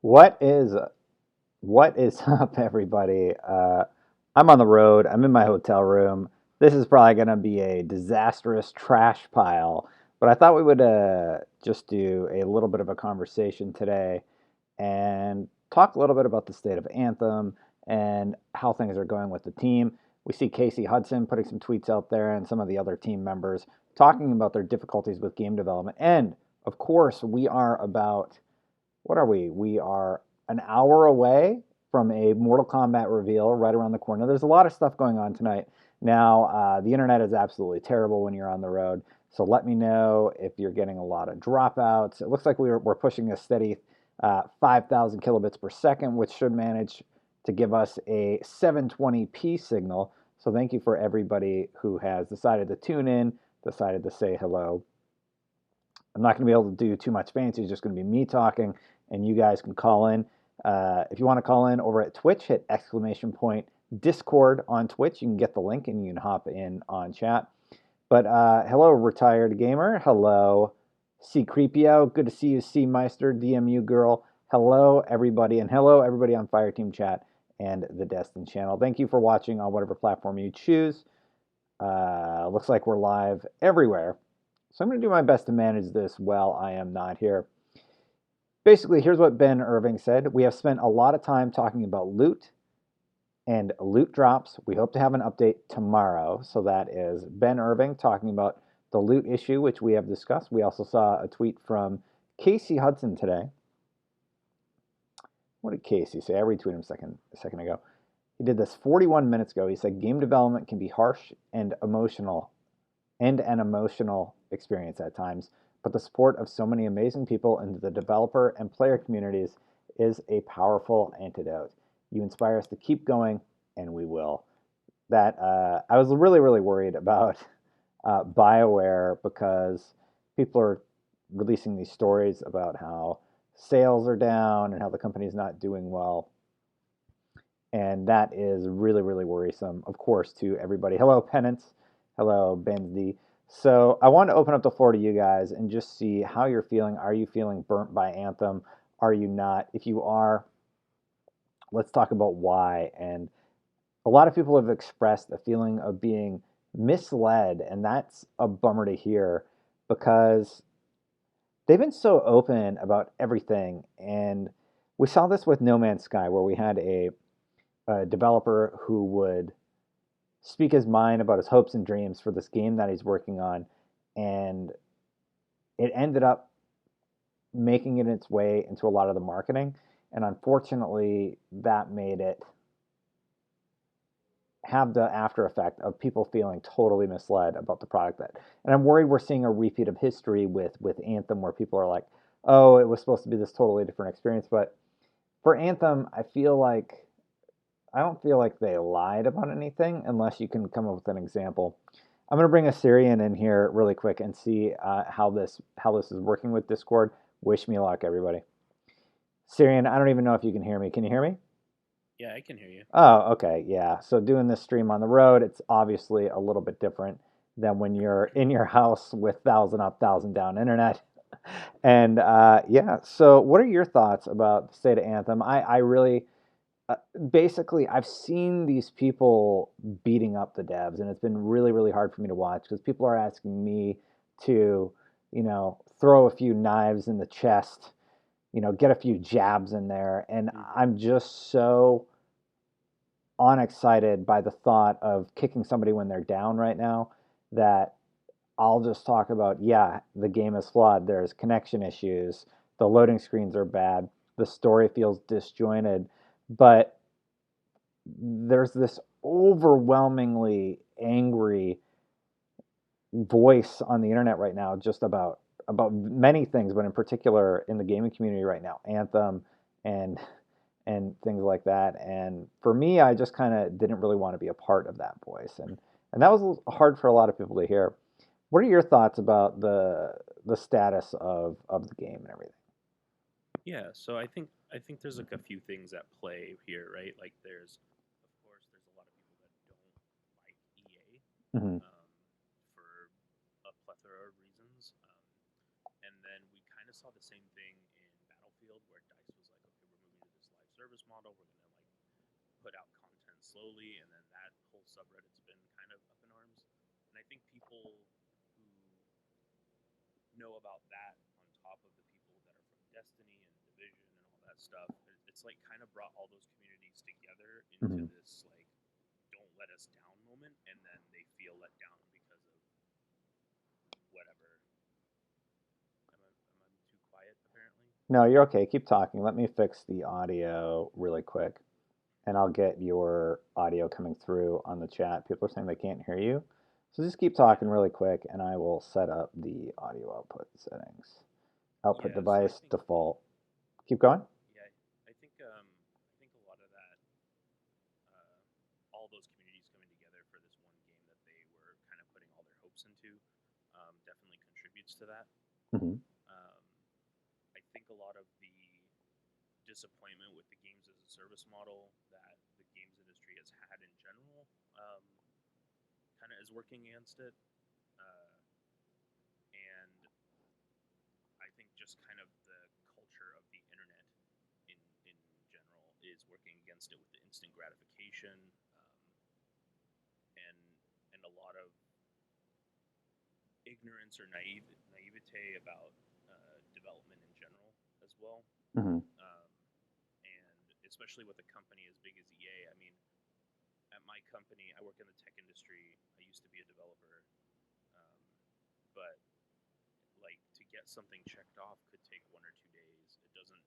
What is what is up, everybody? I'm on the road. I'm in my hotel room. This is probably going to be a disastrous trash pile, but I thought we would just do a little bit of a conversation today and talk a little bit about the state of Anthem and how things are going with the team. We see Casey Hudson putting some tweets out there and some of the other team members talking about their difficulties with game development. And of course, we are about what are we? We are an hour away from a Mortal Kombat reveal right around the corner. There's a lot of stuff going on tonight. Now, the internet is absolutely terrible when you're on the road. So let me know if you're getting a lot of dropouts. It looks like we're pushing a steady 5,000 kilobits per second, which should manage to give us a 720p signal. So thank you for everybody who has decided to tune in, decided to say hello. I'm not going to be able to do too much fancy. It's just going to be me talking, and you guys can call in. If you want to call in over at Twitch, hit exclamation point Discord on Twitch. You can get the link and you can hop in on chat. But hello, retired gamer. Hello, C Creepio. Good to see you, C Meister, DMU girl. Hello, everybody, and hello, everybody on Fireteam Chat and the Destin channel. Thank you for watching on whatever platform you choose. Looks like we're live everywhere. So I'm going to do my best to manage this while I am not here. Basically, here's what Ben Irving said. We have spent a lot of time talking about loot and loot drops. We hope to have an update tomorrow. So that is Ben Irving talking about the loot issue, which we have discussed. We also saw a tweet from Casey Hudson today. What did Casey say? I retweeted him a second ago. He did this 41 minutes ago. He said game development can be harsh and emotional and an emotional experience at times, but the support of so many amazing people in the developer and player communities is a powerful antidote. You inspire us to keep going, and we will. That I was really, really worried about BioWare because people are releasing these stories about how sales are down and how the company's not doing well. And that is really, really worrisome, of course, to everybody. Hello, Penance. Hello, Benzi. So I want to open up the floor to you guys and just see how you're feeling. Are you feeling burnt by Anthem? Are you not? If you are, let's talk about why. And a lot of people have expressed a feeling of being misled, and that's a bummer to hear because they've been so open about everything. And we saw this with No Man's Sky, where we had a developer who would speak his mind about his hopes and dreams for this game that he's working on, and it ended up making it its way into a lot of the marketing, and unfortunately that made it have the after effect of people feeling totally misled about the product. That and I'm worried we're seeing a repeat of history with Anthem, where people are like, oh, it was supposed to be this totally different experience. But for Anthem, I don't feel like they lied about anything unless you can come up with an example. I'm going to bring a Syrian in here really quick and see how this is working with Discord. Wish me luck, everybody. Syrian, I don't even know if you can hear me. Can you hear me? Yeah, I can hear you. Oh, okay, yeah. So doing this stream on the road, it's obviously a little bit different than when you're in your house with thousand up, thousand down internet. And yeah, so what are your thoughts about the state of Anthem? I really uh, basically, I've seen these people beating up the devs, and it's been really, really hard for me to watch because people are asking me to, throw a few knives in the chest, get a few jabs in there, and Hmm. I'm just so unexcited by the thought of kicking somebody when they're down right now that I'll just talk about, yeah, the game is flawed. There's connection issues. The loading screens are bad. The story feels disjointed. But there's this overwhelmingly angry voice on the internet right now just about many things, but in particular in the gaming community right now, Anthem and things like that. And for me, I just kind of didn't really want to be a part of that voice, and that was hard for a lot of people to hear. What are your thoughts about the status of the game and everything? Yeah, so I think there's like a few things at play here, right? Like there's of course there's a lot of people that don't like EA Hmm. for a plethora of reasons. And then we kind of saw the same thing in Battlefield where DICE was like, okay, we're service model. We're gonna like put out content slowly, and then that whole subreddit's been kind of up in arms. And I think people who know about that on top of the people that are from Destiny and Division and all that stuff, it's like kind of brought all those communities together into Hmm. this like don't let us down moment, and then they feel let down because of whatever. Am I too quiet apparently? No, you're okay. Keep talking. Let me fix the audio really quick, and I'll get your audio coming through on the chat. People are saying they can't hear you. So just keep Yeah. talking really quick, and I will set up the audio output settings. Output Yeah, so I device, think default. Keep going. yeah, I think a lot of that all those communities coming together for this one game that they were kind of putting all their hopes into definitely contributes to that. Hmm. Um, I think a lot of the disappointment with the games as a service model that the games industry has had in general kind of is working against it. And I think just kind of the culture of the internet in general is working against it with the instant gratification and a lot of ignorance or naivete about development in general as well. Hmm. Um, and especially with a company as big as EA, I mean, at my company, I work in the tech industry. I used to be a developer, um, but like to get something checked off could take 1 or 2 days. It doesn't.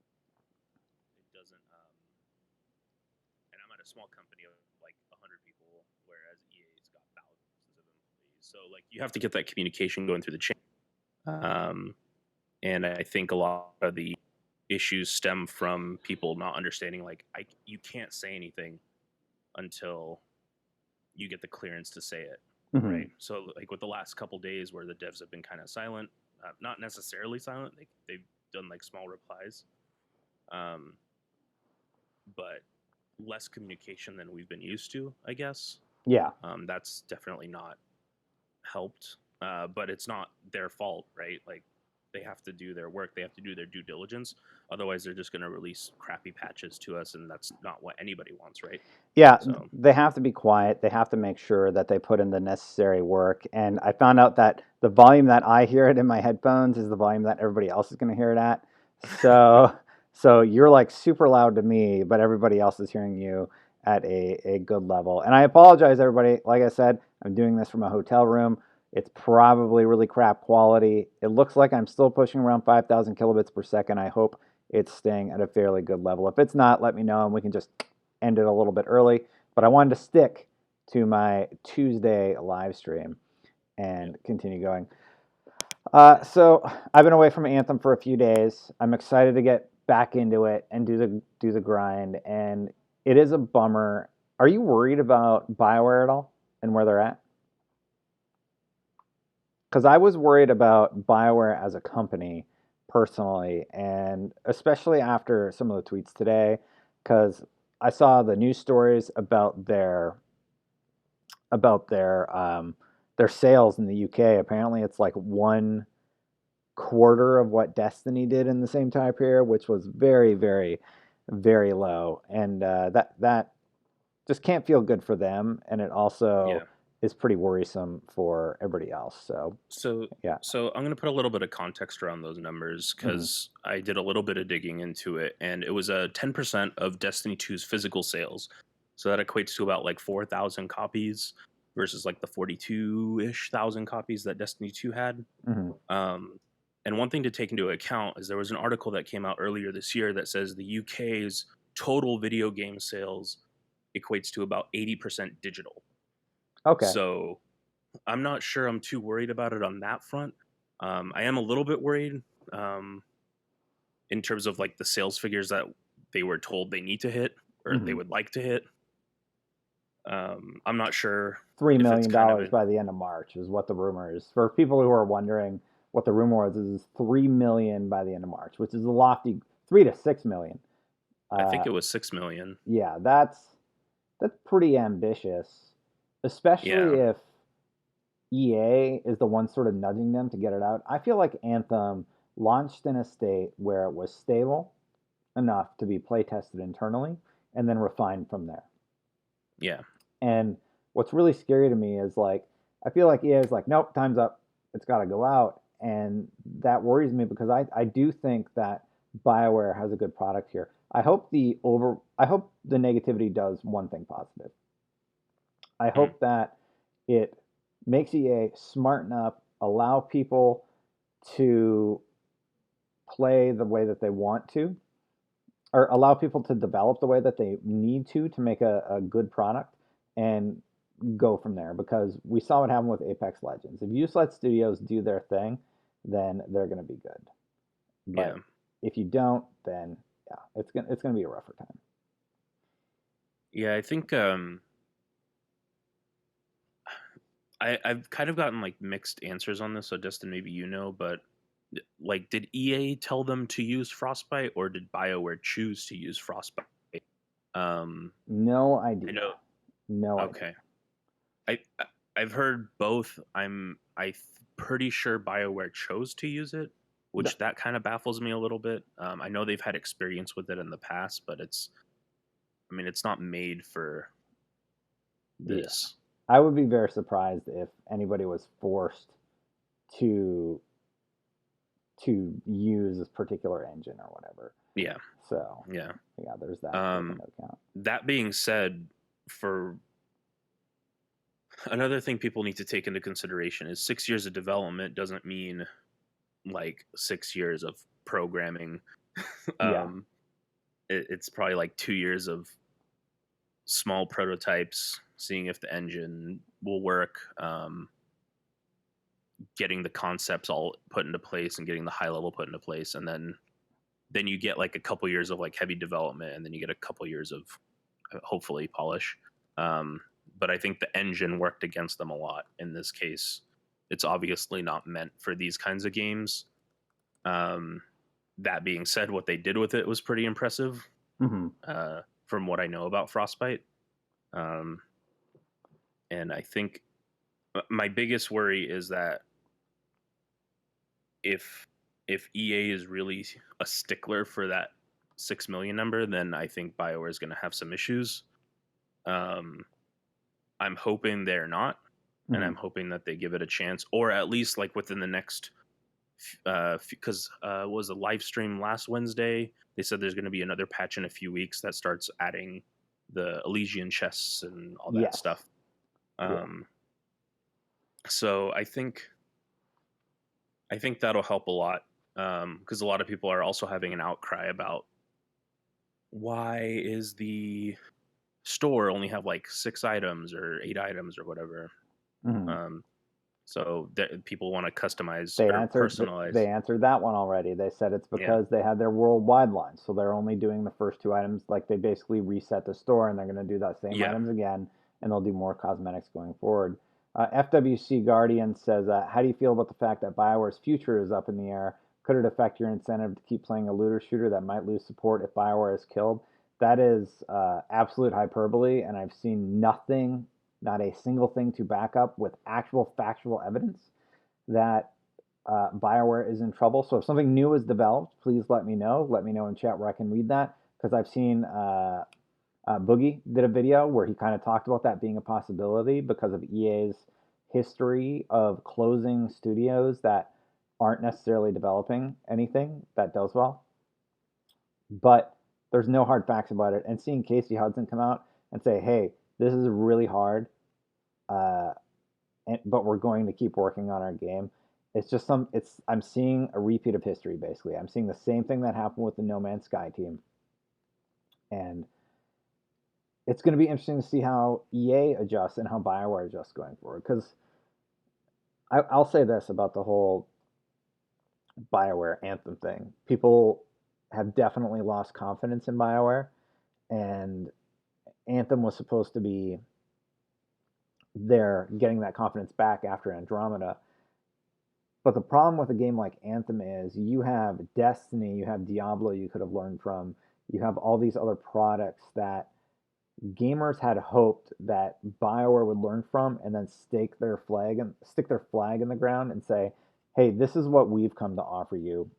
And I'm at a small company of like 100 people, whereas EA's got thousands of employees. So like you have to get that communication going through the chain. Um, and I think a lot of the issues stem from people not understanding like you can't say anything until you get the clearance to say it, Hmm. right? So like with the last couple days where the devs have been kind of silent, not necessarily silent, they've done like small replies, um, but less communication than we've been used to, I guess. Yeah. That's definitely not helped, but it's not their fault, right? Like they have to do their work, they have to do their due diligence. Otherwise, they're just going to release crappy patches to us, and that's not what anybody wants, right? Yeah, So they have to be quiet. They have to make sure that they put in the necessary work. And I found out that the volume that I hear it in my headphones is the volume that everybody else is going to hear it at. So, so you're like super loud to me, but everybody else is hearing you at a good level. And I apologize, everybody. Like I said, I'm doing this from a hotel room. It's probably really crap quality. It looks like I'm still pushing around 5,000 kilobits per second. I hope it's staying at a fairly good level. If it's not, let me know and we can just ended a little bit early, but I wanted to stick to my Tuesday live stream yeah, and continue going. So I've been away from Anthem for a few days. I'm excited to get back into it and do the grind. And it is a bummer. Are you worried about Bioware at all and where they're at? Because I was worried about Bioware as a company personally, and especially after some of the tweets today, because I saw the news stories about their sales in the UK. Apparently, it's like 1/4 of what Destiny did in the same time period, which was very, very, very low, and that just can't feel good for them, and it also yeah. is pretty worrisome for everybody else. So So, yeah. I'm going to put a little bit of context around those numbers Hmm. because I did a little bit of digging into it, and it was a 10% of Destiny 2's physical sales. So that equates to about like 4,000 copies versus like the 42-ish thousand copies that Destiny 2 had. Hmm. Um, and one thing to take into account is there was an article that came out earlier this year that says the UK's total video game sales equates to about 80% digital. Okay. So I'm not sure I'm too worried about it on that front. I am a little bit worried um, in terms of like the sales figures that they were told they need to hit or they Hmm. would like to hit. I'm not sure three if it's million kind of dollars an by the end of March is what the rumor is. For people who are wondering what the rumor is 3 million by the end of March, which is a lofty 3 to 6 million. I Uh, think it was 6 million. yeah, that's pretty ambitious, especially Yeah, if EA is the one sort of nudging them to get it out. I feel like Anthem launched in a state where it was stable enough to be play tested internally and then refined from there. Yeah. And what's really scary to me is like I feel like EA is like, nope, time's up. It's got to go out, and that worries me because I do think that BioWare has a good product here. I hope the negativity does one thing positive. I Mm. hope that it makes EA smarten up, allow people to play the way that they want to, or allow people to develop the way that they need to make a good product and go from there because we saw what happened with Apex Legends. If you just let studios do their thing, then they're going to be good. Yeah. But if you don't, then yeah, it's gonna be a rougher time. Yeah. I think I've kind of gotten like mixed answers on this. So Justin, maybe you know, but like, did EA tell them to use Frostbite, or did BioWare choose to use Frostbite? Um, No I idea. know. No idea. Okay. I I've heard both. Pretty sure BioWare chose to use it, The- which that kind of baffles me a little bit. I know they've had experience with it in the past, but I mean, it's not made for Yeah, this. I would be very surprised if anybody was forced to use this particular engine or whatever. Yeah, So yeah. yeah, there's that to take Um, into account. that being said, for another thing people need to take into consideration is 6 years of development doesn't mean like 6 years of programming. Yeah. um, it's probably like 2 years of small prototypes, seeing if the engine will work, getting the concepts all put into place and getting the high level put into place, and then you get like a couple years of like heavy development, and then you get a couple years of hopefully polish. Um, but I think the engine worked against them a lot in this case. It's obviously not meant for these kinds of games. Um, that being said, what they did with it was pretty impressive, Hmm. from what I know about Frostbite. Um, and I think my biggest worry is that if if EA is really a stickler for that 6 million number, then I think BioWare is going to have some issues. Um, I'm hoping they're not, and Hmm. I'm hoping that they give it a chance, or at least like within the next. Because was a live stream last Wednesday. They said there's going to be another patch in a few weeks that starts adding the Elysian chests and all that Yes. stuff. Yeah. Um, so I think that'll help a lot, because a lot of people are also having an outcry about why is the store only have like 6 items or 8 items or whatever. Hmm. Um, so that people want to customize They or answered personalize. they answered that one already. They said it's Yeah, because they had their worldwide line, so they're only doing the first two items. Like they basically reset the store, and they're going to do that same yeah. items again, and they'll do more cosmetics going forward. FWC Guardian says, "How do you feel about the fact that Bioware's future is up in the air? Could it affect your incentive to keep playing a looter shooter that might lose support if Bioware is killed?" That is absolute hyperbole, and I've seen nothing, not a single thing to back up with actual factual evidence that BioWare is in trouble. So if something new is developed, please let me know. Let me know in chat where I can read that because I've seen Boogie did a video where he kind of talked about that being a possibility because of EA's history of closing studios that aren't necessarily developing anything that does well. But there's no hard facts about it. And seeing Casey Hudson come out and say, "Hey, this is really hard, uh, but we're going to keep working on our game." It's just some. It's I'm seeing a repeat of history. Basically, I'm seeing the same thing that happened with the No Man's Sky team, and it's going to be interesting to see how EA adjusts and how Bioware adjusts going forward. Because I'll say this about the whole Bioware Anthem thing: people have definitely lost confidence in Bioware, and Anthem was supposed to be there getting that confidence back after Andromeda. But the problem with a game like Anthem is you have Destiny, you have Diablo you could have learned from, you have all these other products that gamers had hoped that BioWare would learn from and then stick their flag in the ground and say, "Hey, this is what we've come to offer you."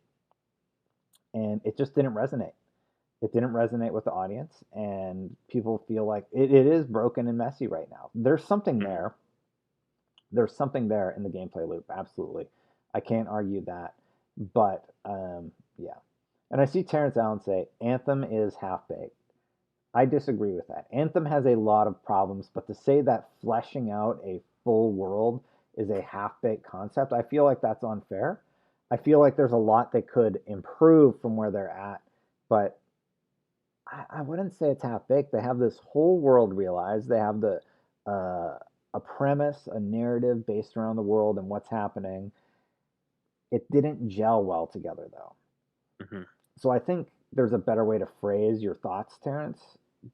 And it just didn't resonate. It didn't resonate with the audience, and people feel like it is broken and messy right now. There's something Hmm. there. There's something there in the gameplay loop. Absolutely, I can't argue that. But yeah, and I see Terrence Allen say Anthem is half baked. I disagree with that. Anthem has a lot of problems, but to say that fleshing out a full world is a half baked concept, I feel like that's unfair. I feel like there's a lot they could improve from where they're at, but I wouldn't say it's half baked. They have this whole world realized. They have a premise, a narrative based around the world and what's happening. It didn't gel well together though. Hmm. So I think there's a better way to phrase your thoughts, Terrence,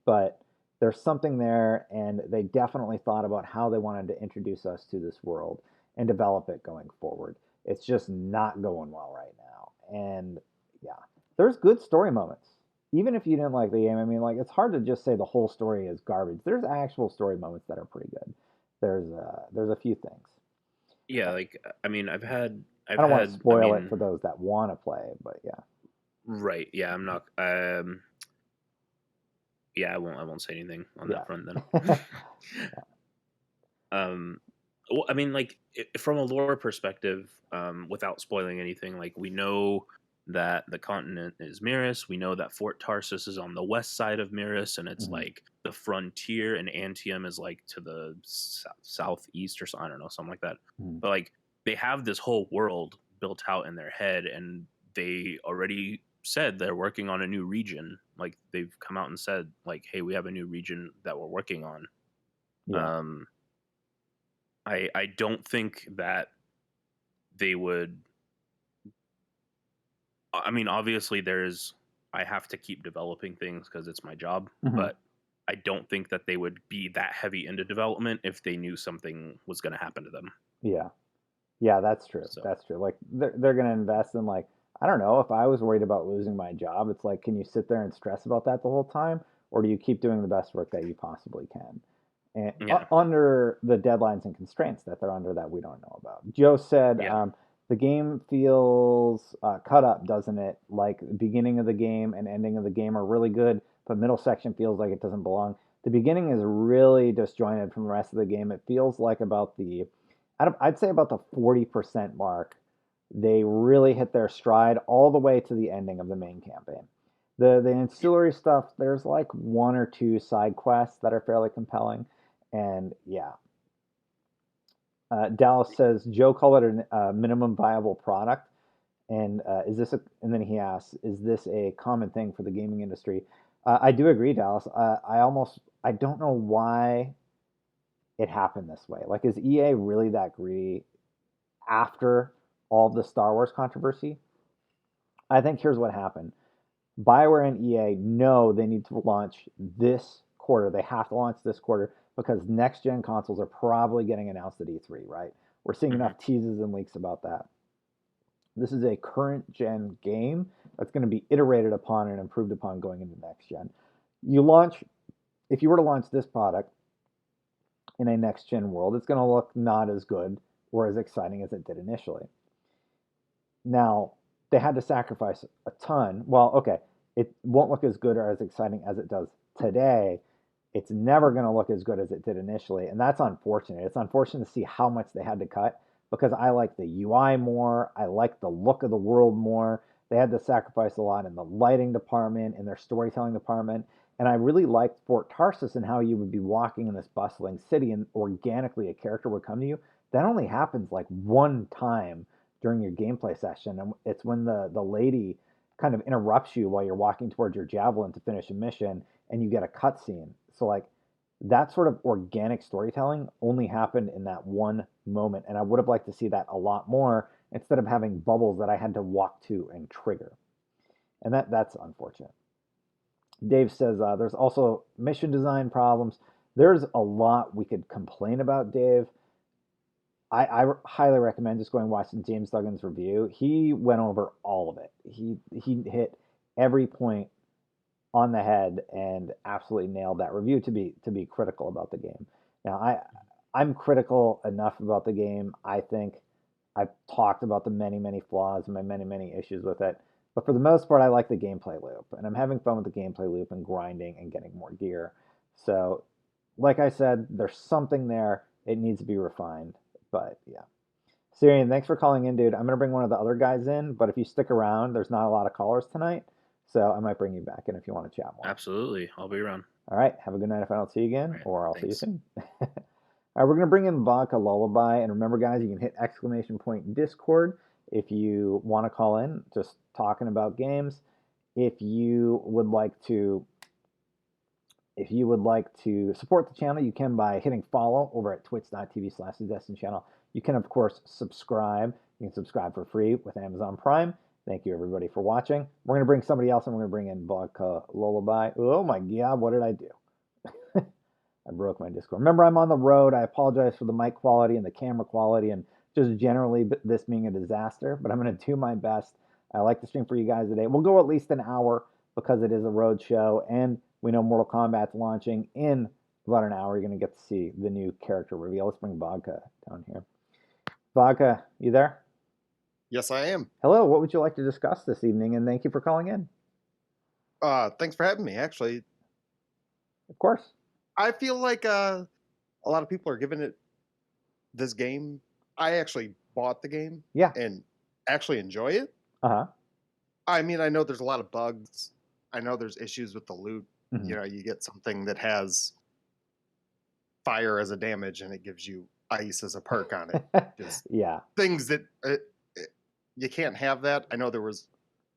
but there's something there, and they definitely thought about how they wanted to introduce us to this world and develop it going forward. It's just not going well right now. And yeah, there's good story moments. Even if you didn't like the game, I mean, like it's hard to just say the whole story is garbage. There's actual story moments that are pretty good. There's a few things. Yeah, like I mean, I I've don't want to had, I spoil it mean, for those that want to play, but yeah, right? Yeah, I'm not. Yeah, I won't say anything on that front then. yeah. um, well, I mean, like from a lore perspective, without spoiling anything, like we know that the continent is Miris. We know that Fort Tarsus is on the west side of Miris, and it's Mhm. like the frontier, and Antium is like to the southeast or so, I don't know, something like that. Mhm. But like they have this whole world built out in their head, and they already said they're working on a new region. Like they've come out and said, like, hey, we have a new region that we're working on. Yeah. Um, I don't think that they would. I mean, obviously, there's. I have to keep developing things because it's my job, Mhm. but I don't think that they would be that heavy into development if they knew something was going to happen to them. Yeah. Yeah, that's true. So, That's true. Like they're gonna invest in like I don't know, if I was worried about losing my job, it's like can you sit there and stress about that the whole time, or do you keep doing the best work that you possibly can? And yeah, under the deadlines and constraints that they're under that we don't know about. Joe said yeah, the game feels cut up, doesn't it? Like the beginning of the game and ending of the game are really good, but middle section feels like it doesn't belong. The beginning is really disjointed from the rest of the game. It feels like about the I'd say about the 40% mark, they really hit their stride all the way to the ending of the main campaign. The ancillary stuff, there's like one or two side quests that are fairly compelling, and yeah. Dallas says Joe called it a minimum viable product, and is this a? And then he asks, is this a common thing for the gaming industry? I do agree, Dallas. I don't know why it happened this way. Like, is EA really that greedy after all of the Star Wars controversy? I think here's what happened. BioWare and EA know they need to launch this quarter. They have to launch this quarter because next gen consoles are probably getting announced at E3, right? We're seeing hmm enough teases and leaks about that. This is a current gen game that's going to be iterated upon and improved upon going into next gen. You launch, if you were to launch this product in a next gen world, it's going to look not as good or as exciting as it did initially. Now, they had to sacrifice a ton. Well, okay, it won't look as good or as exciting as it does today. It's never going to look as good as it did initially, and that's unfortunate. It's unfortunate to see how much they had to cut because I like the UI more. I like the look of the world more. They had to sacrifice a lot in the lighting department, in their storytelling department, and I really liked Fort Tarsus and how you would be walking in this bustling city and organically a character would come to you. That only happens like one time during your gameplay session, and it's when the lady kind of interrupts you while you're walking towards your javelin to finish a mission, and you get a cutscene. So like that sort of organic storytelling only happened in that one moment, and I would have liked to see that a lot more instead of having bubbles that I had to walk to and trigger. And that's unfortunate. Dave says there's also mission design problems. There's a lot we could complain about, Dave. I highly recommend just going watching James Duggan's review. He went over all of it. He hit every point on the head and absolutely nailed that review to be critical about the game. Now I'm critical enough about the game. I think I've talked about the many flaws and my many issues with it. But for the most part, I like the gameplay loop, and I'm having fun with the gameplay loop and grinding and getting more gear. So, like I said, there's something there. It needs to be refined, but yeah. Syrian, thanks for calling in, dude. I'm gonna bring one of the other guys in, but if you stick around, there's not a lot of callers tonight, so I might bring you back in if you want to chat more. Absolutely. I'll be around. All right, have a good night if I don't see you All again, right. or I'll see you Thanks. soon. All right, we're gonna bring in Vodka Lullaby, and remember, guys, you can hit exclamation point Discord if you want to call in, just talking about games. If you would like to if you would like to support the channel, you can by hitting follow over at twitch.tv/thedestin channel. You can, of course, subscribe. You can subscribe for free with Amazon Prime. Thank you, everybody, for watching. We're going to bring somebody else, and we're going to bring in Vodka Lullaby. Oh, my God, what did I do? I broke my Discord. Remember, I'm on the road. I apologize for the mic quality and the camera quality and just generally this being a disaster, but I'm going to do my best. I like to stream for you guys today. We'll go at least an hour because it is a road show, and we know Mortal Kombat's launching in about an hour. You're going to get to see the new character reveal. Let's bring Vodka down here. Vodka, you there? Yes, I am. Hello, what would you like to discuss this evening? And thank you for calling in. Thanks for having me. Actually, Of course. I feel like a lot of people are giving it this game. I actually bought the game. Yeah. And actually enjoy it. Uh-huh. I mean, I know there's a lot of bugs. I know there's issues with the loot. Mhm. You know, you get something that has fire as a damage and it gives you ice as a perk on it. Just Yeah. things that you can't have that. I know there was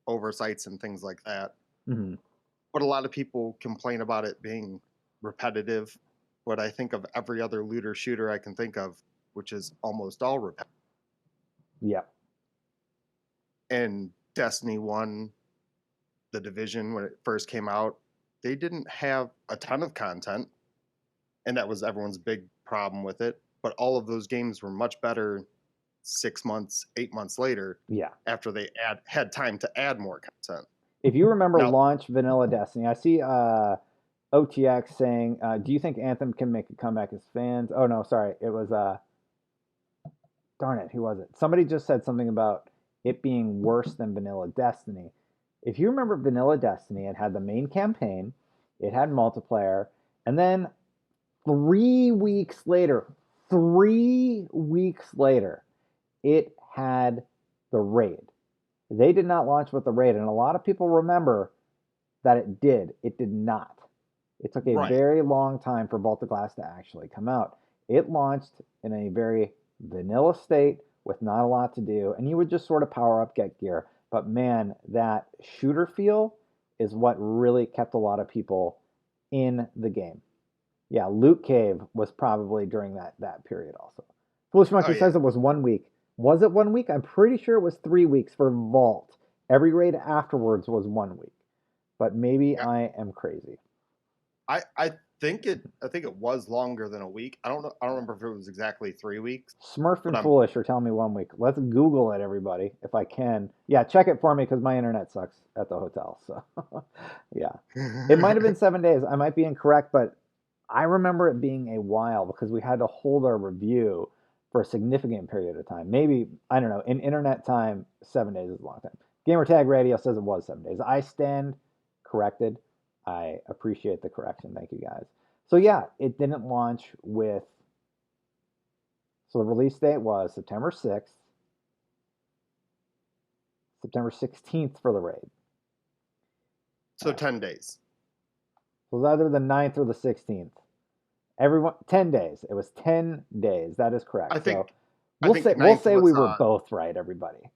oversights and things like that. Mhm. But a lot of people complain about it being repetitive. But I think of every other looter shooter I can think of, which is almost all repetitive. Yeah. And Destiny 1, The Division, when it first came out, they didn't have a ton of content. And that was everyone's big problem with it. But all of those games were much better 6 months, 8 months later Yeah. after they had time to add more content. If you remember Now- launch vanilla Destiny, I see OTX saying, do you think Anthem can make a comeback as fans? Oh no, sorry. It was darn it, who was it? Somebody just said something about it being worse than vanilla Destiny. If you remember vanilla Destiny, it had the main campaign, it had multiplayer, and then 3 weeks later, it had the raid. They did not launch with the raid, and a lot of people remember that it did. It did not. It took a Right. very long time for Vault of Glass to actually come out. It launched in a very vanilla state with not a lot to do, and you would just sort of power up, get gear. But man, that shooter feel is what really kept a lot of people in the game. Yeah, Loot Cave was probably during that period also. Foolish Monkey yeah. says it was 1 week. Was it 1 week? I'm pretty sure it was 3 weeks for Vault. Every raid afterwards was 1 week. But maybe Yeah. I am crazy. I think it was longer than a week. I don't know. I don't remember if it was exactly 3 weeks. Smurf and But I'm- Foolish are telling me 1 week. Let's Google it, everybody, if I can. Yeah, check it for me because my internet sucks at the hotel. So, yeah. It might have been 7 days. I might be incorrect, but I remember it being a while because we had to hold our review for a significant period of time. Maybe, I don't know, in internet time, 7 days is a long time. Gamertag Radio says it was 7 days. I stand corrected. I appreciate the correction. Thank you, guys. So, yeah, it didn't launch with. So, the release date was September 6th, September 16th for the raid. So 10 days. So, it was either the 9th or the 16th. Everyone, 10 days. It was 10 days. That is correct. I think- so, I we'll think say, 9th we was, were both right, everybody.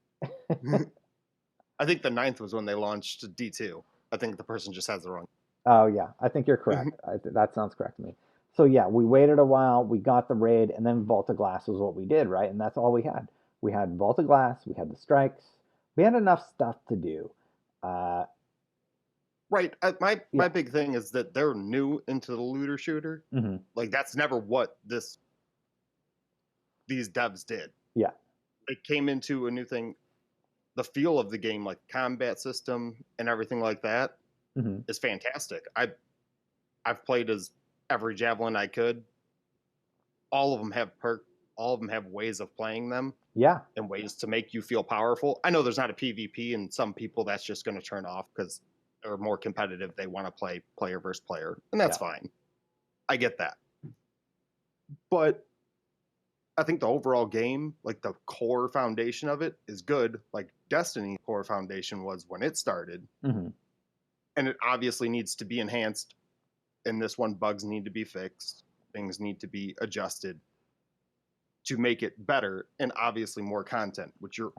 I think the 9th was when they launched D2. I think the person just has the wrong. Oh, yeah. I think you're correct. That sounds correct to me. So, yeah, we waited a while. We got the raid, and then Vault of Glass was what we did, right? And that's all we had. We had Vault of Glass. We had the strikes. We had enough stuff to do. Right. My Yeah. big thing is that they're new into the looter shooter. Mhm. Like that's never what these devs did. Yeah. They came into a new thing. The feel of the game, like combat system and everything like that, Mhm. is fantastic. I've played as every javelin I could. All of them have all of them have ways of playing them. Yeah. and ways to make you feel powerful. I know there's not a PvP, and some people that's just going to turn off because they're more competitive. They want to play player versus player, and that's Yeah. fine. I get that. But I think the overall game, like the core foundation of it, is good. Like Destiny core foundation was when it started, Hmm. and it obviously needs to be enhanced. And this one, bugs need to be fixed, things need to be adjusted to make it better, and obviously more content. Which you're,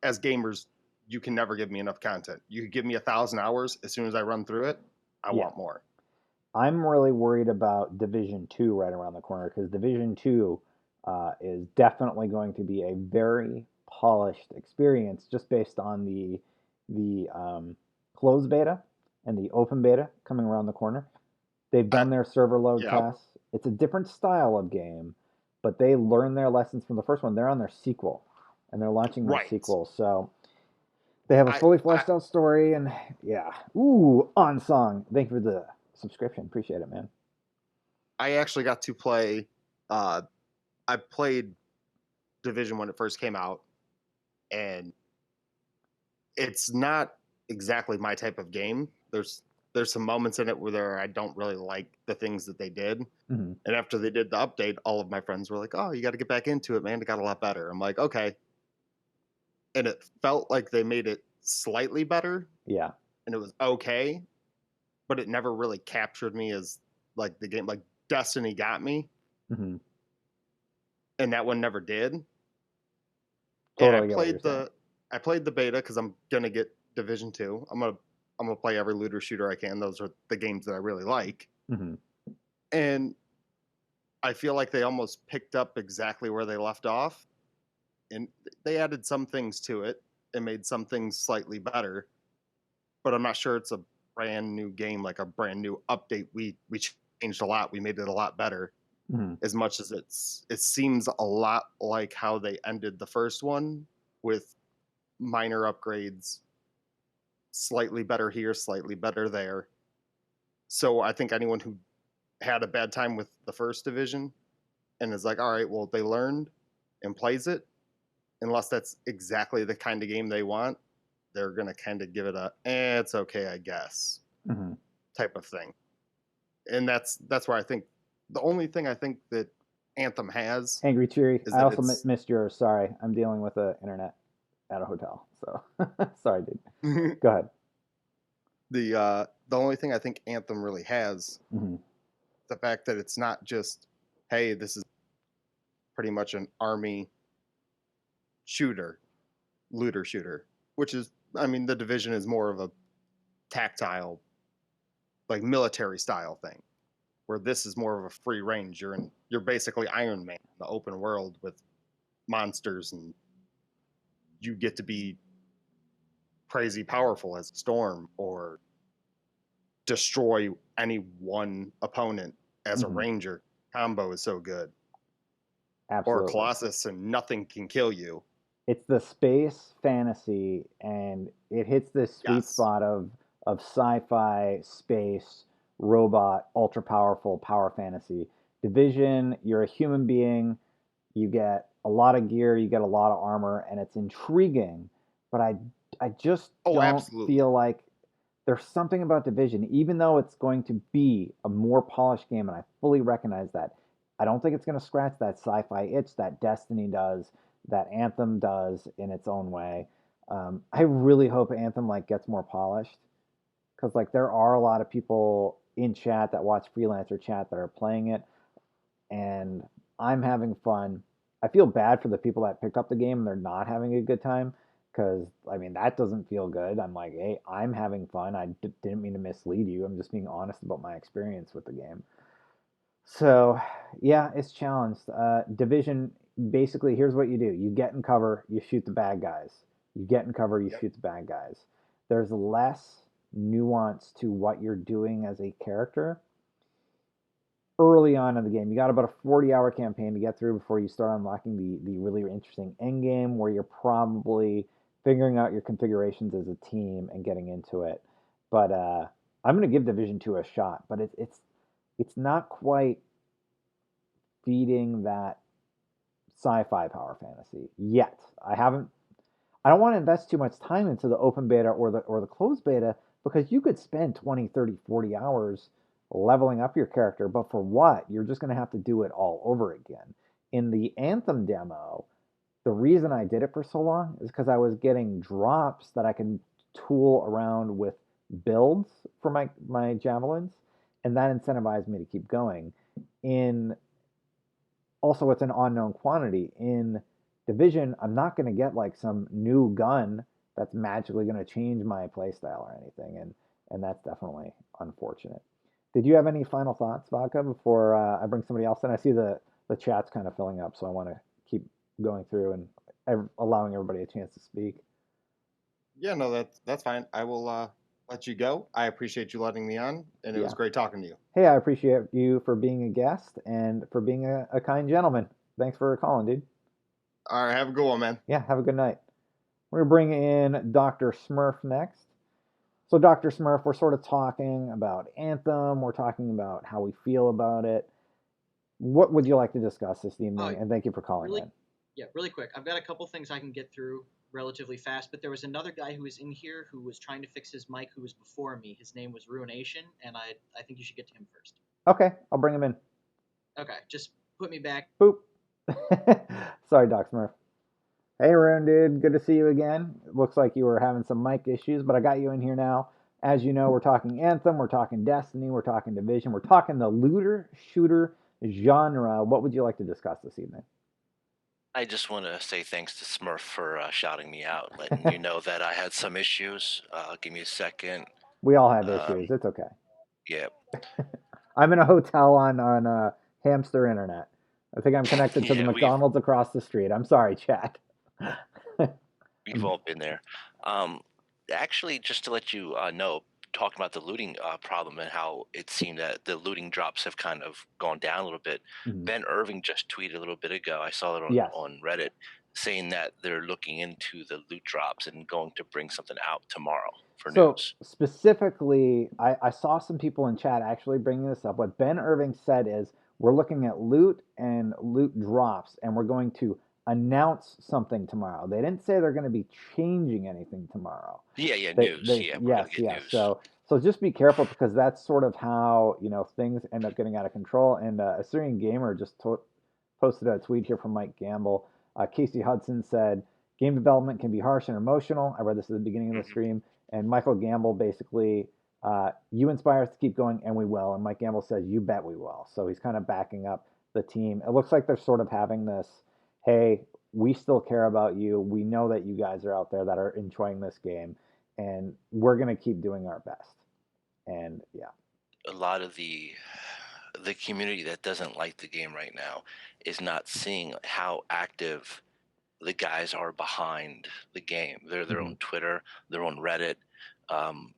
as gamers, you can never give me enough content. You could give me 1,000 hours. As soon as I run through it, I Yeah. want more. I'm really worried about Division 2 right around the corner because Division 2 is definitely going to be a very polished experience just based on the closed beta and the open beta coming around the corner. They've I, done their server load yeah, tests. It's a different style of game, but they learned their lessons from the first one. They're on their sequel, and they're launching their right. sequel. So they have a I, fully I, fleshed out story, and yeah. Ooh, on song. Thank you for the subscription. Appreciate it, man. I actually got to play. Uh, I played Division when it first came out, and it's not exactly my type of game. There's some moments in it where I don't really like the things that they did. Hmm. And after they did the update, all of my friends were like, "Oh, you got to get back into it, man. It got a lot better." I'm like, "Okay." And it felt like they made it slightly better, Yeah. and it was okay, but it never really captured me as like the game. Like Destiny got me, Hmm. and that one never did. And Totally get what you're saying. I played the beta because I'm gonna get Division 2. I'm gonna play every looter shooter I can. Those are the games that I really like. Hmm. And I feel like they almost picked up exactly where they left off, and they added some things to it and made some things slightly better. But I'm not sure it's a brand new game, like a brand new update. We changed a lot. We made it a lot better. Hmm. As much as it seems a lot like how they ended the first one with minor upgrades, slightly better here, slightly better there. So I think anyone who had a bad time with the first division and is like, all right, well, they learned and plays it, unless that's exactly the kind of game they want, they're going to kind of give it a, it's okay, I guess, Hmm. type of thing. And that's where I think the only thing I think that Anthem has Angry Cheery. is I that also it's missed yours. Sorry. I'm dealing with the internet at a hotel. So sorry, dude. Go ahead. the only thing I think Anthem really has, Hmm. the fact that it's not just, hey, this is pretty much an army shooter, looter shooter, which is, I mean, the division is more of a tactile, like military style thing, where this is more of a free range. You're basically Iron Man in the open world with monsters, and you get to be crazy powerful as a Storm or destroy any one opponent as a Hmm. ranger. Combo is so good. Or Absolutely. Colossus and nothing can kill you. It's the space fantasy, and it hits this sweet Yes. spot of sci-fi, space, robot, ultra powerful power fantasy. Division, you're a human being, you get a lot of gear, you get a lot of armor, and it's intriguing, but I just Oh, don't absolutely. feel like there's something about Division, even though it's going to be a more polished game, and I fully recognize that. I don't think it's going to scratch that sci-fi itch that Destiny does, that Anthem does in its own way. I really hope Anthem like gets more polished because like there are a lot of people in chat that watch freelancer chat that are playing it, and I'm having fun. I feel bad for the people that picked up the game and they're not having a good time because I mean that doesn't feel good. I'm like, hey, I'm having fun. Didn't mean to mislead you. I'm just being honest about my experience with the game. So, yeah, it's challenged. Division basically, here's what you do: you get in cover, you shoot the bad guys. You get in cover, you Yep. shoot the bad guys. There's less nuance to what you're doing as a character early on in the game. You got about a 40-hour campaign to get through before you start unlocking the really interesting end game where you're probably figuring out your configurations as a team and getting into it. But I'm going to give Division 2 a shot, but it's not quite feeding that sci-fi power fantasy yet. I don't want to invest too much time into the open beta or the closed beta because you could spend 20, 30, 40 hours leveling up your character, but for what? You're just going to have to do it all over again. In the Anthem demo, the reason I did it for so long is because I was getting drops that I can tool around with builds for my javelins, and that incentivized me to keep going. In Also, it's an unknown quantity. In Division, I'm not going to get like some new gun that's magically going to change my playstyle or anything, and that's definitely unfortunate. Did you have any final thoughts, Vodka, before I bring somebody else in? I see the chat's kind of filling up, so I want to keep going through and allowing everybody a chance to speak. Yeah, no, that's fine. I will let you go. I appreciate you letting me on, and it was Yeah. great talking to you. Hey, I appreciate you for being a guest and for being a kind gentleman. Thanks for calling, dude. All right, have a good one, man. Yeah, have a good night. We're going to bring in Dr. Smurf next. So, Dr. Smurf, we're sort of talking about Anthem. We're talking about how we feel about it. What would you like to discuss this Oh, evening? And thank you for calling really, in. yeah, really quick. I've got a couple things I can get through relatively fast, but there was another guy who was in here who was trying to fix his mic who was before me. His name was Ruination, and I think you should get to him first. Okay, I'll bring him in. Okay, just put me back. Boop. Sorry, Doc Smurf. Hey, Rune, dude. Good to see you again. It looks like you were having some mic issues, but I got you in here now. As you know, we're talking Anthem, we're talking Destiny, we're talking Division, we're talking the looter shooter genre. What would you like to discuss this evening? I just want to say thanks to Smurf for shouting me out, letting you know that I had some issues. Give me a second. We all have Um, issues. It's okay. yeah, I'm in a hotel on hamster internet. I think I'm connected to the yeah, McDonald's across the street. I'm sorry, chat. we've all been there. Um, Actually, just to let you know, talking about the looting problem and how it seemed that the looting drops have kind of gone down a little bit. Mhm. Ben Irving just tweeted a little bit ago. I saw it Yes. on Reddit, saying that they're looking into the loot drops and going to bring something out tomorrow for So news. specifically, I saw some people in chat actually bringing this up. What Ben Irving said is we're looking at loot and loot drops, and we're going to announce something tomorrow. They didn't say they're going to be changing anything tomorrow. Yeah, news. Yeah, we're Yes, gonna get yes. news. So just be careful because that's sort of how things end up getting out of control. And Assyrian Gamer just posted a tweet here from Mike Gamble. Casey Hudson said, "Game development can be harsh and emotional." I read this at the beginning of the Mhm. stream, and Michael Gamble basically, "You inspire us to keep going, and we will." And Mike Gamble says, "You bet we will." So he's kind of backing up the team. It looks like they're sort of having this, "Hey, we still care about you. We know that you guys are out there that are enjoying this game, and we're gonna keep doing our best." And yeah, A lot of the community that doesn't like the game right now is not seeing how active the guys are behind the game. They're hmm on Twitter, they're on Reddit, um,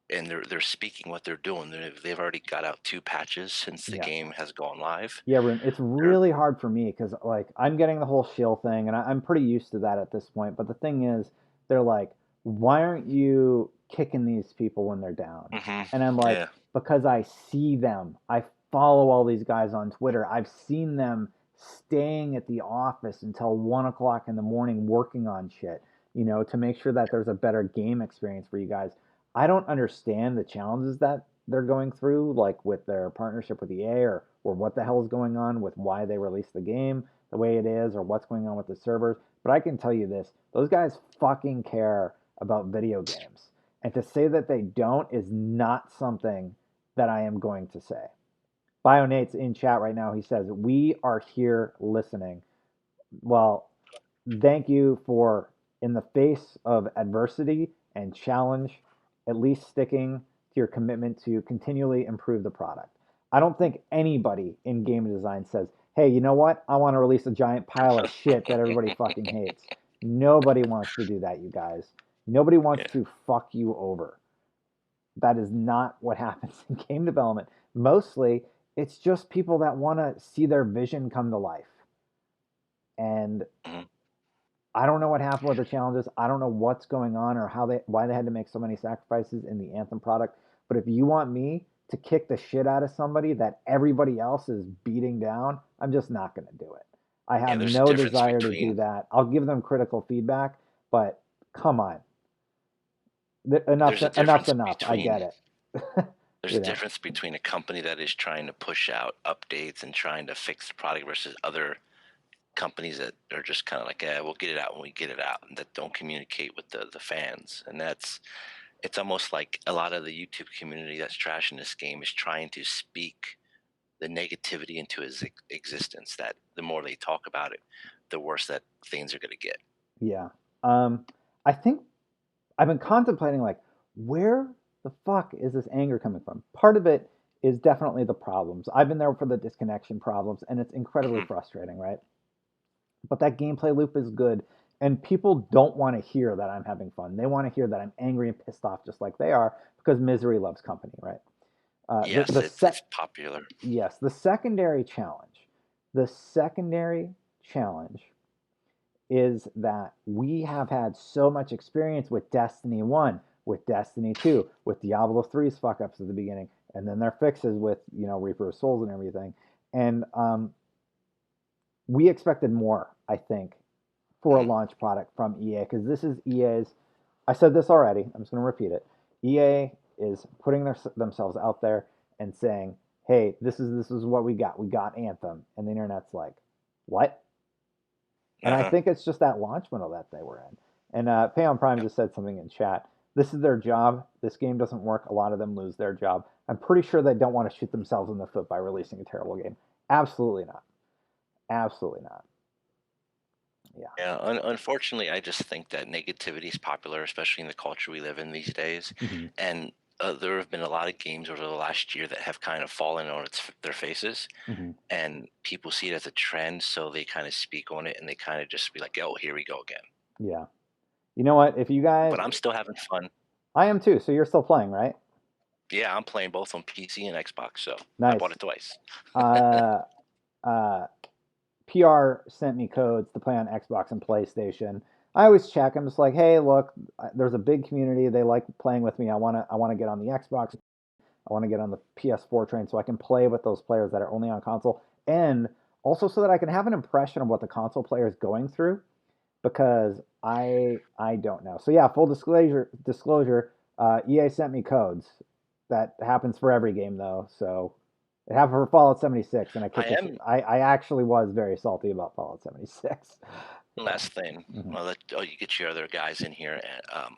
and they're speaking what they're doing. They've already got out 2 patches since the yes. game has gone live. Yeah, Rune, it's They're really hard for me because like I'm getting the whole shill thing, and I'm pretty used to that at this point. But the thing is, they're like, "Why aren't you kicking these people when they're down?" And I'm like, yeah, "Because I see them. I follow all these guys on Twitter. I've seen them staying at the office until 1 o'clock in the morning working on shit, to make sure that there's a better game experience for you guys. I don't understand the challenges that they're going through, like with their partnership with EA or what the hell is going on with why they released the game the way it is or what's going on with the servers. But I can tell you this, those guys fucking care about video games. And to say that they don't is not something that I am going to say. Bionate's in chat right now. He says, "We are here listening." Well, thank you for, in the face of adversity and challenge, at least sticking to your commitment to continually improve the product. I don't think anybody in game design says, "Hey, you know what? I want to release a giant pile of shit that everybody fucking hates." Nobody wants to do that, you guys. Nobody wants yeah. to fuck you over. That is not what happens in game development. Mostly, it's just people that want to see their vision come to life. And Mhm. I don't know what happened with the challenges. I don't know what's going on or why they had to make so many sacrifices in the Anthem product. But if you want me to kick the shit out of somebody that everybody else is beating down, I'm just not going to do it. I Yeah, have there's a no difference desire to do between that. I'll give them critical feedback, but come on. Enough's there's a enough's difference enough. I get between it. there's You a know. difference between a company that is trying to push out updates and trying to fix the product versus other companies that are just kind of like, yeah, we'll get it out when we get it out, and that don't communicate with the fans. And it's almost like a lot of the YouTube community that's trashing this game is trying to speak the negativity into his existence. That the more they talk about it, the worse that things are going to get. Yeah. I think I've been contemplating like where the fuck is this anger coming from? Part of it is definitely the problems. I've been there for the disconnection problems, and it's incredibly Hmm. frustrating, right? But that gameplay loop is good, and people don't want to hear that I'm having fun. They want to hear that I'm angry and pissed off, just like they are, because misery loves company, right? Yes, The it's set popular. Yes, the secondary challenge. The secondary challenge is that we have had so much experience with Destiny 1, with Destiny 2, with Diablo 3's fuck ups at the beginning, and then their fixes with, Reaper of Souls and everything. And we expected more, I think, for a Mhm. launch product from EA, because this is EA's. I said this already, I'm just going to repeat it. EA is putting themselves out there and saying, hey, this is what we got. We got Anthem. And the internet's like, what? And I Uh-huh. think it's just that launch window that they were in. And Pay on Prime Yep. just said something in chat. This is their job. This game doesn't work. A lot of them lose their job. I'm pretty sure they don't want to shoot themselves in the foot by releasing a terrible game. Absolutely not. Absolutely not. Yeah. Yeah, unfortunately, I just think that negativity is popular, especially in the culture we live in these days. Hmm. And there have been a lot of games over the last year that have kind of fallen on their faces, Hmm. and people see it as a trend, so they kind of speak on it, and they kind of just be like, "Oh, here we go again." Yeah. You know what? If you guys, But I'm still having fun. I am too. So you're still playing, right? Yeah, I'm playing both on PC and Xbox, so I bought Nice. it twice. Uh, uh, PR sent me codes to play on Xbox and PlayStation. I always check. I'm just like, hey, look, there's a big community. They like playing with me. I want to get on the Xbox. I want to get on the PS4 train so I can play with those players that are only on console, and also so that I can have an impression of what the console player is going through, because I don't know. So yeah, full disclosure, EA sent me codes. That happens for every game though. So it happened for Fallout 76, and I I kicked the shit. am I actually was very salty about Fallout 76. So, Last thing, mhm. I'll let you get your other guys in here.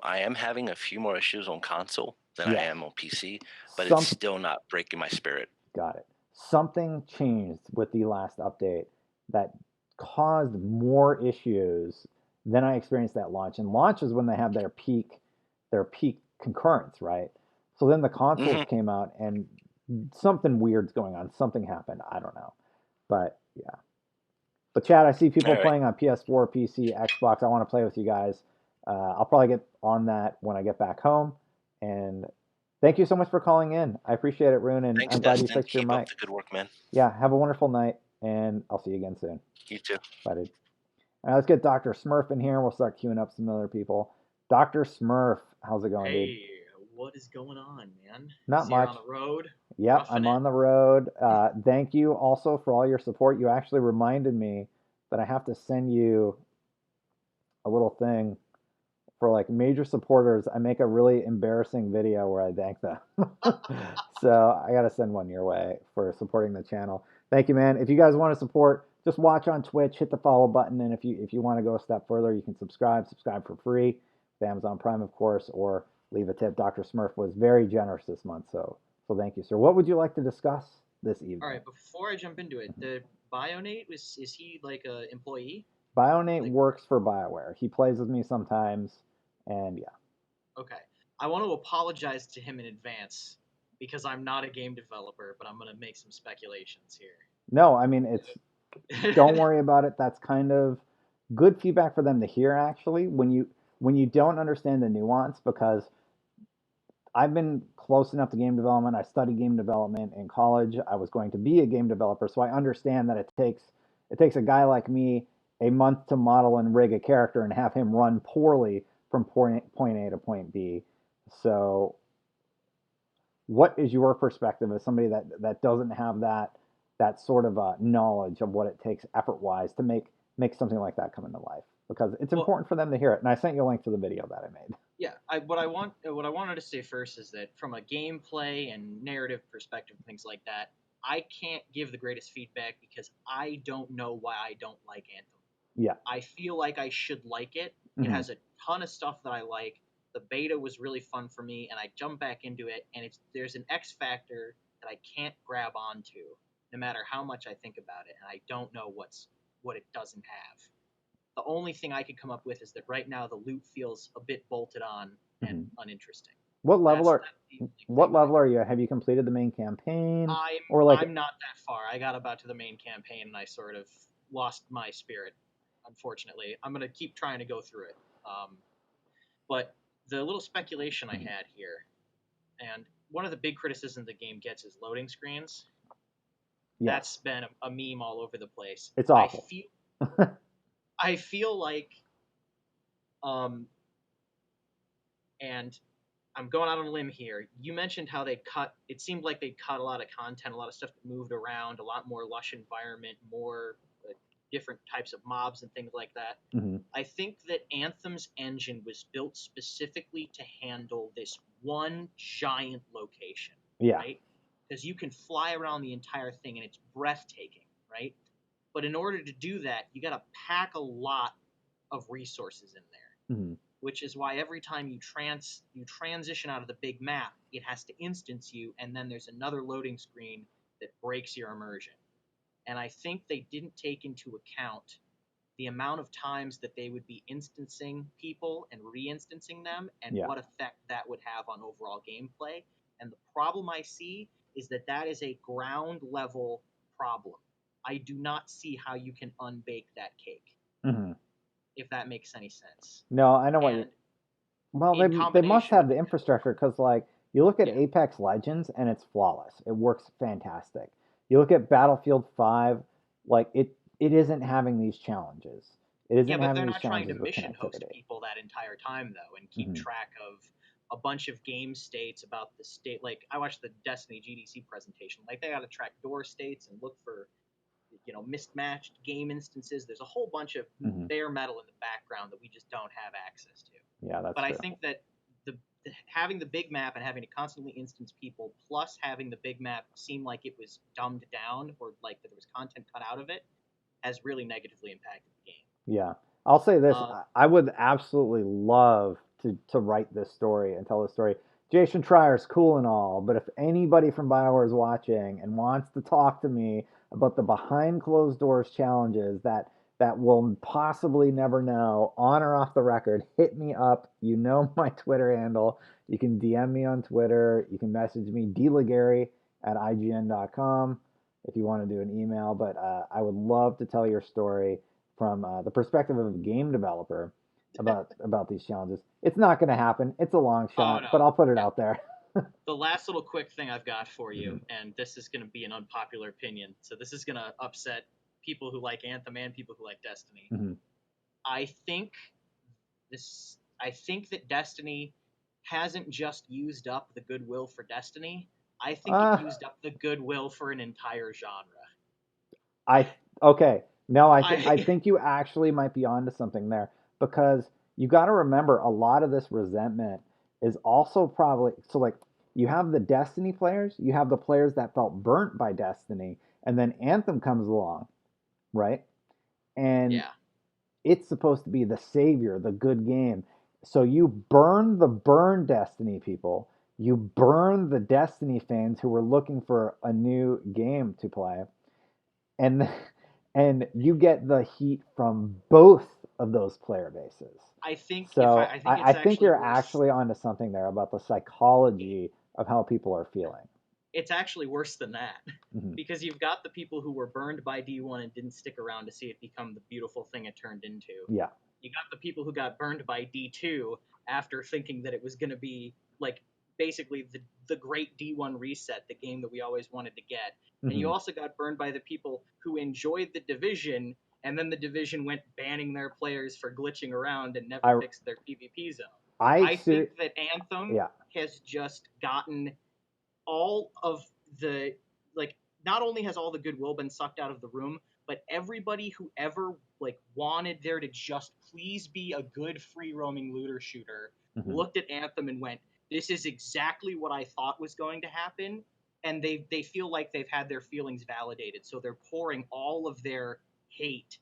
I am having a few more issues on console than I Yes, am on PC, but it's some still not breaking my spirit. got it. Something changed with the last update that caused more issues than I experienced at launch. And launch is when they have their peak concurrence, right? So then the consoles Hmm. came out and something weird's going on. Something happened. I don't know. But yeah. But Chad, I see people All right. playing on PS4, PC, Xbox. I want to play with you guys. I'll probably get on that when I get back home. And thank you so much for calling in. I appreciate it, Rune, and Thanks, I'm glad you Destin. fixed your Keep up mic. the good work, man. Yeah, have a wonderful night, and I'll see you again soon. You too. Bye, dude. All right, let's get Dr. Smurf in here. We'll start queuing up some other people. Dr. Smurf, how's it going, dude? Hey, what is going on, man? Not See, you're on much. the road, Yep, roughing I'm it. on the road. Thank you also for all your support. You actually reminded me that I have to send you a little thing for like major supporters. I make a really embarrassing video where I thank them. So I got to send one your way for supporting the channel. Thank you, man. If you guys want to support, just watch on Twitch, hit the follow button, and if you want to go a step further, you can subscribe for free with Amazon Prime, of course, or leave a tip. Dr. Smurf was very generous this month, so thank you, sir. What would you like to discuss this All evening? right, before I jump into it, the Bionate is he like a employee? Bionate Like, works for BioWare. He plays with me sometimes, and yeah. okay. I want to apologize to him in advance because I'm not a game developer, but I'm gonna make some speculations No, I mean it's here. don't worry about it. That's kind of good feedback for them to hear actually when you don't understand the nuance, because I've been close enough to game development. I studied game development in college. I was going to be a game developer, so I understand that it takes a guy like me a month to model and rig a character and have him run poorly from point A to point B. So what is your perspective as somebody that doesn't have that that sort of knowledge of what it takes effort wise to make something like that come into life, because it's Well, important for them to hear it. And I sent you a link to the video that I made. yeah, what I wanted to say first is that from a gameplay and narrative perspective, things like that, I can't give the greatest feedback because I don't know why I don't like Anthem. Yeah. I feel like I should like it. It Hmm. has a ton of stuff that I like. The beta was really fun for me, and I jumped back into it. And there's an X factor that I can't grab onto, no matter how much I think about it, and I don't know what it doesn't have. The only thing I could come up with is that right now the loot feels a bit bolted on and Hmm. uninteresting. What level That's are the only what thing level are you? Have you completed the main campaign, or like? I'm not that far. I got about to the main campaign and I sort of lost my spirit. Unfortunately, I'm gonna keep trying to go through it. But the little speculation I had here, and one of the big criticisms the game gets is loading screens. That's Yes, been a meme all over the place. it's awful. I feel like, um, and I'm going out on a limb here. You mentioned how they cut. It seemed like they cut a lot of content, a lot of stuff that moved around, a lot more lush environment, more different types of mobs and things like that. Hmm. I think that Anthem's engine was built specifically to handle this one giant location, Yeah. right? Because you can fly around the entire thing and it's breathtaking, right? But in order to do that, you got to pack a lot of resources in there, Hmm. which is why every time you transition out of the big map, it has to instance you, and then there's another loading screen that breaks your immersion. And I think they didn't take into account the amount of times that they would be instancing people and re-instancing them, and Yeah. what effect that would have on overall gameplay. And the problem I see is that that is a ground level problem. I do not see how you can unbake that cake, Hmm. if that makes any sense. No, I know what you. And Well, in they must combination have with the the infrastructure, because like you look at yeah, Apex Legends and it's flawless. It works fantastic. You look at Battlefield 5, like it isn't having these challenges. It yeah, isn't but having they're these not trying to challenges with mission host connectivity. people that entire time though, and keep Hmm. track of a bunch of game states about the state. Like I watched the Destiny GDC presentation. Like they got to track door states and look for mismatched game instances. There's a whole bunch of Hmm. bare metal in the background that we just don't have access to. Yeah, that's But I true. think that having the big map and having to constantly instance people, plus having the big map seem like it was dumbed down or like that there was content cut out of it, has really negatively impacted the game. Yeah. I'll say this, Uh, I would absolutely love to write this story and tell this story. Jason Schreier's cool and all, but if anybody from BioWare is watching and wants to talk to me about the behind closed doors challenges that we'll possibly never know, on or off the record, hit me up. You know my Twitter handle. You can DM me on Twitter. You can message me, dlegary at ign.com, if you want to do an email. But I would love to tell your story from the perspective of a game developer about these challenges. It's not going to happen. It's a long oh shot, but no, I'll put it yeah. out there. The last little quick thing I've got for you, Mhm. and this is going to be an unpopular opinion, so this is going to upset people who like Anthem and people who like Destiny. Mhm. I think I think that Destiny hasn't just used up the goodwill for Destiny. I think it Uh, used up the goodwill for an entire genre. I okay. No, I I think you actually might be onto something there, because you got to remember a lot of this resentment is also probably so like you have the Destiny players, you have the players that felt burnt by Destiny, and then Anthem comes along, right? And yeah, it's supposed to be the savior, the good game. So you burn the burn Destiny people. You burn the Destiny fans who were looking for a new game to play, and and you get the heat from both of those player bases. I So think I it's think actually you're worse. actually onto something there about the psychology of how people are feeling. It's actually worse than that. Hmm. Because you've got the people who were burned by D1 and didn't stick around to see it become the beautiful thing it turned into. Yeah. You got the people who got burned by D2 after thinking that it was going to be like basically the great D1 reset, the game that we always wanted to get. And you Hmm. also got burned by the people who enjoyed the Division, and then the Division went banning their players for glitching around and never I fixed their PvP zone. I I ser- think that Anthem yeah. has just gotten all of the like not only has all the goodwill been sucked out of the room, but everybody who ever like wanted there to just please be a good free roaming looter shooter looked at Anthem and went, "This is exactly what I thought was going to happen." And they feel like they've had their feelings validated, so they're pouring all of their hate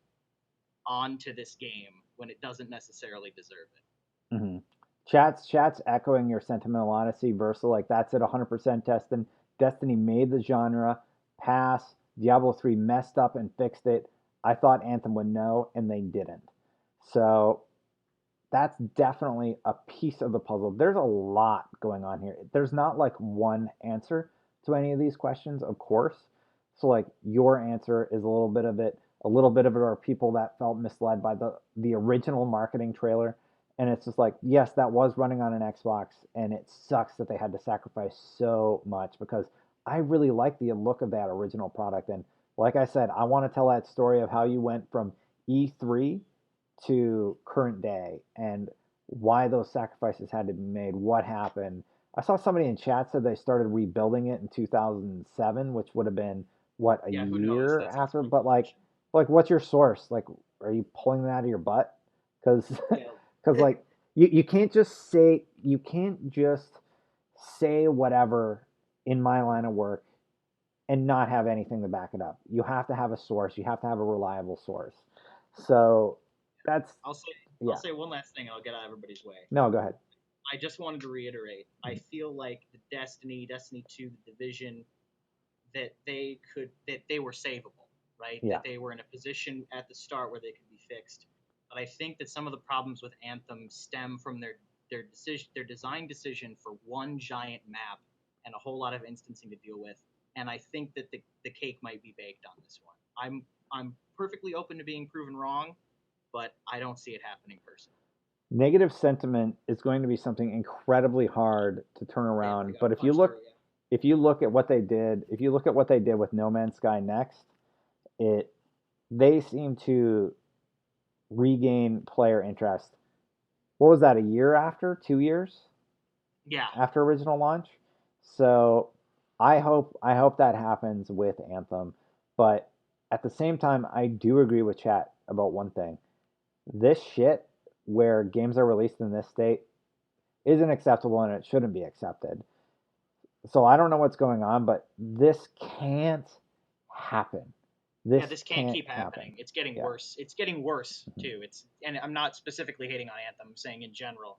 onto this game when it doesn't necessarily deserve it. Mm-hmm. Chat's echoing your sentimental honesty, Versa. Like that's at 100% Destiny. Destiny made the genre pass. Diablo 3 messed up and fixed it. I thought Anthem would know, and they didn't. So that's definitely a piece of the puzzle. There's a lot going on here. There's not like one answer to any of these questions, of course. So like your answer is a little bit of it. A little bit of it are people that felt misled by the original marketing trailer. And it's just like, yes, that was running on an Xbox, and it sucks that they had to sacrifice so much because I really like the look of that original product. And like I said, I want to tell that story of how you went from E3 to current day and why those sacrifices had to be made, what happened. I saw somebody in chat said they started rebuilding it in 2007, which would have been what, a Yeah, who knows? year That's after. a But like what's your source? Like, are you pulling that out of your butt? Because yeah. because like you can't just say whatever in my line of work and not have anything to back it up. You have to have a source. You have to have a reliable source. So that's I'll say I'll yeah. say one last thing and I'll get out of everybody's way. No, go ahead. I just wanted to reiterate. I feel like the Destiny 2, the Division, that they were savable, right? Yeah. That they were in a position at the start where they could be fixed. But I think that some of the problems with Anthem stem from their design decision for one giant map and a whole lot of instancing to deal with. And I think that the cake might be baked on this one. I'm perfectly open to being proven wrong, but I don't see it happening personally. Negative sentiment is going to be something incredibly hard to turn They around. got But if you punched look through, yeah. if you look at what they did, if you look at what they did with No Man's Sky Next, it they seem to regain player interest. What was that, a year after, 2 years Yeah, after original launch? So I hope that happens with Anthem. But at the same time, I do agree with chat about one thing. This shit where games are released in this state isn't acceptable and it shouldn't be accepted. So I don't know what's going on, but this can't happen. yeah, This this can't can't keep happen. happening. It's getting Yeah. worse. It's getting worse Mhm. too. And I'm not specifically hating on Anthem. I'm saying in general,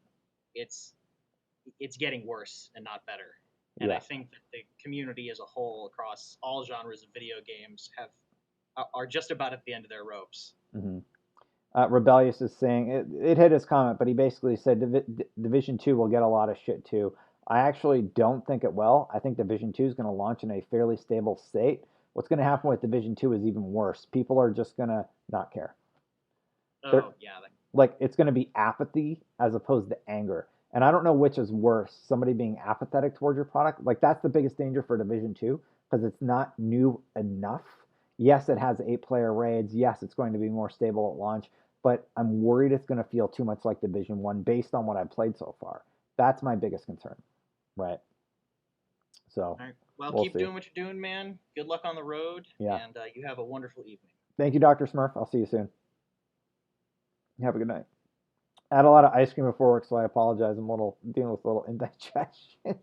it's it's getting worse and not better. And I Yeah. think that the community as a whole across all genres of video games are just about at the end of their ropes. Hmm. Rebellious is saying it hit his comment, but he basically said Division 2 will get a lot of shit too. I actually don't think it will. I think Division 2 is going to launch in a fairly stable state. What's going to happen with Division 2 is even worse. People are just going to not care. They're, Oh yeah, like it's going to be apathy as opposed to anger. And I don't know which is worse, somebody being apathetic towards your product. Like that's the biggest danger for Division 2 because it's not new enough. Yes, it has 8-player raids. Yes, it's going to be more stable at launch, but I'm worried it's going to feel too much like Division 1 based on what I've played so far. That's my biggest concern. Right. So, all right. Well, we'll keep see. doing what you're doing, man. Good luck on the road, Yeah. and you have a wonderful evening. Thank you, Dr. Smurf. I'll see you soon. Have a good night. I had a lot of ice cream before work, so I apologize. I'm dealing with a little indigestion.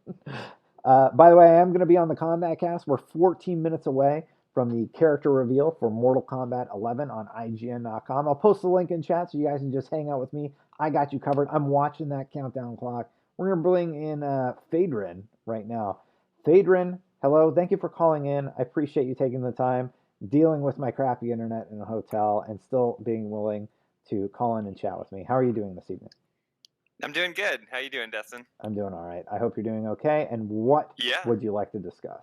By the way, I am going to be on the Combat Cast. We're 14 minutes away from the character reveal for Mortal Kombat 11 on IGN.com. I'll post the link in chat so you guys can just hang out with me. I got you covered. I'm watching that countdown clock. We're going to bring in Phaedrin right now. Phaedrin, hello. Thank you for calling in. I appreciate you taking the time, dealing with my crappy internet in a hotel, and still being willing to call in and chat with me. How are you doing this evening? I'm doing good. How you doing, Destin? I'm doing all right. I hope you're doing okay. And what would you like to discuss?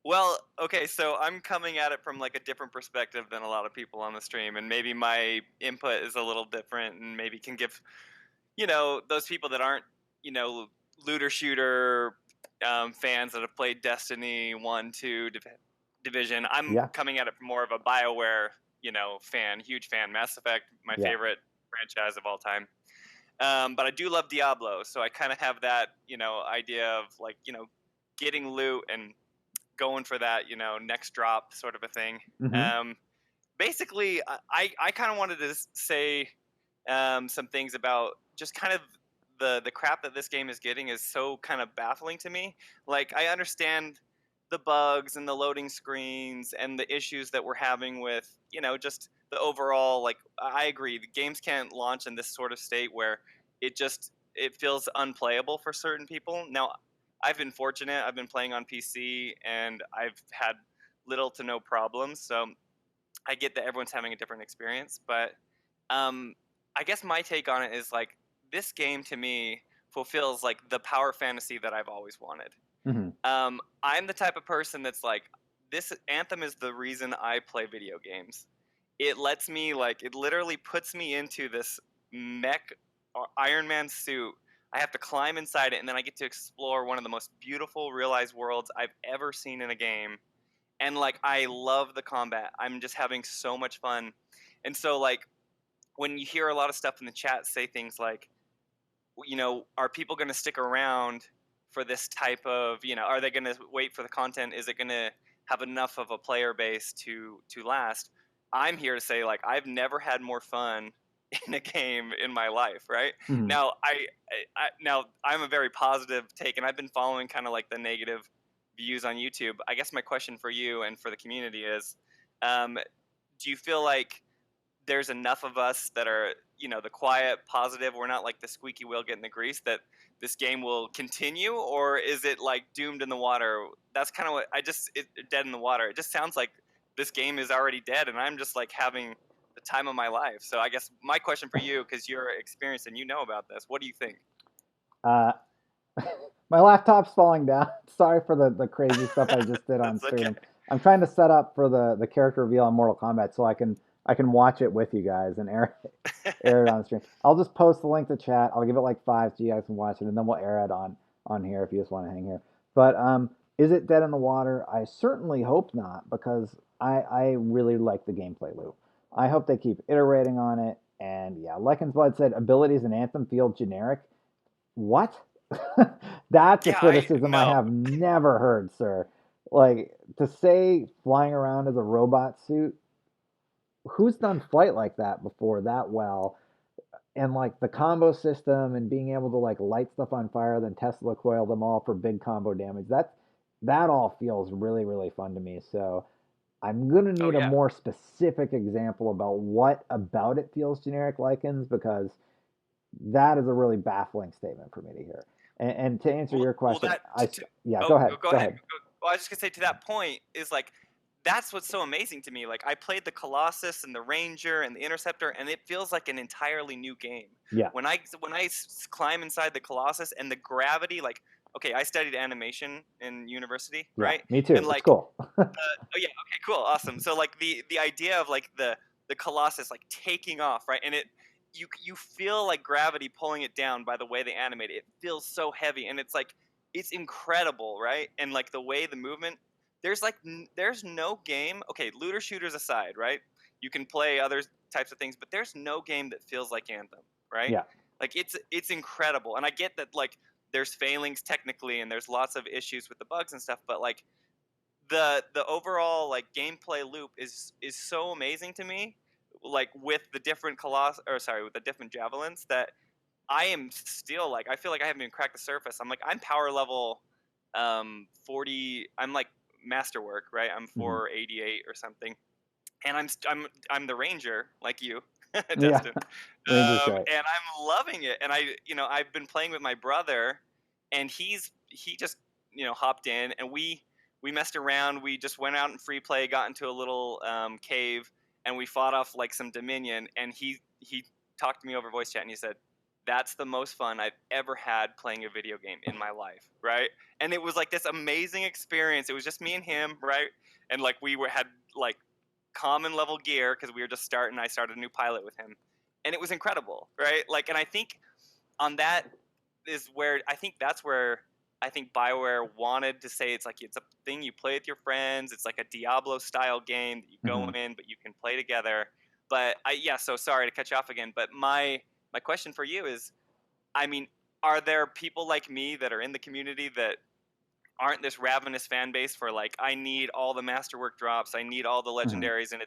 Well, okay, so I'm coming at it from like a different perspective than a lot of people on the stream, and maybe my input is a little different, and maybe can give, those people that aren't, looter shooter fans that have played Destiny 1, 2, Division. I'm coming at it from more of a BioWare, fan, huge fan. Mass Effect, my favorite franchise of all time. But I do love Diablo, so I kind of have that, idea of like, getting loot and going for that, next drop sort of a thing. Mhm. Basically, I kind of wanted to say some things about just kind of the crap that this game is getting is so kind of baffling to me. Like, I understand the bugs and the loading screens and the issues that we're having with, just the overall, like, I agree, the games can't launch in this sort of state where it feels unplayable for certain people. Now, I've been fortunate. I've been playing on PC and I've had little to no problems. So I get that everyone's having a different experience, but um, I guess my take on it is like this game to me fulfills like the power fantasy that I've always wanted. Mhm. I'm the type of person that's like, this Anthem is the reason I play video games. It lets me it literally puts me into this mech Iron Man suit. I have to climb inside it, and then I get to explore one of the most beautiful realized worlds I've ever seen in a game. And like, I love the combat. I'm just having so much fun. And so like, when you hear a lot of stuff in the chat say things like, are people going to stick around for this type of, are they going to wait for the content? Is it going to have enough of a player base to last? I'm here to say, like, I've never had more fun in a game in my life, right? Mhm. Now, now I'm a very positive take, and I've been following kind of like the negative views on YouTube. I guess my question for you and for the community is, do you feel like there's enough of us that are, the quiet, positive, we're not like the squeaky wheel getting the grease, that this game will continue, or is it like doomed in the water? That's kind of what dead in the water. It just sounds like this game is already dead, and I'm just like having the time of my life. So I guess my question for you, because you're experienced and you know about this, what do you think? Uh, my laptop's falling down. Sorry for the crazy stuff I just did on That's okay. stream. I'm trying to set up for the character reveal on Mortal Kombat so I can watch it with you guys and air it on stream. I'll just post the link to chat. I'll give it like 5 so you guys can watch it, and then we'll air it on here if you just want to hang here. But is it dead in the water? I certainly hope not, because I really like the gameplay loop. I hope they keep iterating on it. And yeah, Lycan's Blood said abilities in Anthem feel generic. What? That's a Yeah, I criticism I no. have never heard, sir. Like, to say flying around as a robot suit, who's done flight like that before that well? And like the combo system and being able to like light stuff on fire, then Tesla coil them all for big combo damage. That all feels really, really fun to me. So I'm gonna Oh need a yeah. more specific example about what about it feels generic Lycans, because that is a really baffling statement for me to hear. And to answer Well, your well, question, that yeah, go oh, ahead, go go ahead. ahead. Well, I was just gonna say, to that point is like, that's what's so amazing to me. Like, I played the Colossus and the Ranger and the Interceptor, and it feels like an entirely new game. Yeah, When I climb inside the Colossus and the gravity, like, okay, I studied animation in university, yeah, right? me And too. It's like, cool. oh yeah, okay, cool, awesome. So like the idea of like the Colossus like taking off, right? And you feel like gravity pulling it down by the way they animate it. It feels so heavy, and it's incredible, right? And like the way the movement, there's no game. Okay, looter shooters aside, right? You can play other types of things, but there's no game that feels like Anthem, right? Yeah. Like, it's incredible, and I get that like there's failings technically, and there's lots of issues with the bugs and stuff, but like the overall like gameplay loop is so amazing to me, like with the different with the different javelins, that I am still like, I feel like I haven't even cracked the surface. I'm power level 40. I'm like masterwork, right? I'm Hmm. 488 or something, and I'm the ranger like you, Yeah. Destin. Ranger's great. And I'm loving it. And I've been playing with my brother, and he just hopped in, and we messed around. We just went out in free play, got into a little cave, and we fought off like some Dominion. And he talked to me over voice chat, and he said, "That's the most fun I've ever had playing a video game in my life," right? And it was like this amazing experience. It was just me and him, right? And like had like common level gear because we were just starting. I started a new pilot with him, and it was incredible, right? Like, and I think on that is where I think BioWare wanted to say, it's like, it's a thing you play with your friends. It's like a Diablo style game that you go Hmm. in, but you can play together. But so sorry to cut you off again. But my question for you is, I mean, are there people like me that are in the community that aren't this ravenous fan base for like, I need all the masterwork drops, I need all the Mhm. legendaries, and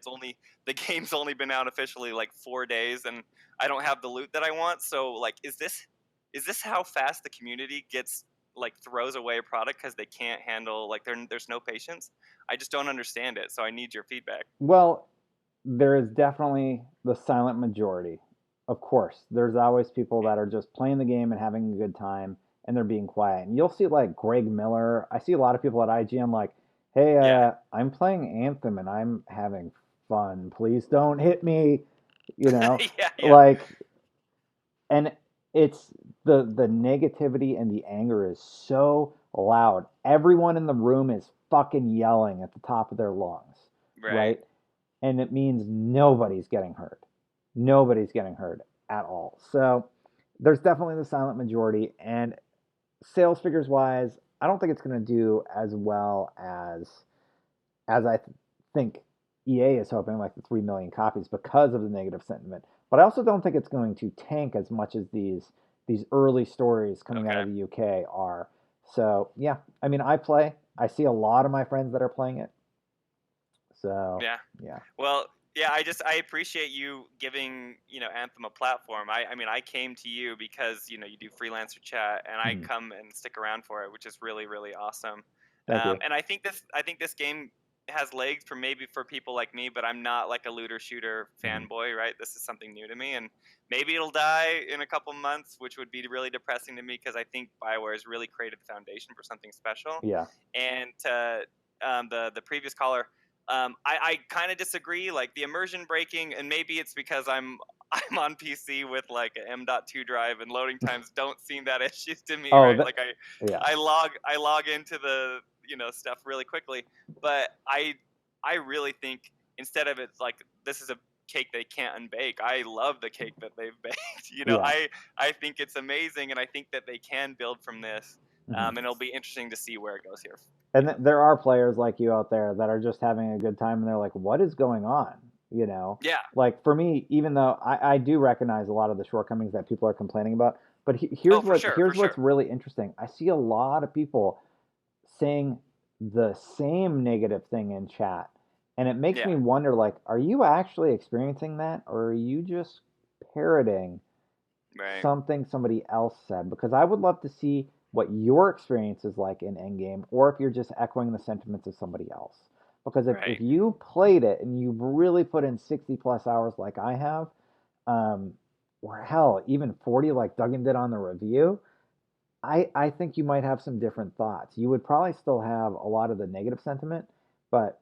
the game's only been out officially like 4 days, and I don't have the loot that I want. So like, is this how fast the community gets like throws away a product because they can't handle like there's no patience? I just don't understand it. So I need your feedback. Well, there is definitely the silent majority. Of course, there's always people that are just playing the game and having a good time, and they're being quiet. And you'll see like Greg Miller. I see a lot of people at IGN like, "Hey, Yeah. I'm playing Anthem and I'm having fun. Please don't hit me." You know, Yeah, yeah. like, and it's the negativity and the anger is so loud. Everyone in the room is fucking yelling at the top of their lungs, Right. right? And it means nobody's getting hurt. Nobody's getting hurt at all. So there's definitely the silent majority. And sales figures wise, I don't think it's going to do as well as think EA is hoping, like the 3 million copies, because of the negative sentiment. But I also don't think it's going to tank as much as these early stories coming out Okay. of the UK are. So yeah, I mean, I play. I see a lot of my friends that are playing it. So Yeah. yeah. Well, yeah, I appreciate you giving, Anthem a platform. I mean, I came to you because, you do freelancer chat, and I Mhm. come and stick around for it, which is really, really awesome. Thank you. And I think this game has legs for people like me, but I'm not like a looter shooter Mhm. fanboy, right? This is something new to me, and maybe it'll die in a couple months, which would be really depressing to me because I think BioWare has really created the foundation for something special. Yeah. And to the previous caller, I kind of disagree. Like the immersion breaking, and maybe it's because I'm on PC with like an M.2 drive, and loading times don't seem that issues to me, Oh, right? that Like yeah. I log into the stuff really quickly, but I really think instead of it's like this is a cake they can't unbake. I love the cake that they've baked. Yeah. I think it's amazing, and I think that they can build from this. Mhm. And it'll be interesting to see where it goes here. And there are players like you out there that are just having a good time and they're like, what is going on? You know, Yeah, like for me, even though I do recognize a lot of the shortcomings that people are complaining about, but oh, for sure, for here's sure. what's really interesting. I see a lot of people saying the same negative thing in chat, and it makes Yeah, me wonder, like, are you actually experiencing that, or are you just parroting right, something somebody else said? Because I would love to see what your experience is like in Endgame, or if you're just echoing the sentiments of somebody else. Because if right. you played it and you've really put in 60 plus hours like I have, um, or hell, even 40 like Duggan did on the review, I think you might have some different thoughts. You would probably still have a lot of the negative sentiment, but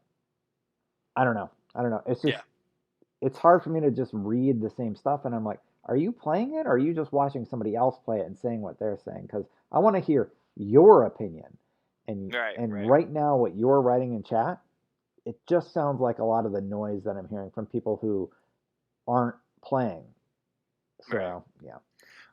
I don't know. I don't know. It's Yeah, just it's hard for me to just read the same stuff, and I'm like, are you playing it, or are you just watching somebody else play it and saying what they're saying? Because I want to hear your opinion, right, and right. right now what you're writing in chat, it just sounds like a lot of the noise that I'm hearing from people who aren't playing. Right. So yeah,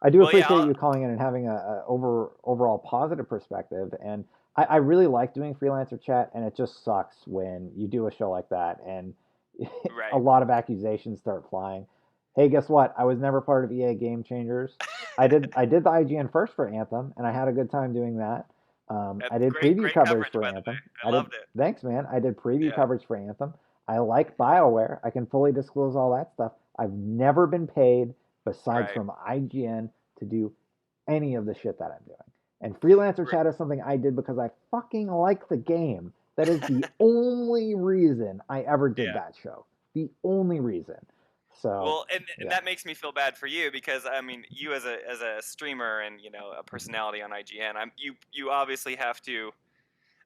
I do Well, yeah, appreciate you calling in and having a overall positive perspective, and I really like doing freelancer chat, and it just sucks when you do a show like that and a right. lot of accusations start flying. Hey, guess what? I was never part of EA Game Changers. I did the IGN first for Anthem, and I had a good time doing that. That's I did great, preview great coverage coverage, for by the way. Anthem. I I did loved it. Thanks, man. I did preview Yeah, coverage for Anthem. I like BioWare. I can fully disclose all that stuff. I've never been paid besides right. from IGN to do any of the shit that I'm doing. And freelancer Right. chat is something I did because I fucking like the game. That is the only reason I ever did Yeah. that show. The only reason. So, Well, and yeah. that makes me feel bad for you because I mean, you as a streamer and a Mhm. personality on IGN, you obviously have to.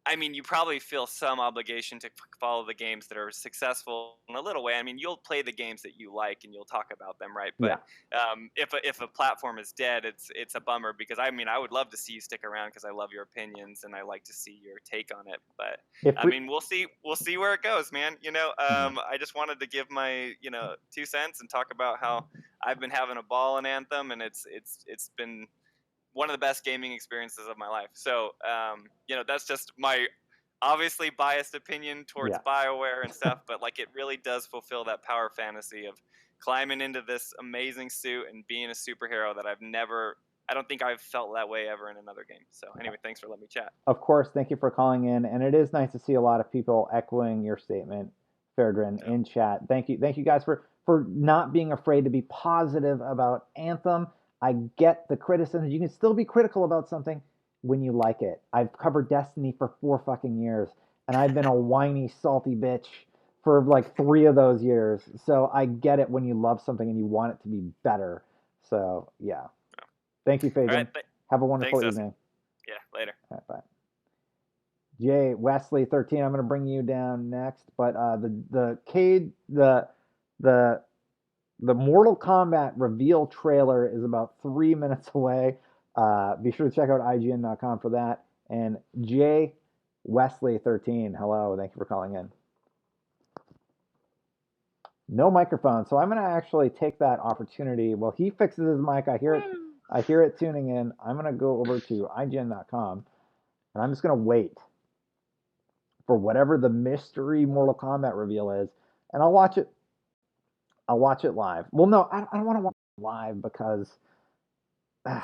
I mean, you probably feel some obligation to follow the games that are successful in a little way. I mean, you'll play the games that you like and you'll talk about them, right? Yeah. But if a platform is dead, it's a bummer because I mean, I would love to see you stick around because I love your opinions and I like to see your take on it. But If I we, mean, we'll see where it goes, man. Mhm. I just wanted to give my 2 cents and talk about how I've been having a ball in Anthem, and it's been one of the best gaming experiences of my life. So, that's just my obviously biased opinion towards Yeah. BioWare and stuff, but like it really does fulfill that power fantasy of climbing into this amazing suit and being a superhero that I've never I don't think I've felt that way ever in another game. So anyway, thanks for letting me chat. Of course, thank you for calling in, and it is nice to see a lot of people echoing your statement, Ferdrin, Yeah. in chat. Thank you guys for not being afraid to be positive about Anthem. I get the criticism. You can still be critical about something when you like it. I've covered Destiny for 4 fucking years, and I've been a whiny, salty bitch for like 3 of those years. So I get it when you love something and you want it to be better. So yeah, thank you, All Fabian. right. Have a wonderful Thanks, evening. Yeah. Later. All right, bye. Jay Wesley 13. I'm going to bring you down next, but the Cade the Mortal Kombat reveal trailer is about 3 minutes away. Be sure to check out IGN.com for that. And Jay Wesley 13. Hello, thank you for calling in. No microphone, so I'm going to actually take that opportunity. Well, he fixes his mic. I hear it. I hear it tuning in. I'm going to go over to IGN.com, and I'm just going to wait for whatever the mystery Mortal Kombat reveal is, and I'll watch it. I'll watch it live. Well, no, I don't want to watch it live because I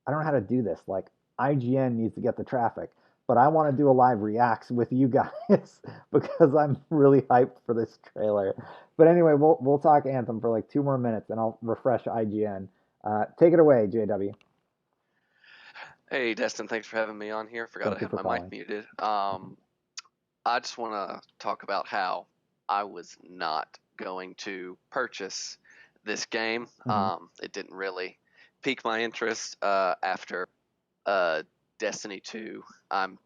don't know how to do this. Like IGN needs to get the traffic, but I want to do a live reacts with you guys because I'm really hyped for this trailer. But anyway, we'll talk Anthem for like 2 more minutes, and I'll refresh IGN. Take it away, JW. Hey, Destin, thanks for having me on here. Forgot Thank I you had for my mic calling. muted. I just want to talk about how I was not going to purchase this game. It didn't really pique my interest after Destiny 2. I'm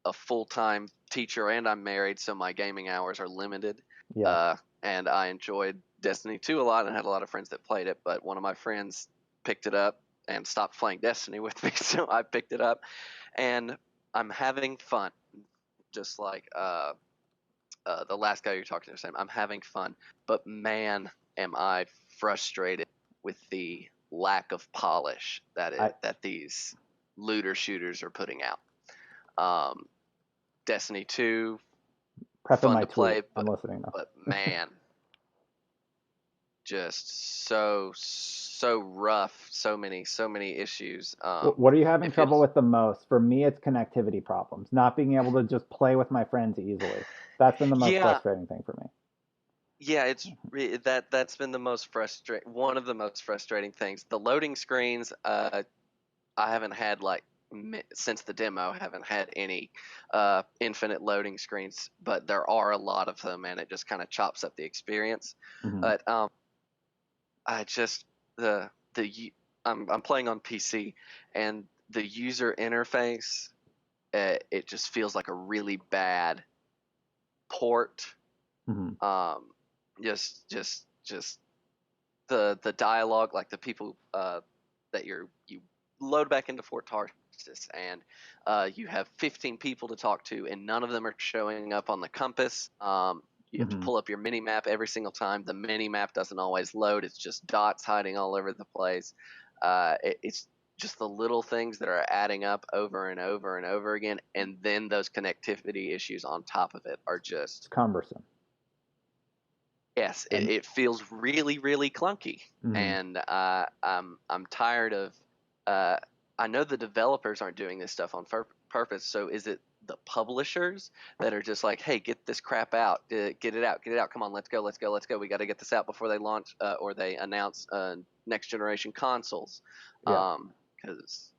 a full-time teacher and I'm married, so my gaming hours are limited. Yeah. And I enjoyed Destiny 2 a lot and had a lot of friends that played it, but one of my friends picked it up and stopped playing Destiny with me, so I picked it up, and I'm having fun, just like the last guy you're talking to saying. I'm having fun, but man, am I frustrated with the lack of polish that these looter shooters are putting out. Destiny 2, Prepping fun my to tweet. play, I'm listening now. but man, just so rough. So many issues. What are you having it trouble feels with the most? For me, it's connectivity problems. Not being able to just play with my friends easily. That's been the most yeah frustrating thing for me. that's been the most frustrating, one of the most frustrating things. The loading screens, I haven't had since the demo, I haven't had any infinite loading screens, but there are a lot of them, and it just kind of chops up the experience. Mhm. But I just I'm playing on PC, and the user interface, it just feels like a really bad port. Mhm. Just the dialogue, like the people that you load back into Fort Tarsis, and you have 15 people to talk to, and none of them are showing up on the compass. You have to pull up your mini map every single time. The mini map doesn't always load; it's just dots hiding all over the place. It's just the little things that are adding up over and over and over again, and then those connectivity issues on top of it are It's just cumbersome. yes. And It feels really clunky, and I'm tired of. Uh, I know the developers aren't doing this stuff on purpose. So is it the publishers that are just like, hey, get this crap out, get it out, come on, let's go, we got to get this out before they launch or they announce next generation consoles, yeah. because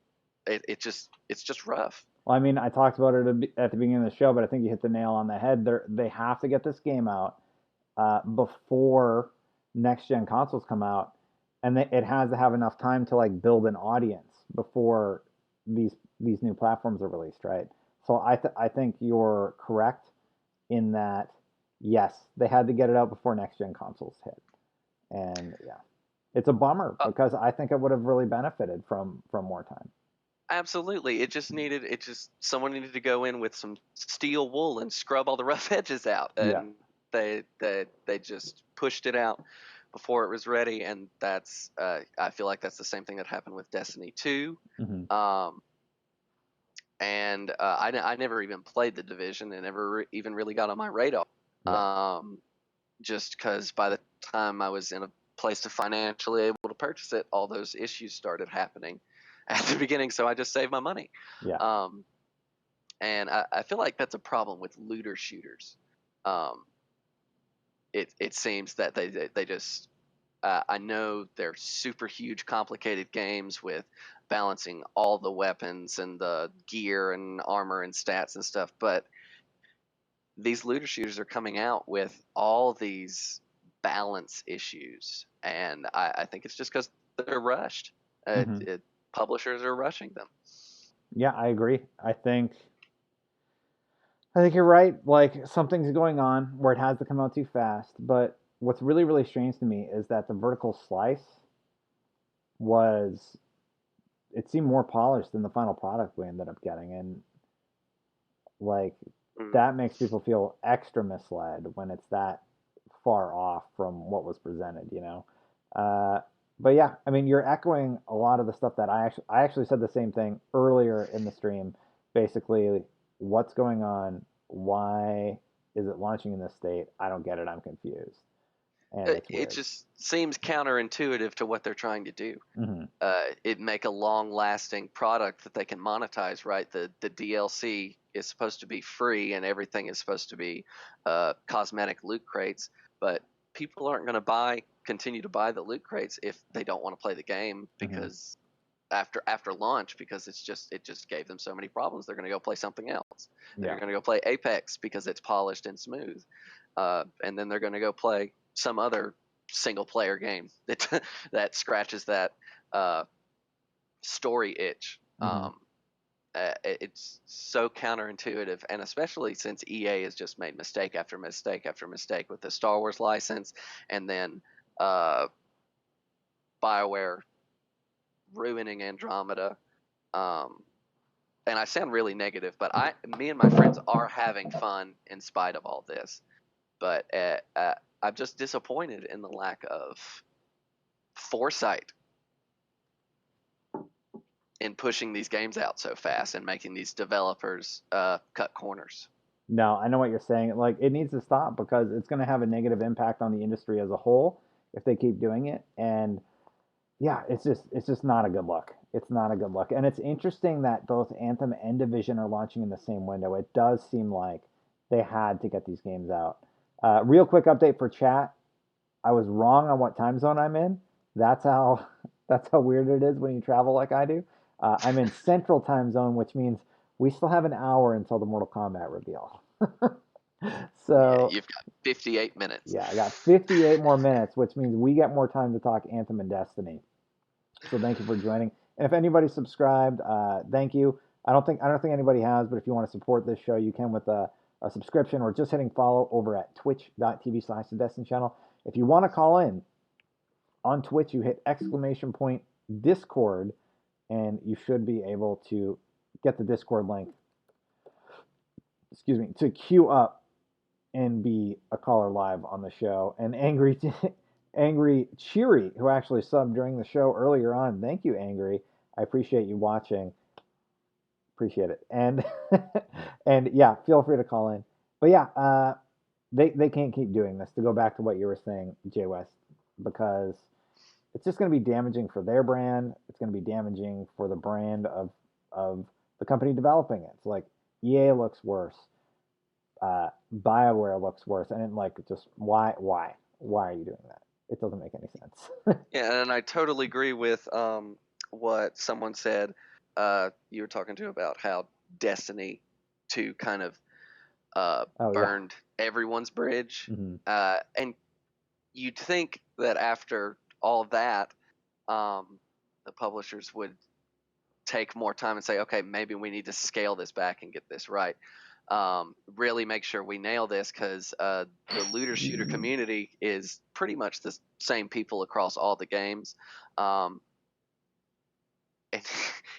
it's just rough. Well, I mean, I talked about it at the beginning of the show, but I think you hit the nail on the head. They have to get this game out before next gen consoles come out, and it has to have enough time to like build an audience before these new platforms are released, right? So I think you're correct in that. Yes, they had to get it out before next gen consoles hit, and yeah, it's a bummer because I think it would have really benefited from more time. Absolutely. Someone needed to go in with some steel wool and scrub all the rough edges out, Yeah. and they just pushed it out before it was ready, and that's I feel like that's the same thing that happened with Destiny 2. And I never even played the Division, and never even really got on my radar. Yeah. Just because by the time I was in a place to financially able to purchase it, all those issues started happening. at the beginning, so I just saved my money. Yeah. And I feel like that's a problem with looter shooters. It seems that they just I know they're super huge, complicated games with balancing all the weapons and the gear and armor and stats and stuff, but these looter shooters are coming out with all these balance issues, and I think it's just because they're rushed. hmm Publishers are rushing them. Yeah, I agree. I think you're right. Like something's going on where it has to come out too fast. But what's really, really strange to me is that the vertical slice was it seemed more polished than the final product we ended up getting, and like Mm. that makes people feel extra misled when it's that far off from what was presented. Uh, but yeah, I mean, you're echoing a lot of the stuff that I actually said the same thing earlier in the stream. Basically, what's going on? Why is it launching in this state? I don't get it. I'm confused, and it's It weird. just seems counterintuitive to what they're trying to do. hmm It make a long-lasting product that they can monetize, right? The DLC is supposed to be free, and everything is supposed to be cosmetic loot crates. But people aren't going to continue to buy the loot crates if they don't want to play the game hmm because after launch, because it just gave them so many problems. They're going to go play something else. They're Yeah. going to go play Apex because it's polished and smooth, and then they're going to go play some other single player game that that scratches that uh, story itch. hmm It's so counterintuitive, and especially since EA has just made mistake after mistake after mistake with the Star Wars license, and then uh, BioWare ruining Andromeda. Um, and I sound really negative, but me and my friends are having fun in spite of all this. But I'm just disappointed in the lack of foresight in pushing these games out so fast and making these developers cut corners. No, I know what you're saying. Like it needs to stop because it's going to have a negative impact on the industry as a whole if they keep doing it. And yeah, it's just not a good look. It's not a good look. And it's interesting that both Anthem and Division are launching in the same window. It does seem like they had to get these games out. Real quick update for chat. I was wrong on what time zone I'm in. That's how that's how weird it is when you travel like I do. I'm in Central Time Zone, which means we still have an hour until the Mortal Kombat reveal. Yeah, So you've got 58 minutes. yeah, I got 58 more minutes, which means we get more time to talk Anthem and Destiny. So thank you for joining. And if anybody subscribed, thank you. I don't think anybody has, but if you want to support this show, you can with a subscription or just hitting follow over at twitch.tv/the Destiny channel. If you want to call in on Twitch, you hit !Discord, and you should be able to get the Discord link. Excuse me, to queue up and be a caller live on the show. And Angry Cheery, who actually subbed during the show earlier on. Thank you, Angry. I appreciate you watching. Appreciate it. And and yeah, feel free to call in. But yeah, they can't keep doing this. To go back to what you were saying, Jay West, because it's just going to be damaging for their brand. It's going to be damaging for the brand of the company developing it. It's like EA looks worse. BioWare looks worse, and it, like just why are you doing that? It doesn't make any sense. Yeah, and I totally agree with what someone said. You were talking to about how Destiny 2 kind of Oh yeah. burned everyone's bridge. hmm And you'd think that after all that, the publishers would take more time and say, okay, maybe we need to scale this back and get this right. Really make sure we nail this because the looter shooter community is pretty much the same people across all the games. Um, and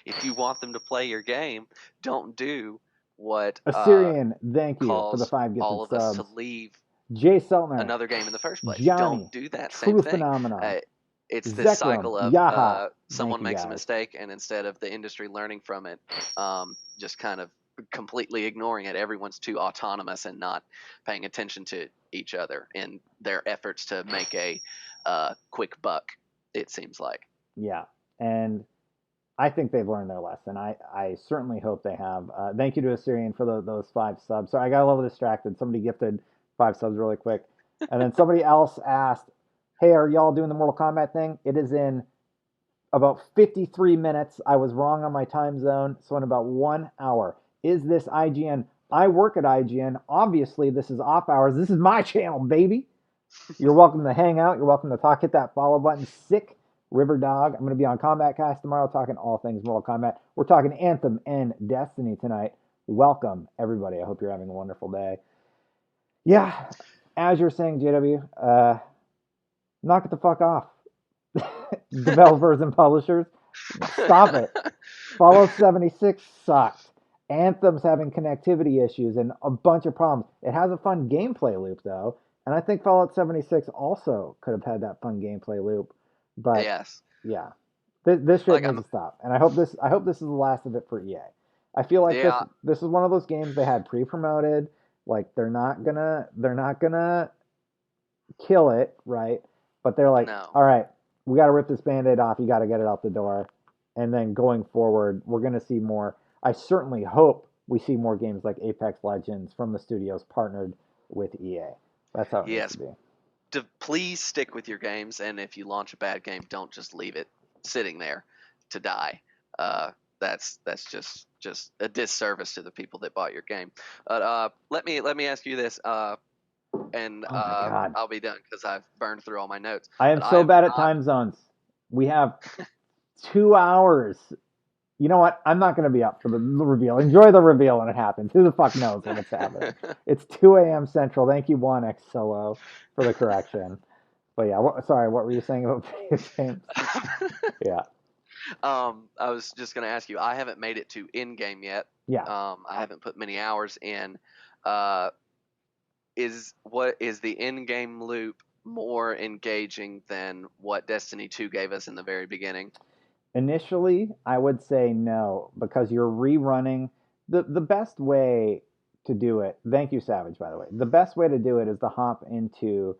if you want them to play your game, don't do what Assyrian, thank you for the cause 5 gifted all of us to subs. leave Jay Seltner, another game in the first place. Johnny, Don't do that same True thing. Phenomena, It's this Zekrom, cycle of Yaha. Thank someone you makes a guys. mistake, and instead of the industry learning from it, just kind of completely ignoring it, everyone's too autonomous and not paying attention to each other in their efforts to make a quick buck, it seems like. Yeah, and I think they've learned their lesson. I certainly hope they have. Thank you to Assyrian for those 5 subs. Sorry, I got a little distracted. Somebody gifted 5 subs really quick. And then somebody else asked, hey, are y'all doing the Mortal Kombat thing? It is in about 53 minutes. I was wrong on my time zone. So in about 1 hour. Is this IGN? I work at IGN. Obviously, this is off hours. This is my channel, baby. You're welcome to hang out. You're welcome to talk. Hit that follow button. Sick River Dog. I'm going to be on Combat Cast tomorrow talking all things Mortal Kombat. We're talking Anthem and Destiny tonight. Welcome, everybody. I hope you're having a wonderful day. Yeah, as you're saying, JW, knock it the fuck off. Developers and publishers, stop it. Fallout 76 sucked. Anthem's having connectivity issues and a bunch of problems. It has a fun gameplay loop, though. And I think Fallout 76 also could have had that fun gameplay loop. But Yes. yeah, this shit Like, needs to stop. And I hope this is the last of it for EA. I feel like Yeah. this is one of those games they had pre-promoted. Like they're not gonna kill it, right? But they're like, No. all right, we got to rip this band-aid off. You got to get it out the door. And then going forward, we're going to see more. I certainly hope we see more games like Apex Legends from the studios partnered with EA. That's how it needs Yes. to be. Please stick with your games, and if you launch a bad game, don't just leave it sitting there to die. That's just a disservice to the people that bought your game. But let me ask you this, and Oh my God. I'll be done because I've burned through all my notes. I am But so have bad at not- time zones. We have 2 hours. You know what? I'm not going to be up for the reveal. Enjoy the reveal when it happens. Who the fuck knows when it's happening? It's 2 a.m. Central. Thank you, 1X Solo, for the correction. But yeah, sorry, what were you saying about video games? Yeah. I was just gonna ask you. I haven't made it to in game yet. Yeah. I haven't put many hours in. Is the in game loop more engaging than what Destiny 2 gave us in the very beginning? Initially, I would say no, because you're rerunning. The best way to do it, thank you, Savage, by the way. The best way to do it is to hop into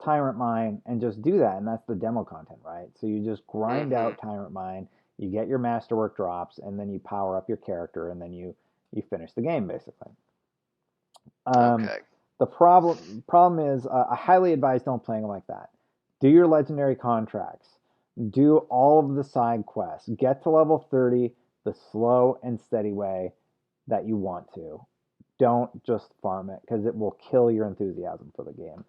Tyrant Mine and just do that. And that's the demo content, right? So you just grind out Tyrant Mine, you get your masterwork drops, and then you power up your character, and then you finish the game, basically. Okay. The problem is, I highly advise don't playing like that. Do your legendary contracts. Do all of the side quests. Get to level 30 the slow and steady way that you want to. Don't just farm it because it will kill your enthusiasm for the game.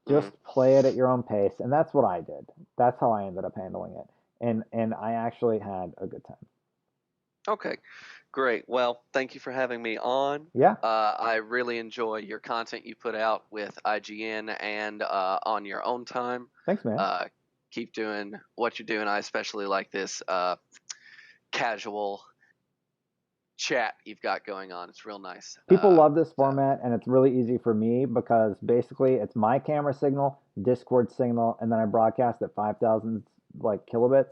Just play it at your own pace, and that's what I did. That's how I ended up handling it, and I actually had a good time. Okay, great. Well, thank you for having me on. Yeah. I really enjoy your content you put out with IGN and on your own time. Thanks, man. Keep doing what you're doing. I especially like this casual chat you've got going on. It's real nice. People love this format, and it's really easy for me because basically it's my camera signal, Discord signal, and then I broadcast at 5,000 like kilobits.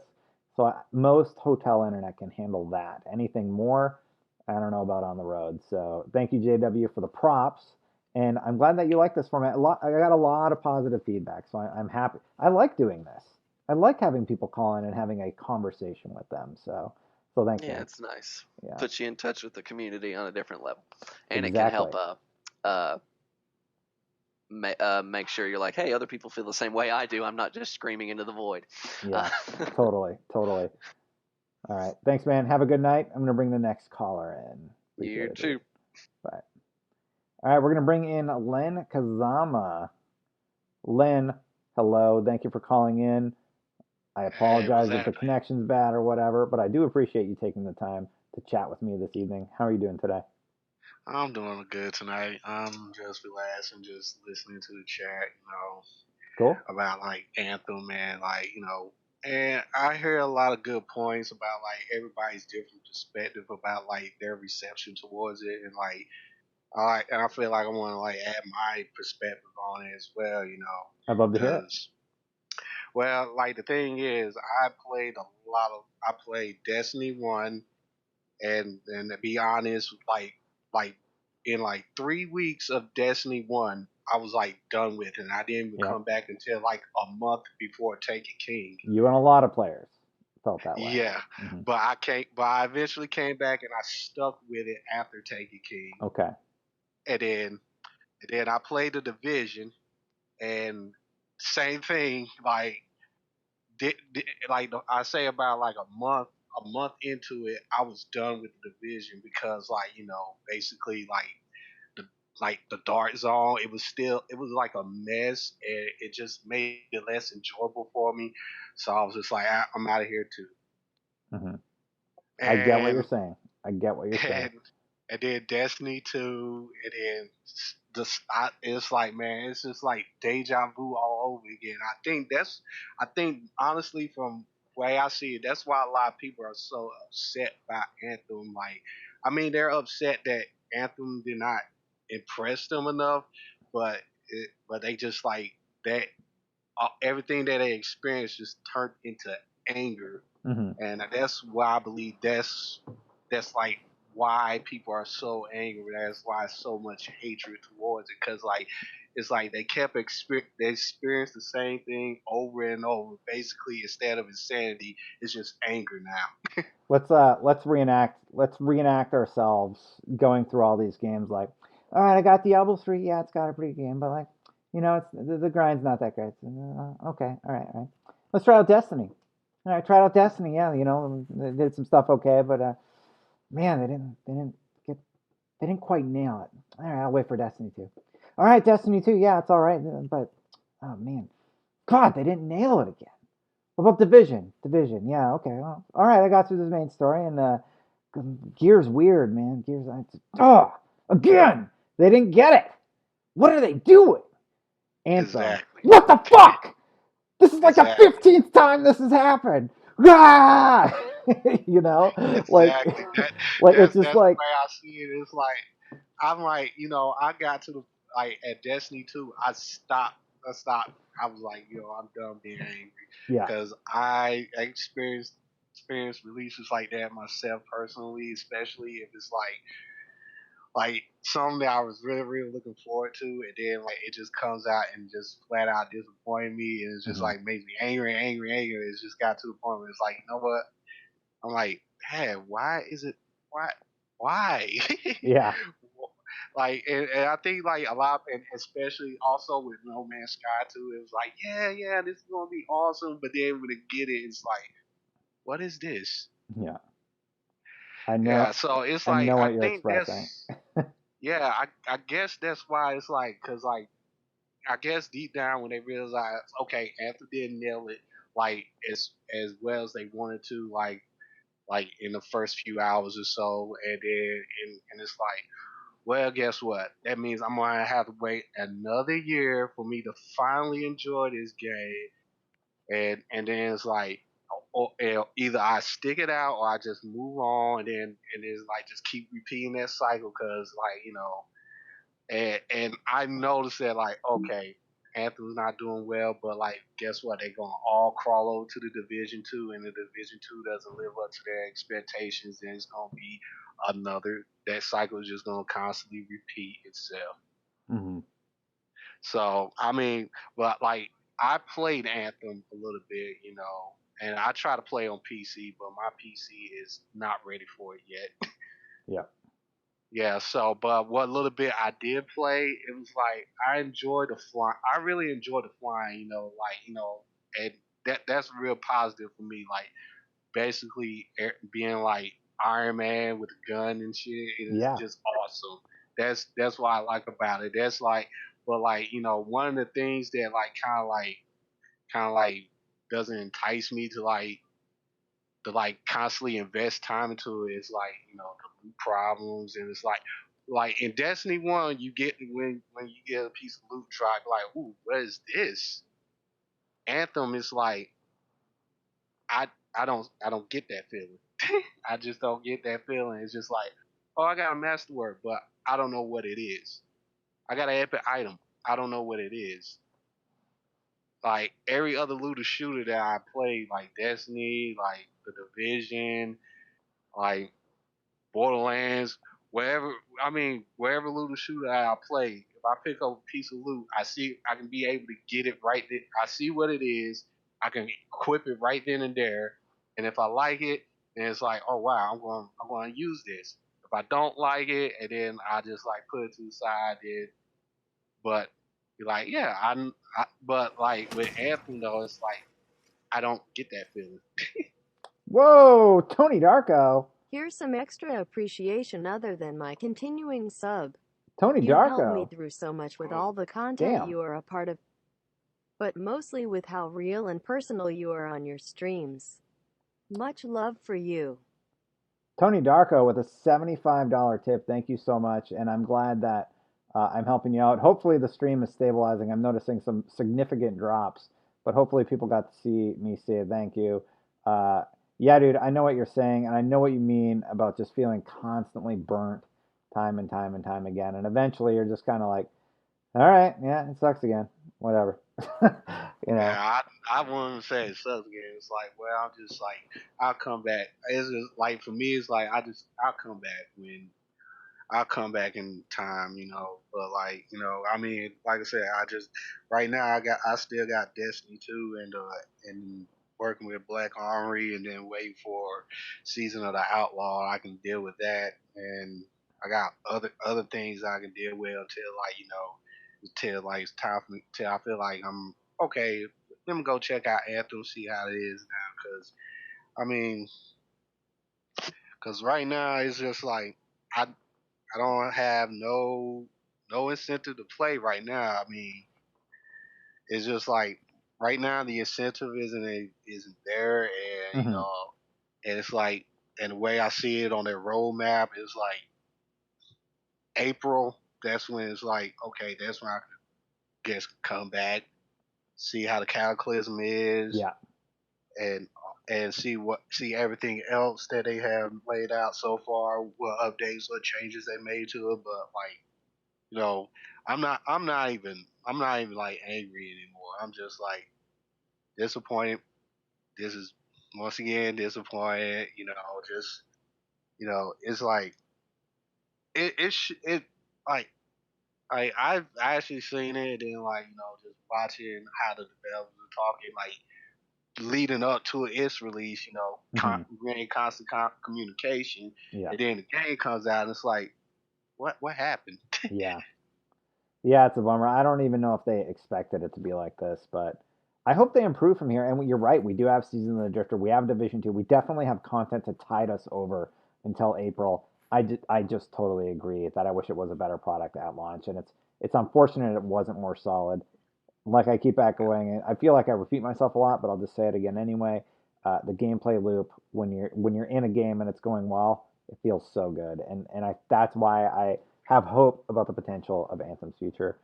So most hotel internet can handle that. Anything more, I don't know about on the road. So thank you, JW, for the props, and I'm glad that you like this format. I got a lot of positive feedback, so I'm happy. I like doing this. I like having people call in and having a conversation with them. So thanks, Yeah, man. it's nice. Yeah. Puts you in touch with the community on a different level, and Exactly. it can help make sure you're like, hey, other people feel the same way I do. I'm not just screaming into the void. Yeah, totally. All right. Thanks, man. Have a good night. I'm going to bring the next caller in. You too. Bye. All right, we're going to bring in Len Kazama. Len, hello. Thank you for calling in. I apologize if the connection's bad or whatever, but I do appreciate you taking the time to chat with me this evening. How are you doing today? I'm doing good tonight. I'm just relaxing, just listening to the chat, Cool. about like Anthem and and I hear a lot of good points about like everybody's different perspective about like their reception towards it, and and I feel like I want to like add my perspective on it as well, I'd love to hear it. because well, like the thing is, I played Destiny 1, and to be honest, like in like 3 weeks of Destiny 1, I was like done with it, and I didn't even Yep. come back until like a month before Taken King. You and a lot of players. felt that way. Yeah, Hmm. but I can't. But I eventually came back and I stuck with it after Taken King, Okay. and then I played the division, and same thing. Like I say about like a month into it, I was done with the division because like basically the the dart zone, it was like a mess, and it just made it less enjoyable for me. So I was just like, I'm out of here too. Hmm. I get what you're And saying. I get what you're saying. and and then Destiny 2, and then it's like, man, it's just like deja vu all over again. I think honestly, from the way I see it, that's why a lot of people are so upset about Anthem. Like, I mean, they're upset that Anthem did not impress them enough, but they just like that. Everything that they experienced just turned into anger, Hmm. and that's why I believe that's like why people are so angry. That's why so much hatred towards it, because like it's like they experienced the same thing over and over. Basically, instead of insanity, it's just anger now. Let's reenact ourselves going through all these games. Like, all right, I got Diablo 3. Yeah, it's got a pretty game, but like, it's the grind's not that great. So, okay, all right. Let's try out Destiny. All right, try out Destiny. Yeah, they did some stuff okay, but man, they didn't quite nail it. All right, I'll wait for Destiny 2. All right, Destiny 2. Yeah, it's all right, but oh man, God, they didn't nail it again. What about Division? Division, yeah, okay. Well, all right, I got through the main story, and Gears weird, man. Again, they didn't get it. What are they doing? Anthem. Exactly. What the fuck? This is like the Exactly. 15th time this has happened. Ah! you know, like, Exactly. That like it's that's just that's the like, way I see it. It's like I'm like, I got to the like at Destiny 2, I stopped. I was like, I'm done being angry yeah, because I experienced releases like that myself personally, especially if it's like something that I was really, really looking forward to, and then like it just comes out and just flat out disappointed me, and it's just hmm, like makes me angry, angry, angry. It's just got to the point where it's like, you know what? I'm like, man, why is it? Why? yeah, Like, and I think like a lot, and especially also with No Man's Sky too. It was like, yeah, yeah, this is gonna be awesome, but then when they get it, it's like, what is this? yeah. I Yeah, know, so it's I like know I what you're think expressing. yeah, I guess that's why it's like, cause like I guess deep down when they realize, okay, Anthem didn't nail it like as well as they wanted to, like in the first few hours or so, and then and it's like, well, guess what? That means I'm gonna have to wait another year for me to finally enjoy this game, and then it's like, either I stick it out or I just move on, and it's like just keep repeating that cycle, because like and I noticed that like, okay, Anthem's not doing well, but like guess what? They're gonna all crawl over to the Division Two, and the Division Two doesn't live up to their expectations, then it's gonna be another, that cycle is just gonna constantly repeat itself. Hmm. So I mean, but like I played Anthem a little bit, and I try to play on PC, but my PC is not ready for it yet. Yeah. Yeah, so but what little bit I did play, it was like I enjoyed the flying. I really enjoyed the flying, and that's real positive for me. Like basically being like Iron Man with a gun and shit, it is Yeah. just awesome. That's what I like about it. That's like, but like one of the things that like kind of like doesn't entice me to like constantly invest time into it is like the loot problems, and it's like in Destiny 1 you get when you get a piece of loot drop, like, ooh, what is this? Anthem is like, I I don't get that feeling. I just don't get that feeling. It's just like, oh, I got a masterwork, but I don't know what it is. I got an epic item. I don't know what it is. Like every other looter shooter that I played, like Destiny, like the Division, like Borderlands, wherever, I mean, wherever looter shooter I play, if I pick up a piece of loot, I can be able to get it right there. I see what it is. I can equip it right then and there. And if I like it, then it's like, oh wow, I'm going to use this. If I don't like it, and then I just like put it to the side. Then, but be like, yeah, but like with Anthem though, it's like I don't get that feeling. Whoa, Tony Darko. Here's some extra appreciation other than my continuing sub. Tony You helped me Darko. through so much with Oh, all the content Damn. you are a part of, but mostly with how real and personal you are on your streams. Much love for you. Tony Darko with a $75 tip. Thank you so much. And I'm glad that I'm helping you out. Hopefully, the stream is stabilizing. I'm noticing some significant drops, but hopefully, people got to see me say thank you. Uh, yeah, dude, I know what you're saying, and I know what you mean about just feeling constantly burnt time and time and time again. And eventually, you're just kind of like, all right, yeah, it sucks again. Whatever. you know, yeah, I wouldn't say it sucks again. It's like, well, I'm just like, I'll come back. It's just like for me, it's like I'll come back when I'll come back in time, you know. But like, you know, I mean, like I said, I just right now I still got Destiny 2 and working with Black Armory and then waiting for Season of the Outlaw. I can deal with that, and I got other things I can deal with until like you know, until like it's time for me, till I feel like I'm okay. Let me go check out Anthem, see how it is now, because I mean, because right now it's just like I don't have no incentive to play right now. I mean, it's just like right now the incentive isn't there, and you hmm know, and it's like, and the way I see it on their roadmap is like April. That's when it's like okay, that's when I guess come back, see how the Cataclysm is, yeah. and see everything else that they have laid out so far, what updates, what changes they made to it, but like you know, I'm not even like angry anymore. I'm just like disappointed. This is once again disappointed. You know, just you know, it's like it like I've actually seen it and like you know just watching how the developers are talking like leading up to its release. You know, hmm being constant communication, Yeah. and then the game comes out and it's like what happened? Yeah. Yeah, it's a bummer. I don't even know if they expected it to be like this, but I hope they improve from here. And you're right, we do have Season of the Drifter. We have Division 2. We definitely have content to tide us over until April. I just totally agree that I wish it was a better product at launch, and it's unfortunate it wasn't more solid. Like I keep echoing, I feel like I repeat myself a lot, but I'll just say it again anyway. The gameplay loop when you're in a game and it's going well, it feels so good, and that's why I have hope about the potential of Anthem's future.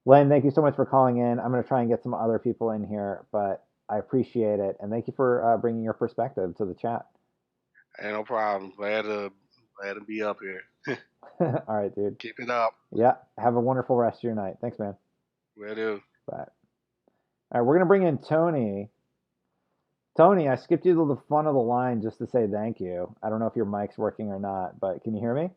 Len, thank you so much for calling in. I'm going to try and get some other people in here, but I appreciate it, and thank you for bringing your perspective to the chat. Ain't no problem. Glad to be up here. All right, dude. Keep it up. Yeah, have a wonderful rest of your night. Thanks, man. Will do. Bye. All right, we're going to bring in Tony. Tony, I skipped you to the front of the line just to say thank you. I don't know if your mic's working or not, but can you hear me?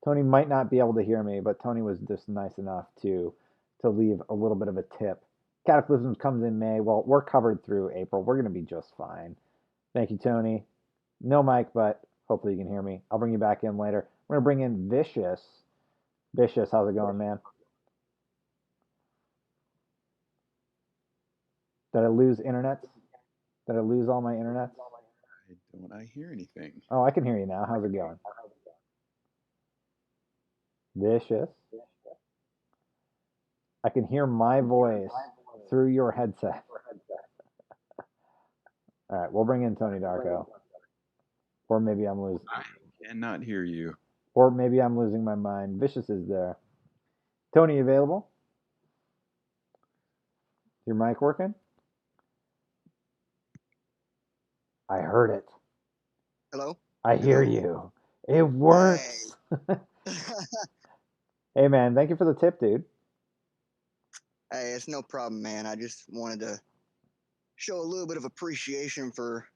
Tony might not be able to hear me, but Tony was just nice enough to leave a little bit of a tip. Cataclysms comes in May. Well, we're covered through April. We're going to be just fine. Thank you, Tony. No mic, but hopefully you can hear me. I'll bring you back in later. We're going to bring in Vicious. Vicious, how's it going, man? Did I lose internets? Did I lose all my internets? Don't I hear anything? Oh, I can hear you now. How's it going? Vicious. I can hear my voice through your headset. All right, we'll bring in Tony Darko. Or maybe I'm losing. I cannot hear you. Or maybe I'm losing my mind. Vicious is there. Tony, available? Your mic working? I heard it. Hello? I hear you. It works. Hey, man, thank you for the tip, dude. Hey, it's no problem, man. I just wanted to show a little bit of appreciation for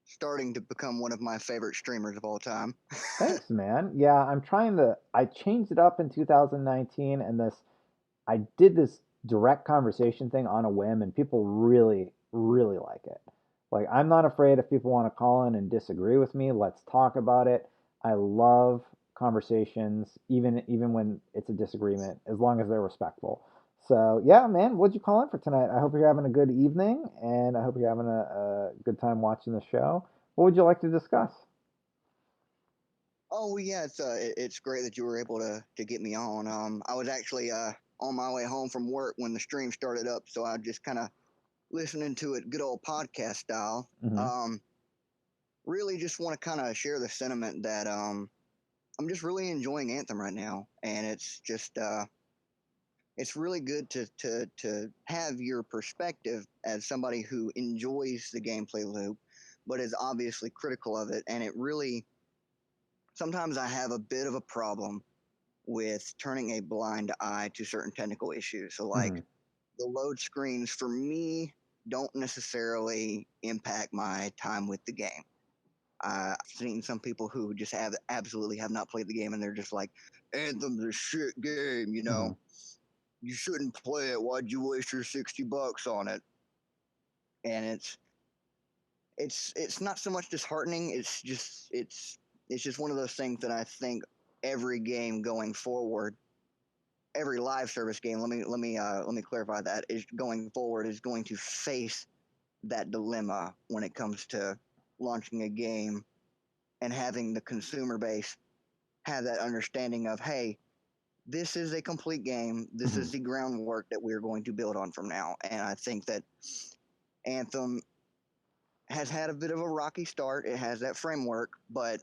starting to become one of my favorite streamers of all time. Thanks, man. Yeah, I changed it up in 2019 and I did this direct conversation thing on a whim and people really, really like it. Like, I'm not afraid if people want to call in and disagree with me. Let's talk about it. I love conversations, even when it's a disagreement, as long as they're respectful. So yeah, man, what'd you call in for tonight? I hope you're having a good evening, and I hope you're having a good time watching the show. What would you like to discuss? Oh well, yeah, it's great that you were able to get me on. I was actually on my way home from work when the stream started up, so I just kind of listening to it, good old podcast style. Hmm. Really, just want to kind of share the sentiment that I'm just really enjoying Anthem right now, and it's really good to have your perspective as somebody who enjoys the gameplay loop, but is obviously critical of it, and it really sometimes I have a bit of a problem with turning a blind eye to certain technical issues. So, like, Hmm. the load screens for me don't necessarily impact my time with the game. I've seen some people who just have absolutely have not played the game and they're just like, Anthem's a shit game, you Hmm. know? You shouldn't play it. Why'd you waste your $60 on it? And it's not so much disheartening. It's just one of those things that I think every game going forward, every live service game. Let me clarify that is going forward is going to face that dilemma when it comes to launching a game and having the consumer base have that understanding of, hey, this is a complete game. This Hmm. is the groundwork that we're going to build on from now. And I think that Anthem has had a bit of a rocky start. It has that framework, but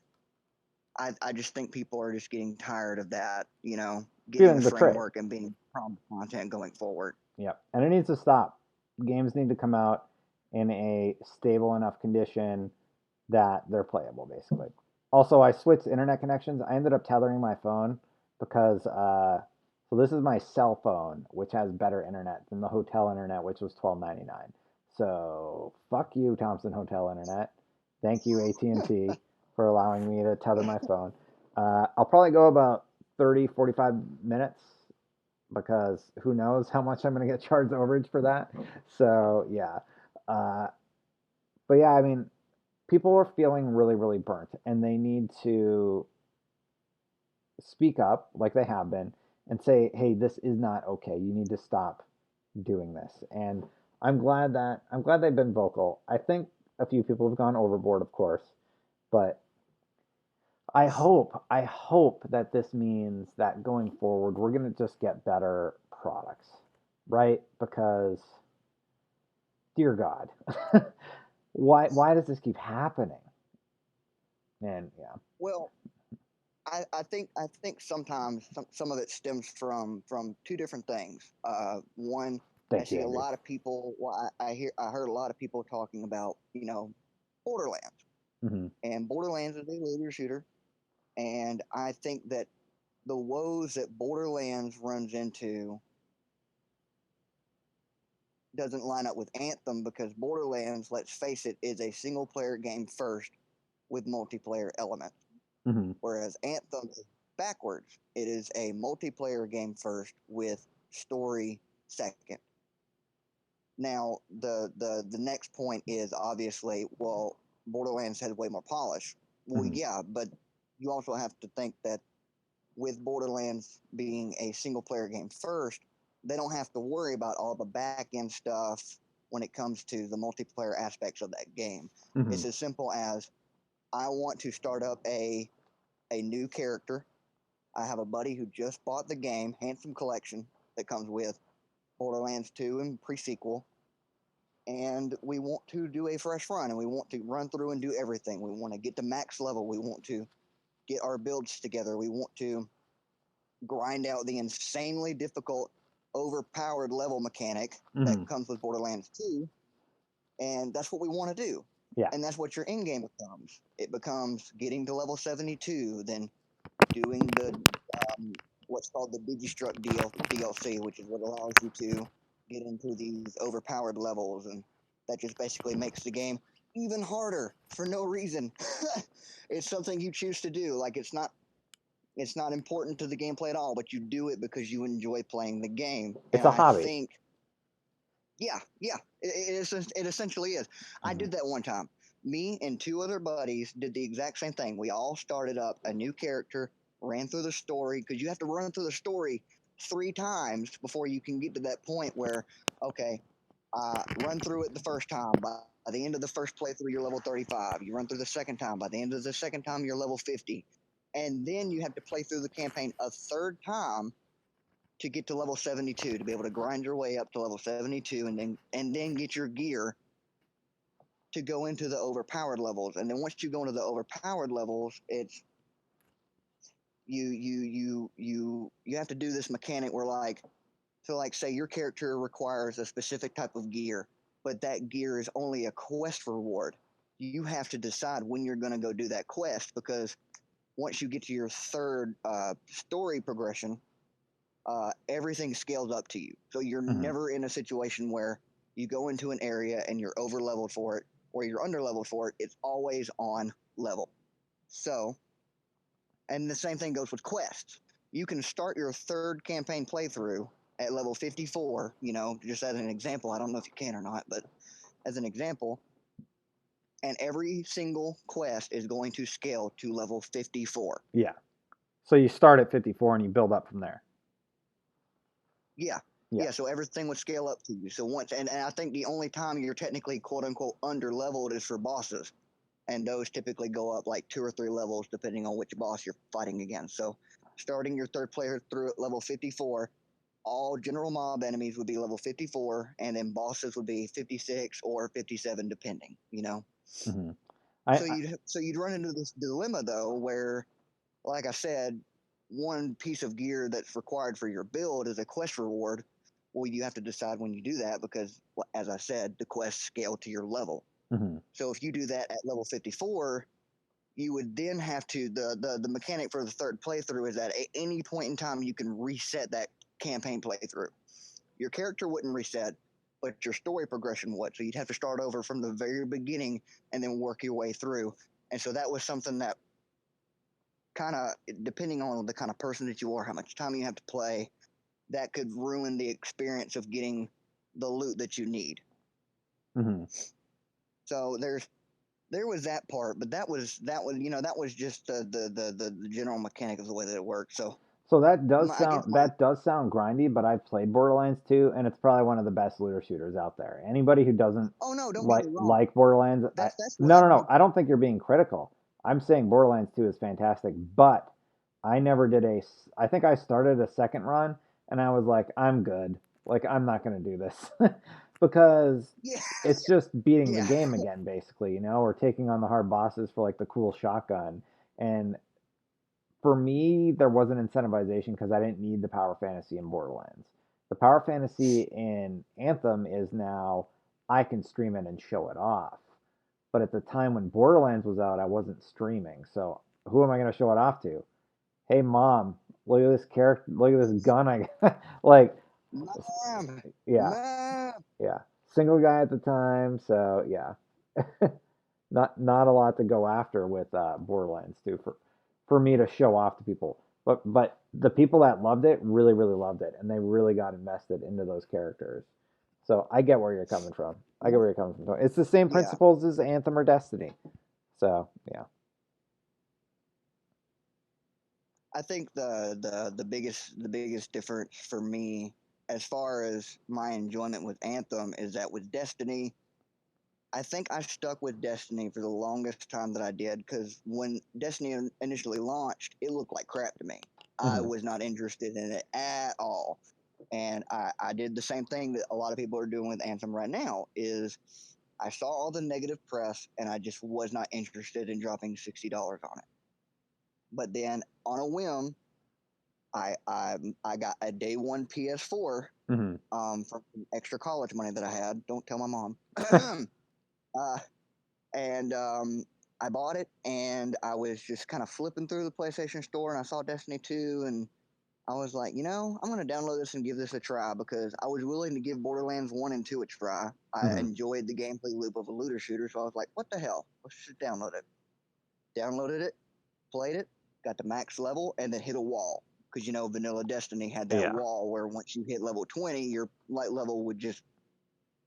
I just think people are just getting tired of that, getting the Feeling betrayed. framework and being promised content going forward. Yep. And it needs to stop. Games need to come out in a stable enough condition that they're playable, basically. Also, I switched internet connections. I ended up tethering my phone because, so this is my cell phone, which has better internet than the hotel internet, which was $12.99. So fuck you, Thompson Hotel Internet. Thank you, AT&T, for allowing me to tether my phone. I'll probably go about 30, 45 minutes because who knows how much I'm going to get charged overage for that. So yeah, uh, but yeah, I mean, people are feeling really, really burnt, and they need to speak up like they have been and say, "Hey, this is not okay. You need to stop doing this." And I'm glad they've been vocal. I think a few people have gone overboard, of course, but I hope that this means that going forward we're gonna just get better products, right? Because dear God, why does this keep happening? And yeah, Well, I think sometimes some of it stems from two different things. One, I thank you, see a Andy. lot of people. Well, I heard a lot of people talking about Borderlands, Hmm. and Borderlands is a looter shooter, and I think that the woes that Borderlands runs into doesn't line up with Anthem because Borderlands, let's face it, is a single player game first with multiplayer elements. Hmm. Whereas Anthem is backwards. It is a multiplayer game first with story second. Now, the next point is obviously, well, Borderlands has way more polish. Well, Hmm. yeah, but you also have to think that with Borderlands being a single player game first, they don't have to worry about all the back end stuff when it comes to the multiplayer aspects of that game. Hmm. It's as simple as I want to start up a new character. I have a buddy who just bought the game, Handsome Collection, that comes with Borderlands 2 and pre-sequel, and we want to do a fresh run, and we want to run through and do everything. We want to get to max level. We want to get our builds together. We want to grind out the insanely difficult, overpowered level mechanic that Hmm. comes with Borderlands 2, and that's what we want to do. Yeah. And that's what your end game becomes. It becomes getting to level 72, then doing the what's called the Digistruct DLC, which is what allows you to get into these overpowered levels, and that just basically makes the game even harder for no reason. It's something you choose to do. Like it's not important to the gameplay at all, but you do it because you enjoy playing the game. It's And a I hobby. think Yeah, yeah, it essentially is. I Mhm. did that one time. Me and two other buddies did the exact same thing. We all started up a new character, ran through the story because you have to run through the story 3 times before you can get to that point where, okay, run through it the first time. By the end of the first playthrough, you're level 35. You run through the second time. By the end of the second time, you're level 50. And then you have to play through the campaign a third time to get to level 72 to be able to grind your way up to level 72 and then get your gear to go into the overpowered levels. And then once you go into the overpowered levels, it's you have to do this mechanic where like, so like say your character requires a specific type of gear, but that gear is only a quest reward. You have to decide when you're going to go do that quest, because once you get to your third story progression, everything scales up to you. So you're Mhm. never in a situation where you go into an area and you're over leveled for it or you're under leveled for it. It's always on level. So, and the same thing goes with quests. You can start your third campaign playthrough at level 54, just as an example. I don't know if you can or not, but as an example, and every single quest is going to scale to level 54. Yeah. So you start at 54 and you build up from there. Yeah. Yeah. Yeah, so everything would scale up to you. So once, and I think the only time you're technically quote unquote under leveled is for bosses. And those typically go up like 2 or 3 levels depending on which boss you're fighting against. So starting your third player through at level 54, all general mob enemies would be level 54, and then bosses would be 56 or 57 depending. Mhm. So I you'd run into this dilemma though where, like I said, one piece of gear that's required for your build is a quest reward. Well, you have to decide when you do that because, as I said, the quests scale to your level. Mhm. So if you do that at level 54, you would then have to the mechanic for the third playthrough is that at any point in time you can reset that campaign playthrough. Your character wouldn't reset, but your story progression would. So you'd have to start over from the very beginning and then work your way through. And so that was something that kind of, depending on the kind of person that you are, how much time you have to play, that could ruin the experience of getting the loot that you need. Mhm. So there was that part, but that was that was just the general mechanic of the way that it worked. So So I guess my that does sound grindy, but I've played Borderlands 2 and it's probably one of the best looter shooters out there. Anybody who doesn't oh no, don't get me wrong. like Borderlands, That's what no, I no, no. do. I don't think you're being critical. I'm saying Borderlands 2 is fantastic, but I never did I think I started a second run and I was like, I'm good. Like I'm not going to do this because Yeah, it's just beating the yeah, game again basically, or taking on the hard bosses for like the cool shotgun. And for me, there wasn't incentivization because I didn't need the power fantasy in Borderlands. The power fantasy in Anthem is now I can stream it and show it off. But at the time when Borderlands was out, I wasn't streaming. So who am I going to show it off to? Hey, mom, look at this character. Look at this gun I got. Like, mom, yeah, mom. yeah. Single guy at the time. So, yeah. Not a lot to go after with Borderlands 2 for me to show off to people. But the people that loved it really loved it, and they really got invested into those characters. So I get where you're coming from. I get where you're coming from. It's the same Yeah, principles as Anthem or Destiny. So yeah. I think the biggest difference for me as far as my enjoyment with Anthem is that with Destiny, I think I stuck with Destiny for the longest time that I did because when Destiny initially launched, it looked like crap to me. I Hmm. was not interested in it at all. And I did the same thing that a lot of people are doing with Anthem right now is I saw all the negative press and I just was not interested in dropping $60 on it. But then on a whim, I got a day one PS4 Hmm. from some extra college money that I had. Don't tell my mom. uh, and I bought it, and I was just kind of flipping through the PlayStation Store, and I saw Destiny 2, and I was like, I'm going to download this and give this a try because I was willing to give Borderlands 1 and 2 a try. I Hmm. enjoyed the gameplay loop of a looter shooter, so I was like, what the hell? Let's just download it. Downloaded it, played it, got to max level, and then hit a wall. Because, Vanilla Destiny had that Yeah. wall where once you hit level 20, your light level would just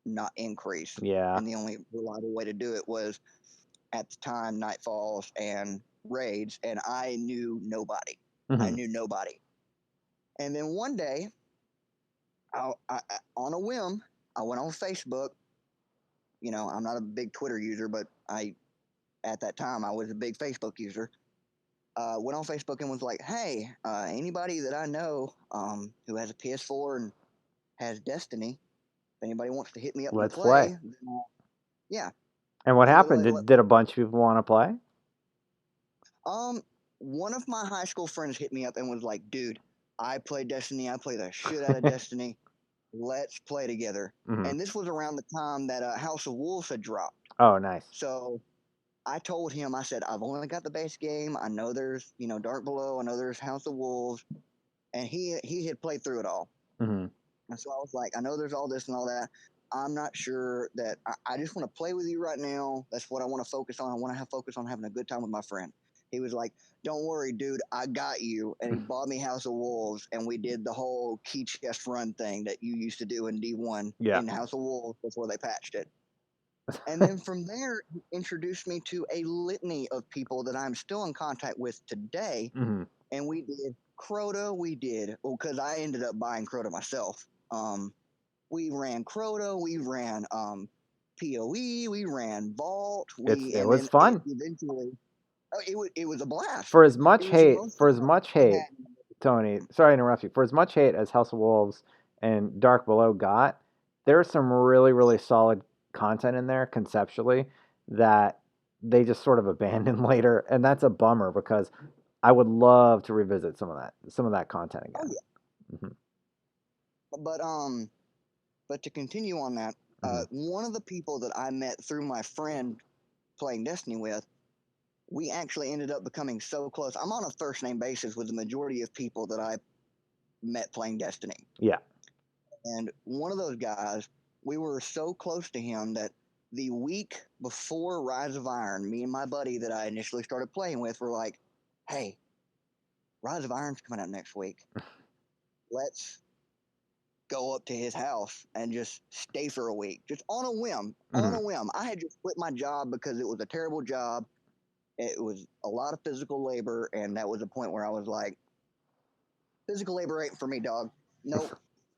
not increase. Yeah. And the only reliable way to do it was at the time Nightfalls and raids, and I knew nobody. I Mhm. knew nobody. And then one day, on a whim, I went on Facebook. You know, I'm not a big Twitter user, but at that time I was a big Facebook user. Went on Facebook and was like, "Hey, anybody that I know who has a PS4 and has Destiny, if anybody wants to hit me up and Let's play. play, then, yeah." And what Let, happened? let, Did let, did a bunch of people want to play? um, one of my high school friends hit me up and was like, "Dude, I play Destiny. I play the shit out of Destiny. Let's play together." Mhm. And this was around the time that House of Wolves had dropped. Oh, nice. So I told him, I said, "I've only got the base game. I know there's, Dark Below. I know there's House of Wolves." And he had played through it all. Mhm. And so I was like, "I know there's all this and all that. I'm not sure that I just want to play with you right now. That's what I want to focus on. I want to have focus on having a good time with my friend." He was like, "Don't worry, dude. I got you." And he bought me House of Wolves, and we did the whole key chest run thing that you used to do in D1 Yeah. in House of Wolves before they patched it. And then from there, he introduced me to a litany of people that I'm still in contact with today. Mhm. And we did Crota. Because I ended up buying Crota myself. We ran Crota. We ran PoE. We ran Vault. It And was then it fun. eventually, it was a blast. For as much It was the hate, most for as fun much I've hate, had. Tony, sorry to interrupt you. For as much hate as House of Wolves and Dark Below got, there's some really, really solid content in there conceptually that they just sort of abandoned later, and that's a bummer because I would love to revisit some of that content Oh again. yeah, Mhm. but to continue on that, Mhm. one of the people that I met through my friend playing Destiny with, we actually ended up becoming so close. I'm on a first name basis with the majority of people that I met playing Destiny. Yeah. And one of those guys, we were so close to him that the week before Rise of Iron, me and my buddy that I initially started playing with were like, "Hey, Rise of Iron's coming out next week. Let's go up to his house and just stay for a week." Just on a whim. On Mhm. a whim. I had just quit my job because it was a terrible job. It was a lot of physical labor, and that was a point where I was like, "Physical labor ain't for me, dog. Nope.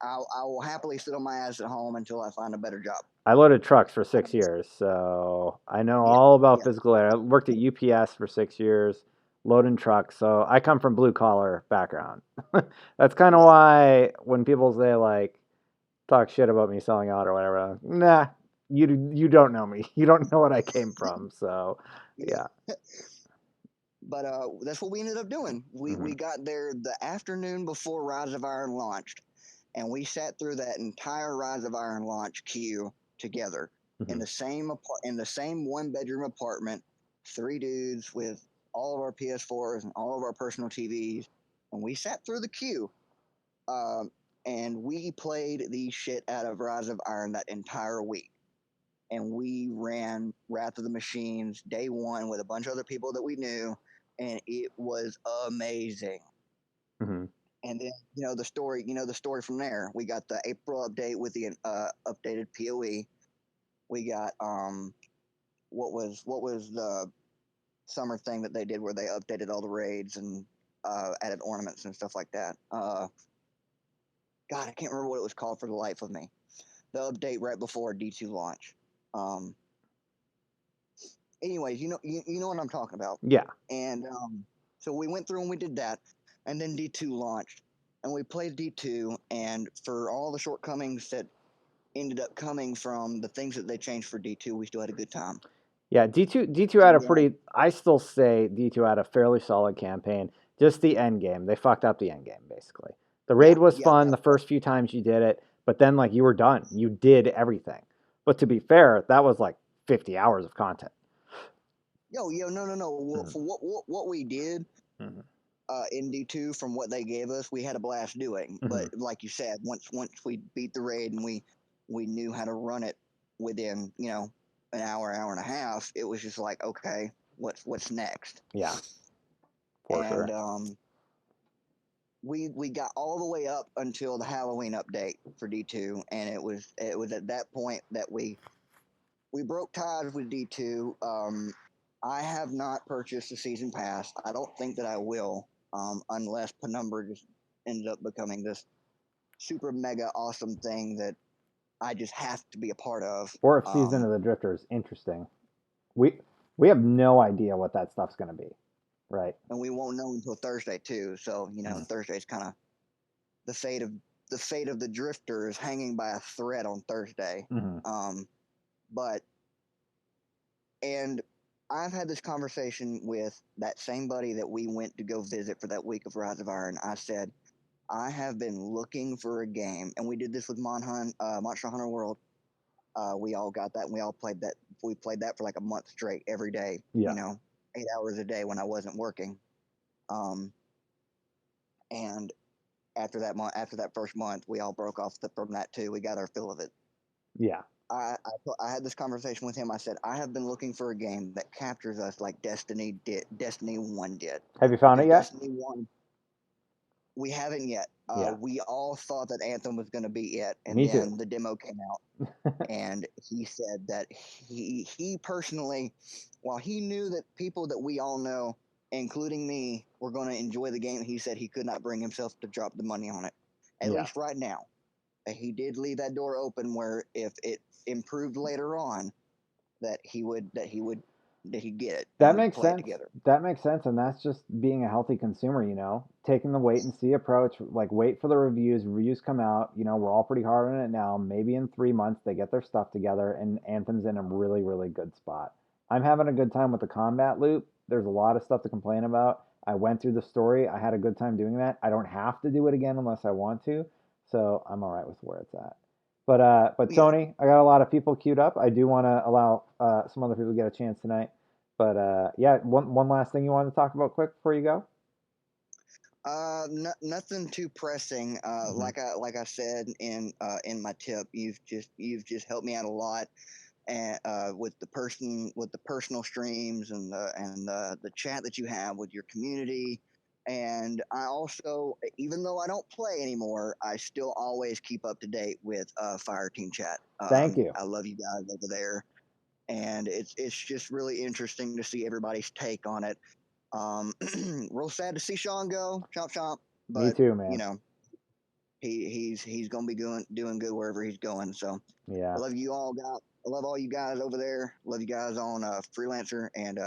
I will happily sit on my ass at home until I find a better job." I loaded trucks for 6 years, so I know Yeah, all about yeah, physical labor. I worked at UPS for 6 years, loading trucks, so I come from blue collar background. That's kind of yeah, why when people say like talk shit about me selling out or whatever, I'm like, nah, you don't know me. You don't know what I came from. So yeah. yeah. But that's what we ended up doing. We Hmm. got there the afternoon before Rise of Iron launched, and we sat through that entire Rise of Iron launch queue together in Hmm. the same one bedroom apartment, three dudes with all of our PS4s and all of our personal TVs, and we sat through the queue. Um, and we played the shit out of Rise of Iron that entire week. And we ran Wrath of the Machines day one with a bunch of other people that we knew, and it was amazing. Hmm. And then the story from there. We got the April update with the updated PoE. We got what was the summer thing that they did where they updated all the raids and added ornaments and stuff like that. God, I can't remember what it was called for the life of me. The update right before D2 launch. Um, anyways, you know what I'm talking about. Yeah. And so we went through and we did that, and then D2 launched, and we played D2, and for all the shortcomings that ended up coming from the things that they changed for D2, we still had a good time. Yeah, D2 had a And pretty. I still say D2 had a fairly solid campaign. Just the end game, they fucked up the end game basically. The yeah, raid was yeah, fun the first few times you did it, but then like you were done. You did everything. But to be fair, that was like 50 hours of content. yo, no. Well, Mhm. for what we did Mhm. in D2 from what they gave us, we had a blast doing. But Mhm. like you said, once we beat the raid and we knew how to run it within an hour and a half, it was just like, okay, what's next? Yeah, for And sure. we got all the way up until the Halloween update for D2, and it was at that point that we broke ties with D2. I have not purchased a season pass. I don't think that I will, unless Penumbra just ends up becoming this super mega awesome thing that I just have to be a part of. Or if Season of the Drifter is interesting. We have no idea what that stuff's going to be, right? And we won't know until Thursday too. So Thursday's kind of the fate of the Drifter is hanging by a thread on Thursday. But I've had this conversation with that same buddy that we went to go visit for that week of Rise of Iron. I said, I have been looking for a game, and we did this with Monster Hunter World. We all got that, and we all played that. We played that for like a month straight, every day. Yeah. 8 hours a day when I wasn't working. And after that first month, we all broke off from that too. We got our fill of it. Yeah. I had this conversation with him. I said, I have been looking for a game that captures us like Destiny 1 did. Have you found it yet? Destiny 1, we haven't yet. Yeah. We all thought that Anthem was going to be it, and Me then too. the demo came out, and he said that he personally, while he knew that people that we all know, including me, were going to enjoy the game, he said he could not bring himself to drop the money on it, at least right now. He did leave that door open where if it improved later on, that he'd get it. That makes play sense. Together. That makes sense, and that's just being a healthy consumer, taking the wait and see approach. Like, wait for the reviews. Reviews come out. We're all pretty hard on it now. Maybe in 3 months they get their stuff together, and Anthem's in a really, really good spot. I'm having a good time with the combat loop. There's a lot of stuff to complain about. I went through the story. I had a good time doing that. I don't have to do it again unless I want to, so I'm all right with where it's at. But Tony, I got a lot of people queued up. I do want to allow some other people to get a chance tonight. But yeah, one last thing you wanted to talk about quick before you go? Nothing too pressing. Like I said in my tip, you've just helped me out a lot, and with the personal streams and the chat that you have with your community. And I also, even though I don't play anymore, I still always keep up to date with Fire Team Chat. Thank you. I love you guys over there, and it's just really interesting to see everybody's take on it. Real sad to see Sean go, chomp chomp. But, me too, man. He's gonna be doing good wherever he's going. So yeah, I love you all, I love all you guys over there. Love you guys on Freelancer, and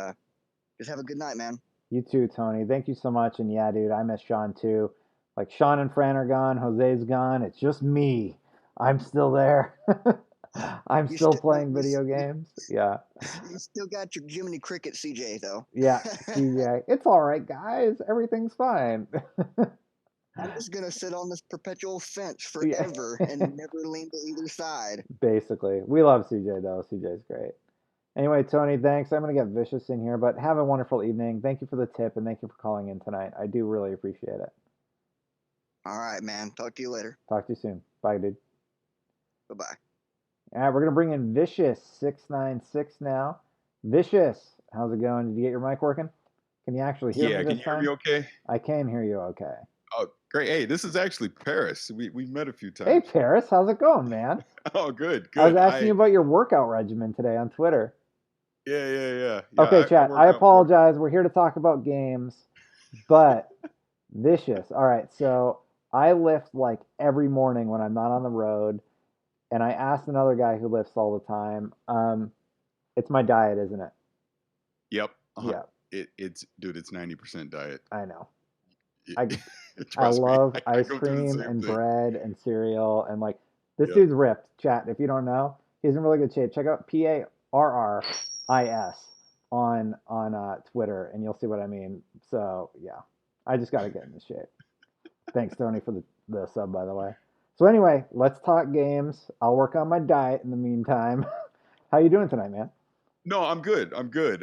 just have a good night, man. You too, Tony. Thank you so much. And yeah, dude, I miss Sean too. Like, Sean and Fran are gone, Jose's gone. It's just me. I'm still there. I'm still playing video games. Yeah. You still got your Jiminy Cricket CJ though. Yeah, CJ. It's all right, guys. Everything's fine. I'm just gonna sit on this perpetual fence forever and never lean to either side. Basically, we love CJ though. CJ's great. Anyway, Tony, thanks. I'm gonna get Vicious in here, but have a wonderful evening. Thank you for the tip and thank you for calling in tonight. I do really appreciate it. All right, man. Talk to you later. Talk to you soon. Bye, dude. Bye bye. All right, we're gonna bring in Vicious 696 now. Vicious, how's it going? Did you get your mic working? Can you actually hear me this time? Can you hear me okay? I can hear you okay. Oh, great. Hey, this is actually Paris. We met a few times. Hey, Paris, how's it going, man? Oh, good. I was asking you about your workout regimen today on Twitter. Yeah. Okay, chat, I apologize. We're here to talk about games, but Vicious. All right, so I lift like every morning when I'm not on the road, and I asked another guy who lifts all the time. It's my diet, isn't it? Yep. Yeah. It's 90% diet. I know. I love ice cream and bread and cereal, and like this dude's ripped. Chat, if you don't know, he's in really good shape. Check out PARRIS on Twitter, and you'll see what I mean. So yeah, I just got to get in this shape. Thanks, Tony, for the sub, by the way. So anyway, let's talk games. I'll work on my diet in the meantime. How you doing tonight, man? No, I'm good.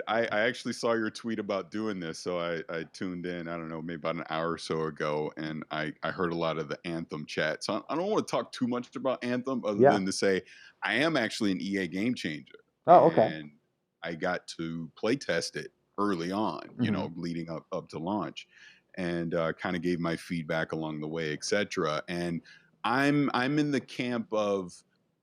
I actually saw your tweet about doing this, so I tuned in, I don't know, maybe about an hour or so ago, and I heard a lot of the Anthem chat. So I don't want to talk too much about Anthem other than to say I am actually an EA game changer. Oh, okay. And I got to play test it early on, leading up to launch. and kind of gave my feedback along the way, etc. And I'm in the camp of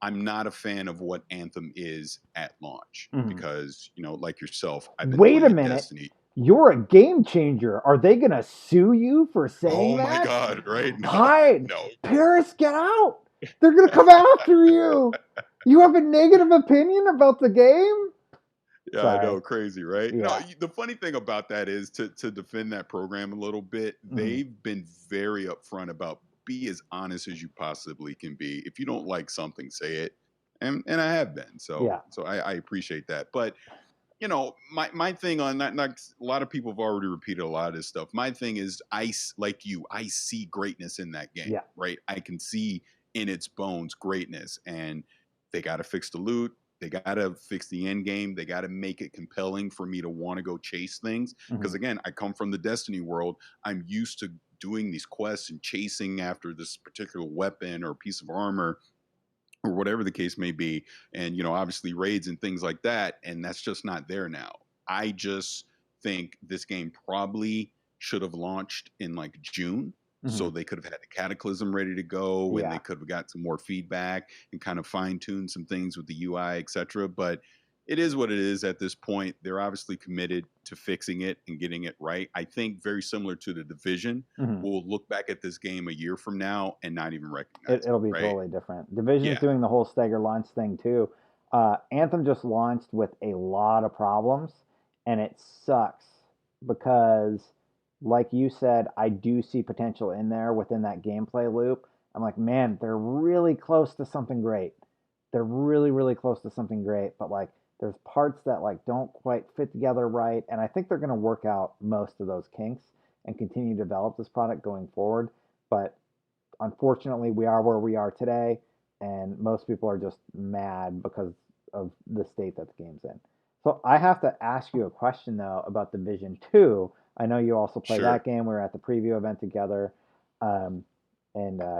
I'm not a fan of what Anthem is at launch because, like yourself, I've been Wait a playing minute. Destiny. You're a game changer. Are they going to sue you for saying Oh that? my God, right? No, Hide. no. Paris, get out. They're going to come after you. You have a negative opinion about the game? Yeah, Sorry. I know, crazy, right? No, Yeah. the funny thing about that is to defend that program a little bit, they've been very upfront about be as honest as you possibly can be. If you don't like something, say it. And I have been. So Yeah. so I appreciate that. But my thing on that, not a lot of people have already repeated a lot of this stuff. My thing is, like you, I see greatness in that game, Yeah. right? I can see in its bones greatness, and they got to fix the loot. They got to fix the end game. They got to make it compelling for me to want to go chase things. Because again, I come from the Destiny world. I'm used to doing these quests and chasing after this particular weapon or piece of armor or whatever the case may be, and obviously raids and things like that, and that's just not there now. I just think this game probably should have launched in like June, so they could have had the Cataclysm ready to go, and they could have got some more feedback and kind of fine-tuned some things with the UI, etc. But it is what it is at this point. They're obviously committed to fixing it and getting it right. I think very similar to the Division, we'll look back at this game a year from now and not even recognize It'll be right? totally different. Division's Yeah. doing the whole stagger launch thing too. Anthem just launched with a lot of problems, and it sucks because, like you said, I do see potential in there within that gameplay loop. I'm like, man, they're really close to something great. They're really, really close to something great, but like there's parts that like don't quite fit together right, and I think they're going to work out most of those kinks and continue to develop this product going forward. But unfortunately, we are where we are today, and most people are just mad because of the state that the game's in. So I have to ask you a question though about Division 2. I know you also play Sure. that game. We were at the preview event together. And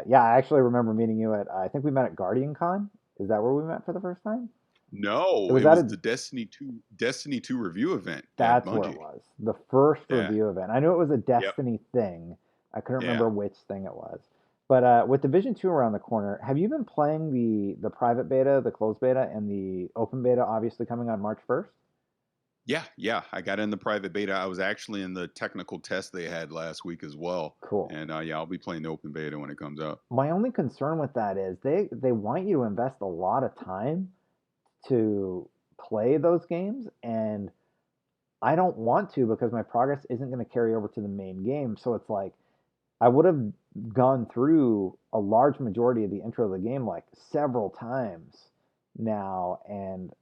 yeah, I actually remember meeting you at, I think we met at Guardian Con. Is that where we met for the first time? No, was it at was a- the Destiny 2 review event at That's where it Bungie. was. The first Yeah. review event. I knew it was a Destiny thing. I couldn't Yeah. remember which thing it was. But with Division 2 around the corner, have you been playing the private beta, the closed beta, and the open beta obviously coming on March 1st? Yeah. I got in the private beta. I was actually in the technical test they had last week as well. Cool. And yeah, I'll be playing the open beta when it comes out. My only concern with that is they want you to invest a lot of time to play those games, and I don't want to because my progress isn't going to carry over to the main game. So it's like I would have gone through a large majority of the intro of the game like several times now, and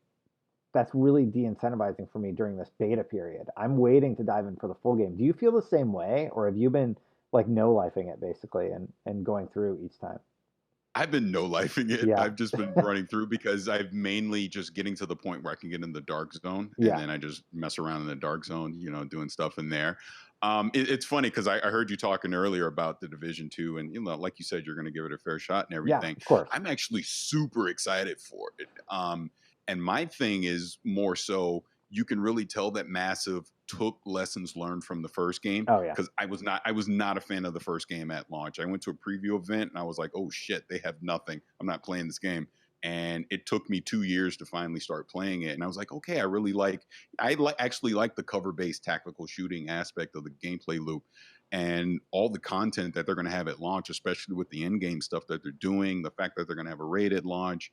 that's really de-incentivizing for me during this beta period. I'm waiting to dive in for the full game. Do you feel the same way, or have you been like no-lifing it basically and going through each time? I've been no-lifing it. Yeah. I've just been running through because I've mainly just getting to the point where I can get in the dark zone, and Yeah. then I just mess around in the dark zone, doing stuff in there. It's funny because I heard you talking earlier about the Division 2, and like you said, you're going to give it a fair shot and Yeah, everything. of course. I'm actually super excited for it. And my thing is more so you can really tell that Massive took lessons learned from the first game. Oh yeah. Because I was not a fan of the first game at launch. I went to a preview event and I was like, oh shit, they have nothing. I'm not playing this game. And it took me 2 years to finally start playing it. And I was like, okay, actually like the cover-based tactical shooting aspect of the gameplay loop and all the content that they're going to have at launch, especially with the in-game stuff that they're doing, the fact that they're going to have a raid at launch.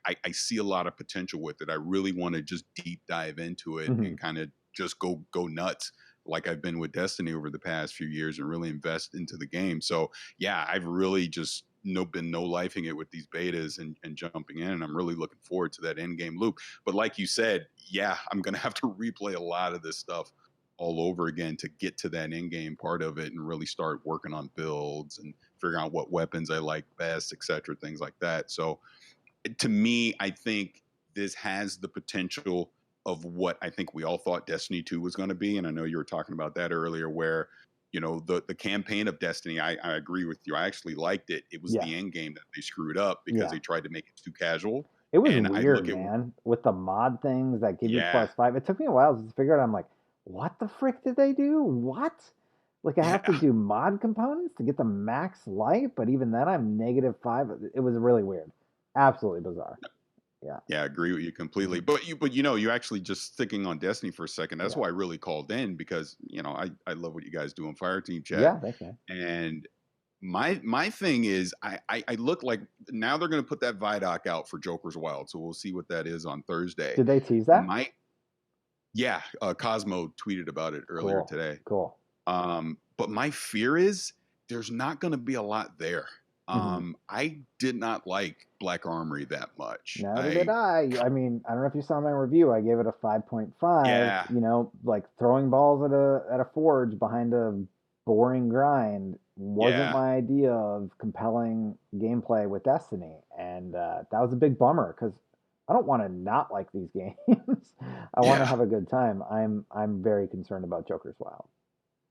I see a lot of potential with it. I really want to just deep dive into it and kind of just go nuts like I've been with Destiny over the past few years and really invest into the game. So yeah, I've really just been no-lifing it with these betas and jumping in, and I'm really looking forward to that end game loop. But like you said, yeah, I'm gonna have to replay a lot of this stuff all over again to get to that end game part of it and really start working on builds and figuring out what weapons I like best, etc., things like that. So to me, I think this has the potential of what I think we all thought Destiny 2 was going to be. And I know you were talking about that earlier where, the campaign of Destiny, I agree with you. I actually liked it. It was the end game that they screwed up because they tried to make it too casual. It was And I weird, look at man, with the mod things that give you Yeah. +5. It took me a while to figure out. I'm like, what the frick did they do? What? Like I have to Yeah. do mod components to get the max life, but even then I'm -5. It was really weird. Absolutely bizarre. Yeah. Yeah, I agree with you completely. Mhm. But you actually just sticking on Destiny for a second. That's Yeah. why I really called in because I love what you guys do on Fire Team Chat. Yeah, thanks, man. And my thing is I look like now they're gonna put that Vidoc out for Joker's Wild, so we'll see what that is on Thursday. Did they tease that? My Yeah, Cosmo tweeted about it earlier Cool. today. Cool. But my fear is there's not going to be a lot there. Mhm. I did not like Black Armory that much. Neither did I. I mean, I don't know if you saw my review. I gave it a 5.5. Yeah, Like throwing balls at a forge behind a boring grind wasn't yeah, my idea of compelling gameplay with Destiny, and that was a big bummer because I don't want to not like these games. I want to yeah, have a good time. I'm very concerned about Joker's Wild.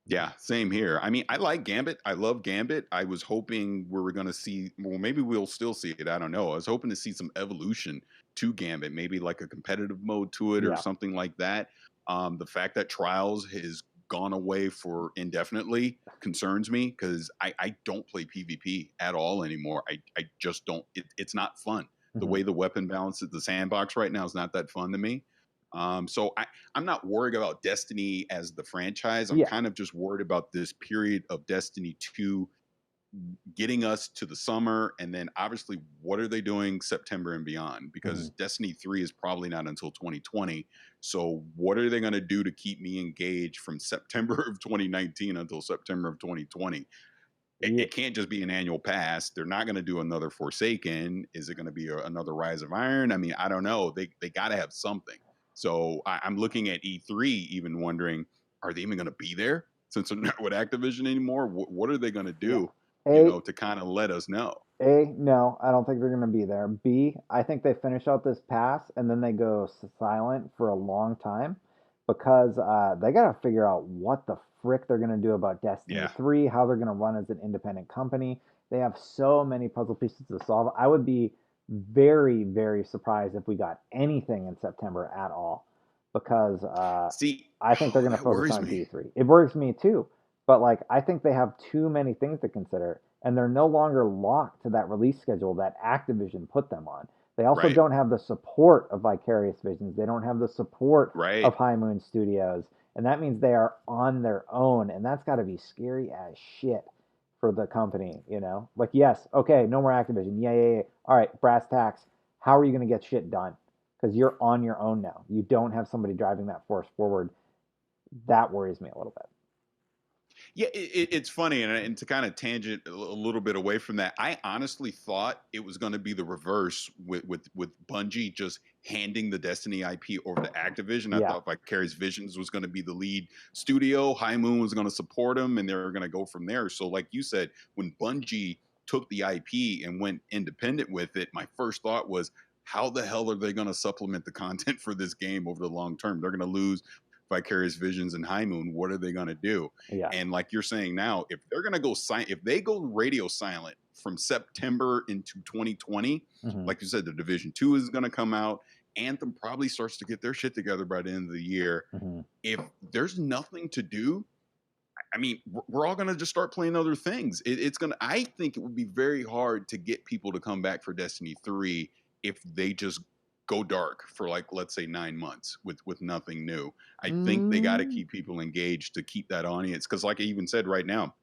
yeah. Same here. I mean, I like Gambit. I love Gambit. I was hoping we were going to see, well, maybe we'll still see it. I don't know. I was hoping to see some evolution to Gambit, maybe like a competitive mode to it or Yeah. something like that. The fact that Trials has gone away for indefinitely concerns me because I don't play PvP at all anymore. I just don't. It's not fun. The Mhm. way the weapon balances the sandbox right now is not that fun to me. So I'm not worried about Destiny as the franchise. I'm Yeah. kind of just worried about this period of Destiny 2 getting us to the summer. And then obviously, what are they doing September and beyond? Because Mhm. Destiny 3 is probably not until 2020. So, what are they going to do to keep me engaged from September of 2019 until September of 2020? Yeah. It can't just be an annual pass. They're not going to do another Forsaken. Is it going to be another Rise of Iron? I mean, I don't know. They got to have something. So I'm looking at E3, even wondering, are they even going to be there since they're not with Activision anymore? What are they going to Yeah. do? A To kind of let us know. No, I don't think they're going to be there. B, I think they finish out this pass and then they go silent for a long time because they got to figure out what the frick they're going to do about Destiny Yeah, 3, how they're going to run as an independent company. They have so many puzzle pieces to solve. I would be very, very surprised if we got anything in September at all because see, I think they're going to that focus worries on me. D3. It worries me too, but like I think they have too many things to consider and they're no longer locked to that release schedule that Activision put them on. They also Right, don't have the support of Vicarious Visions. They don't have the support right. of High Moon Studios, and that means they are on their own, and that's got to be scary as shit for the company. Like, yes, okay, no more Activision. Yeah, yeah, yeah. All right, brass tacks. How are you going to get shit done? Because you're on your own now. You don't have somebody driving that force forward. That worries me a little bit. Yeah, it's funny, and to kind of tangent a little bit away from that, I honestly thought it was going to be the reverse with Bungie just handing the Destiny IP over to Activision. I Yeah, thought Vicarious Visions was going to be the lead studio, High Moon was going to support them, and they were going to go from there. So, like you said, when Bungie took the IP and went independent with it, my first thought was, how the hell are they going to supplement the content for this game over the long term? They're going to lose Vicarious Visions and High Moon. What are they going to do? yeah. And like you're saying now, if they're going to go silent, if they go radio silent from September into 2020, Hmm. like you said, the Division 2 is going to come out. Anthem probably starts to get their shit together by the end of the year. Hmm. If there's nothing to do, I mean, we're all going to just start playing other things. It's going to, I think it would be very hard to get people to come back for Destiny 3 if they just go dark for, like, let's say 9 months with nothing new. I think they got to Mm, keep people engaged to keep that audience. Cause like I even said right now,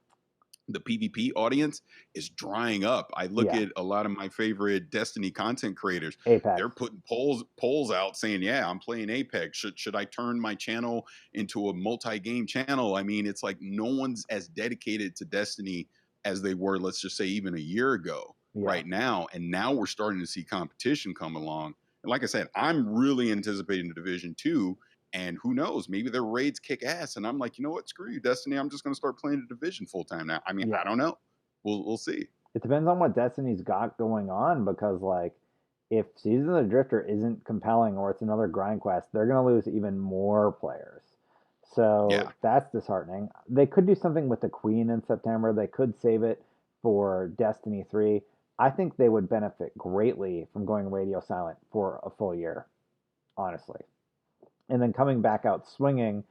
the PvP audience is drying up. I look yeah, at a lot of my favorite Destiny content creators. They're Apex. putting polls out saying, "Yeah, I'm playing Apex. Should I turn my channel into a multi-game channel?" I mean, it's like no one's as dedicated to Destiny as they were, let's just say, even a year ago Yeah. right now. And now we're starting to see competition come along. And like I said, I'm really anticipating the Division 2, and who knows, maybe their raids kick ass. And I'm like, you know what? Screw you, Destiny. I'm just going to start playing the Division full time now. I mean, Yeah. I don't know. We'll see. It depends on what Destiny's got going on because, like, if Season of the Drifter isn't compelling or it's another grind quest, they're going to lose even more players. So Yeah, that's disheartening. They could do something with the Queen in September. They could save it for Destiny 3. I think they would benefit greatly from going radio silent for a full year, honestly. And then coming back out swinging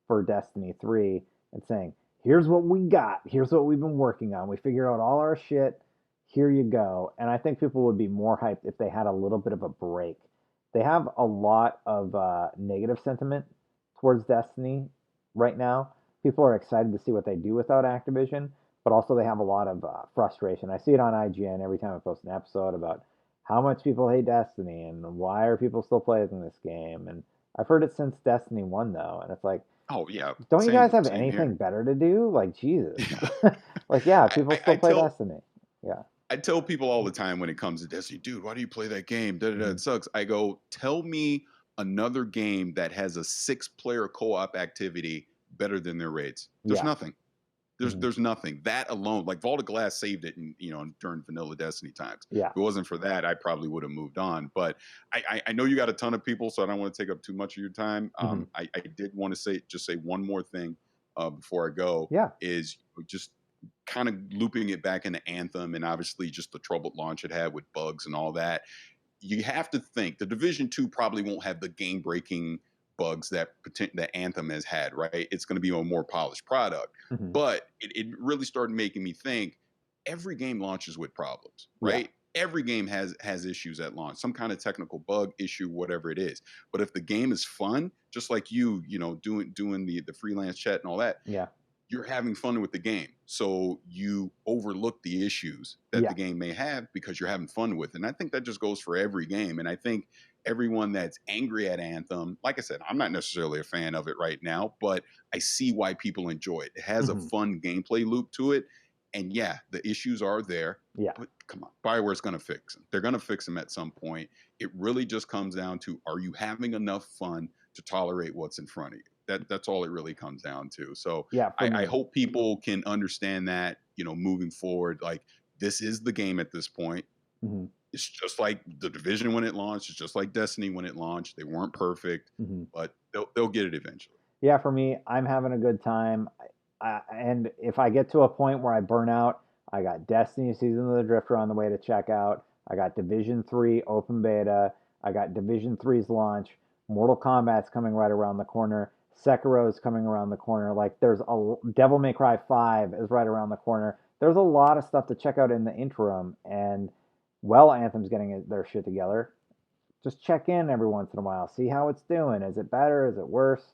for Destiny 3 and saying, here's what we got. Here's what we've been working on. We figured out all our shit. Here you go. And I think people would be more hyped if they had a little bit of a break. They have a lot of negative sentiment towards Destiny right now. People are excited to see what they do without Activision, but also they have a lot of frustration. I see it on IGN every time I post an episode about how much people hate Destiny and why are people still playing this game. And I've heard it since Destiny 1, though, and it's like, Oh yeah, don't you guys have same here. anything better to do? Like, Jesus. Like, yeah, people still play Destiny. Yeah. I tell people all the time when it comes to Destiny, dude, why do you play that game? It sucks. I go, tell me another game that has a 6-player co-op activity better than their raids. There's nothing. There's nothing. That alone, like Vault of Glass saved it in, during vanilla Destiny times. Yeah. If it wasn't for that, I probably would have moved on. But I know you got a ton of people, so I don't want to take up too much of your time. I did want to say one more thing before I go. Yeah. Is just kind of looping it back into Anthem and obviously just the troubled launch it had with bugs and all that. You have to think the Division 2 probably won't have the game-breaking bugs that Anthem has had, right? It's going to be a more polished product. But it really started making me think every game launches with problems, right? Yeah. Every game has issues at launch, some kind of technical bug issue, whatever it is. But if the game is fun, just like you doing the freelance chat and all that, you're having fun with the game. So you overlook the issues that the game may have because you're having fun with it. And I think that just goes for every game. And I think everyone that's angry at Anthem, like I said, I'm not necessarily a fan of it right now, but I see why people enjoy it. It has a fun gameplay loop to it. And yeah, the issues are there. Yeah. But come on, BioWare's going to fix them. They're going to fix them at some point. It really just comes down to, are you having enough fun to tolerate what's in front of you? That's all it really comes down to. So yeah, I hope people can understand that, moving forward, like this is the game at this point. It's just like the Division when it launched. It's just like Destiny when it launched. They weren't perfect, but they'll get it eventually. Yeah, for me, I'm having a good time. And if I get to a point where I burn out, I got Destiny Season of the Drifter on the way to check out. I got Division 3 open beta. I got Division 3's launch. Mortal Kombat's coming right around the corner. Sekiro's coming around the corner. Like, there's a Devil May Cry 5 is right around the corner. There's a lot of stuff to check out in the interim. And Anthem's getting their shit together. Just check in every once in a while. See how it's doing. Is it better? Is it worse?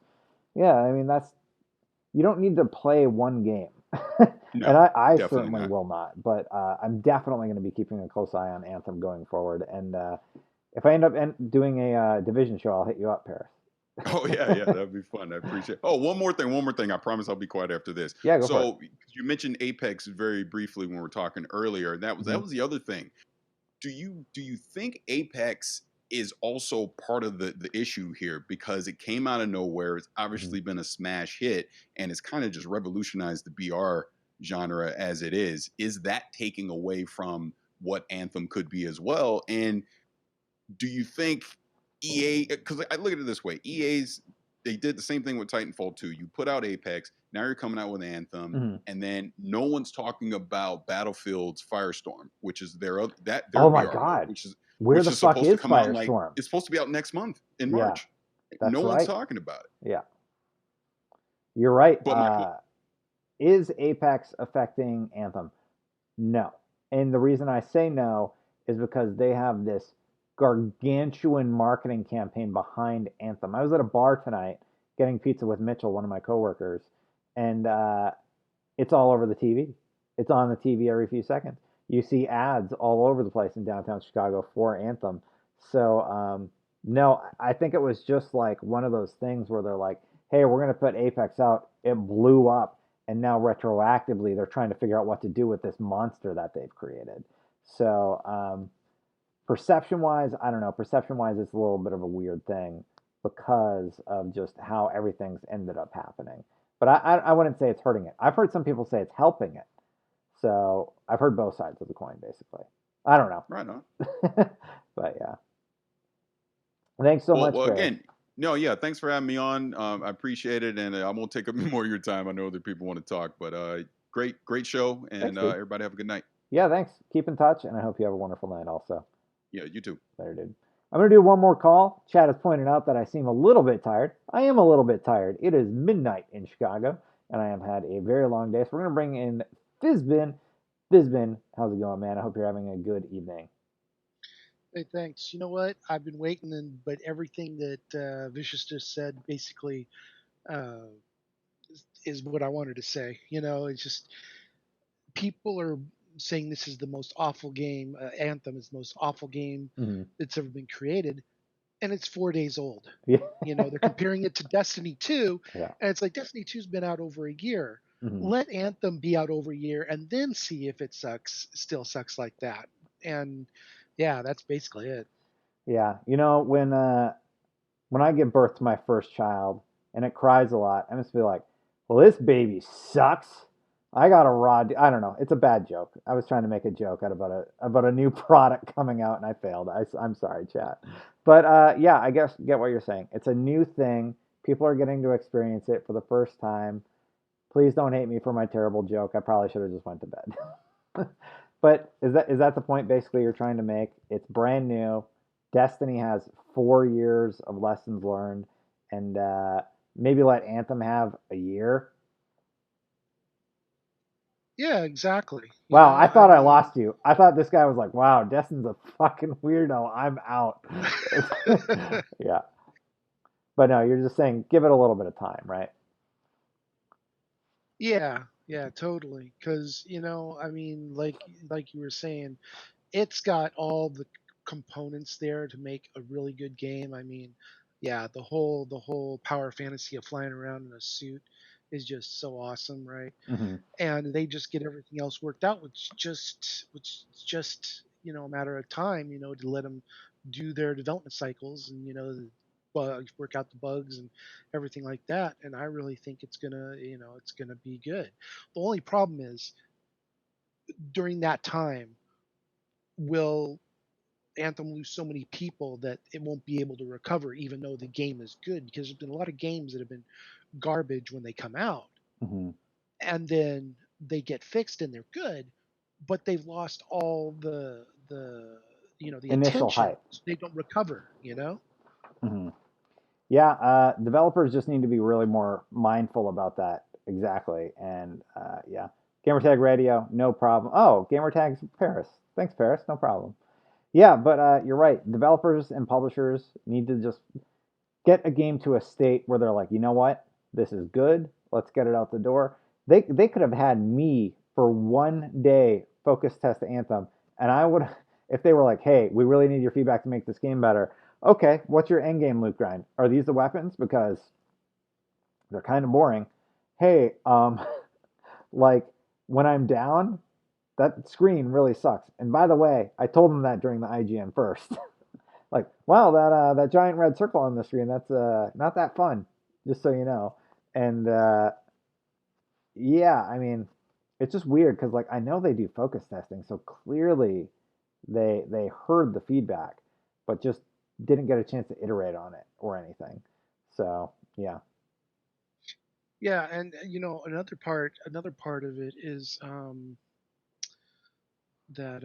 Yeah, I mean, you don't need to play one game. No, and I definitely certainly not. will not. But I'm definitely going to be keeping a close eye on Anthem going forward. And if I end up doing a Division show, I'll hit you up, Paris. Oh yeah, that'd be fun. I appreciate it. Oh, one more thing. I promise I'll be quiet after this. Yeah, go for it. So you mentioned Apex very briefly when we were talking earlier. That was the other thing. Do you think Apex is also part of the issue here because it came out of nowhere? It's obviously been a smash hit and it's kind of just revolutionized the BR genre as it is. Is that taking away from what Anthem could be as well? And do you think EA, because I look at it this way, they did the same thing with Titanfall 2. You put out Apex, now you're coming out with Anthem, and then no one's talking about Battlefield's Firestorm, which is their oh my BR, God, which is where the fuck is Firestorm? It's supposed to be out next month in March. That's no right. one's talking about it. Yeah, you're right. But is Apex affecting Anthem? No, and the reason I say no is because they have this gargantuan marketing campaign behind Anthem. I was at a bar tonight getting pizza with Mitchell, one of my coworkers, and it's all over the TV. It's on the TV every few seconds. You see ads all over the place in downtown Chicago for Anthem. So no, I think it was just like one of those things where they're like, hey, we're going to put Apex out. It blew up, and now retroactively they're trying to figure out what to do with this monster that they've created. So perception-wise, I don't know. Perception-wise, it's a little bit of a weird thing because of just how everything's ended up happening. But I wouldn't say it's hurting it. I've heard some people say it's helping it. So I've heard both sides of the coin, basically. I don't know. Right on. But yeah. Thanks so much, Well, Chris. again, no, yeah, thanks for having me on. I appreciate it, and I won't take up more of your time. I know other people want to talk, but great show, and Thanks, everybody have a good night. Yeah, thanks. Keep in touch, and I hope you have a wonderful night also. Yeah, you too. Later, dude. I'm going to do one more call. Chad has pointed out that I seem a little bit tired. I am a little bit tired. It is midnight in Chicago. and I have had a very long day. So we're going to bring in Fizbin. Fizbin, how's it going, man? I hope you're having a good evening. Hey, thanks. You know what? I've been waiting, but everything that Vicious just said basically uh, is what I wanted to say. It's just people are saying this is the most awful game. Anthem is the most awful game Mm-hmm. that's ever been created, and it's 4 days old. Yeah. They're comparing it to Destiny 2, Yeah. and it's like Destiny 2's been out over a year. Mm-hmm. Let Anthem be out over a year, and then see if it still sucks like that. And yeah, that's basically it. Yeah. When I give birth to my first child and it cries a lot, I'm just be like, well, this baby sucks. I got a I don't know. It's a bad joke. I was trying to make a joke out about a new product coming out and I failed. I'm sorry, chat. But yeah, I guess get what you're saying. It's a new thing. People are getting to experience it for the first time. Please don't hate me for my terrible joke. I probably should have just went to bed. But is that the point basically you're trying to make? It's brand new. Destiny has 4 years of lessons learned, and maybe let Anthem have a year. Yeah, exactly. Wow, I thought I mean, lost you. I thought this guy was like, "Wow, Destin's a fucking weirdo. I'm out." Yeah, but no, you're just saying give it a little bit of time, right? yeah, totally. Because I mean, like you were saying, it's got all the components there to make a really good game. I mean, yeah, the whole power fantasy of flying around in a suit is just so awesome, right? Mm-hmm. And they just get everything else worked out, which just a matter of time, to let them do their development cycles and work out the bugs and everything like that. And I really think it's gonna be good. The only problem is during that time, will Anthem lose so many people that it won't be able to recover, even though the game is good? Because there's been a lot of games that have been garbage when they come out, Mm-hmm. and then they get fixed and they're good, but they've lost all the Initial attention, hype. so they don't recover. Mm-hmm. Yeah, developers just need to be really more mindful about that. Exactly. And yeah, Gamertag Radio, no problem. Oh, Gamertag's Paris. Thanks, Paris. No problem. Yeah, but you're right. Developers and publishers need to just get a game to a state where they're like, you know what, this is good. Let's get it out the door. They could have had me for 1 day focus test Anthem, and I would, if they were like, hey, we really need your feedback to make this game better. Okay, what's your end game loot grind? Are these the weapons? Because they're kind of boring. Hey, like when I'm down, that screen really sucks. And by the way, I told them that during the IGN first. Like, wow, that giant red circle on the screen, that's not that fun, just so you know. And yeah, I mean, it's just weird because like I know they do focus testing, so clearly they heard the feedback, but just didn't get a chance to iterate on it or anything. So yeah. Yeah, and another part of it is that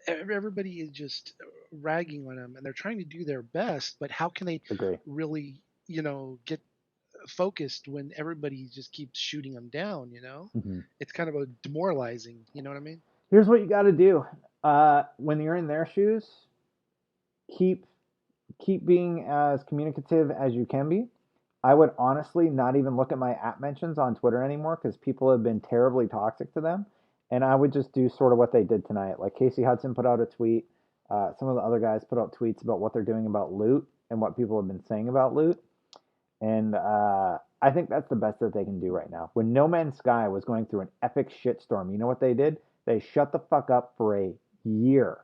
everybody is just ragging on them, and they're trying to do their best, but how can they Agree. really get focused when everybody just keeps shooting them down? Hmm. It's kind of a demoralizing, you know what I mean? Here's what you got to do. When you're in their shoes, keep keep being as communicative as you can be. I would honestly not even look at my app mentions on Twitter anymore because people have been terribly toxic to them. And I would just do sort of what they did tonight. Like Casey Hudson put out a tweet. Some of the other guys put out tweets about what they're doing about loot and what people have been saying about loot. And I think that's the best that they can do right now. When No Man's Sky was going through an epic shitstorm, you know what they did? They shut the fuck up for a year.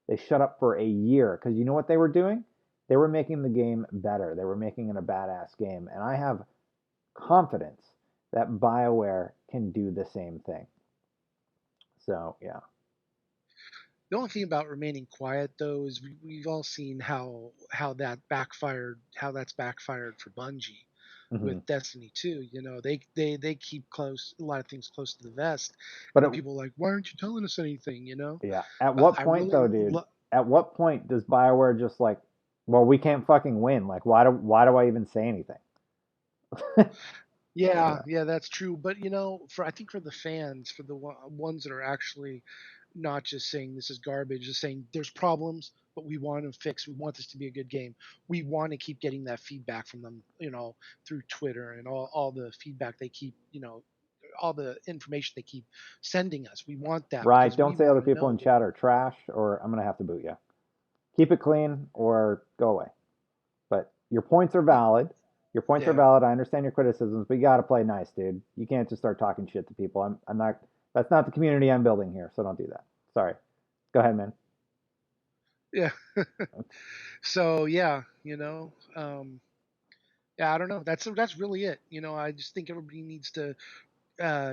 They shut up for a year because you know what they were doing? They were making the game better. They were making it a badass game. And I have confidence that BioWare can do the same thing. So, yeah. The only thing about remaining quiet, though, is we've all seen how that's backfired for Bungie Hmm. with Destiny 2. They keep a lot of things close to the vest, But and people are like, why aren't you telling us anything? yeah, at But what I point really though, dude? At what point does BioWare just like, well, we can't fucking win. Like, why do I even say anything? Yeah, yeah, that's true. But I think for the fans, for the ones that are actually not just saying this is garbage, just saying there's problems, but we want them fixed. We want this to be a good game. We want to keep getting that feedback from them, through Twitter and all the feedback they keep, all the information they keep sending us. We want that Right. because Don't we say other want to people in know. chat are trash, or I'm gonna have to boot you. Keep it clean, or go away. But your points are Y- valid. Your points are Yeah. valid. I understand your criticisms, but you got to play nice, dude. You can't just start talking shit to people. I'm not. That's not the community I'm building here. So don't do that. Sorry. Go ahead, man. Yeah. So yeah, yeah, I don't know. That's really it. I just think everybody needs to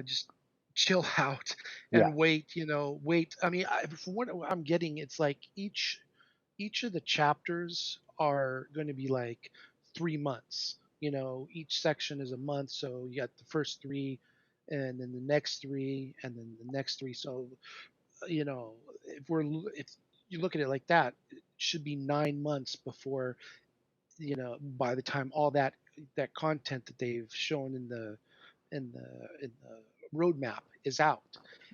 just chill out Yeah. and wait. Wait. I mean, from what I'm getting, it's like each of the chapters are going to be like 3 months. Each section is a month, so you got the first three, and then the next three, and then the next three. So you know, if you look at it like that, it should be 9 months before by the time all that content that they've shown in the roadmap is out,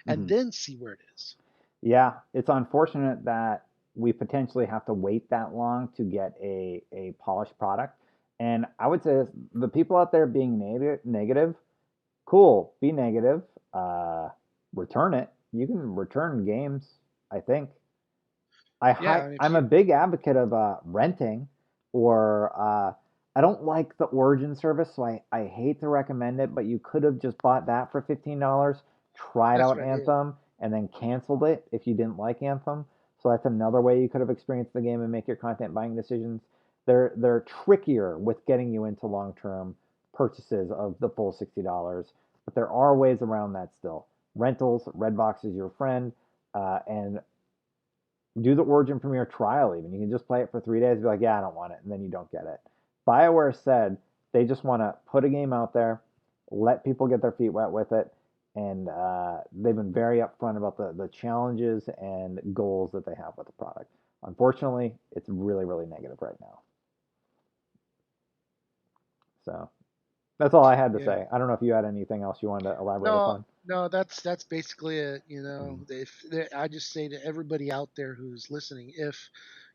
and Hmm. then see where it is. Yeah. It's unfortunate that we potentially have to wait that long to get a polished product. And I would say the people out there being negative, cool, be negative. Uh, Return it. You can return games, I think. Yeah, and if I'm a you big advocate of renting, or I don't like the Origin service, so I hate to recommend it. But you could have just bought that for $15, tried that's out what I did. Anthem, and then canceled it if you didn't like Anthem. So that's another way you could have experienced the game and make your content buying decisions. They're trickier with getting you into long term purchases of the full $60, but there are ways around that still. Rentals, Redbox is your friend, and do the Origin Premiere trial even. You can just play it for 3 days, be like, yeah, I don't want it, and then you don't get it. BioWare said they just want to put a game out there, let people get their feet wet with it, and they've been very upfront about the challenges and goals that they have with the product. Unfortunately, it's really, really negative right now. So that's all I had to Yeah. say. I don't know if you had anything else you wanted to elaborate No, upon. no, that's basically it. Mm. I just say to everybody out there who's listening, if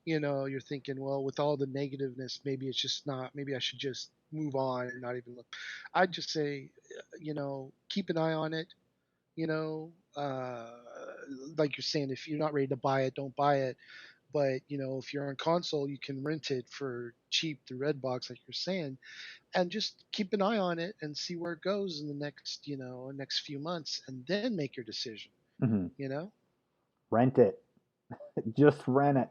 you're thinking, well, with all the negativeness, maybe it's just not. Maybe I should just move on and not even look. I'd just say, keep an eye on it. You know, uh, like you're saying, if you're not ready to buy it, don't buy it. But if you're on console, you can rent it for cheap through Redbox, like you're saying, and just keep an eye on it and see where it goes in the next few months, and then make your decision. Hmm. You know? Rent it. Just rent it.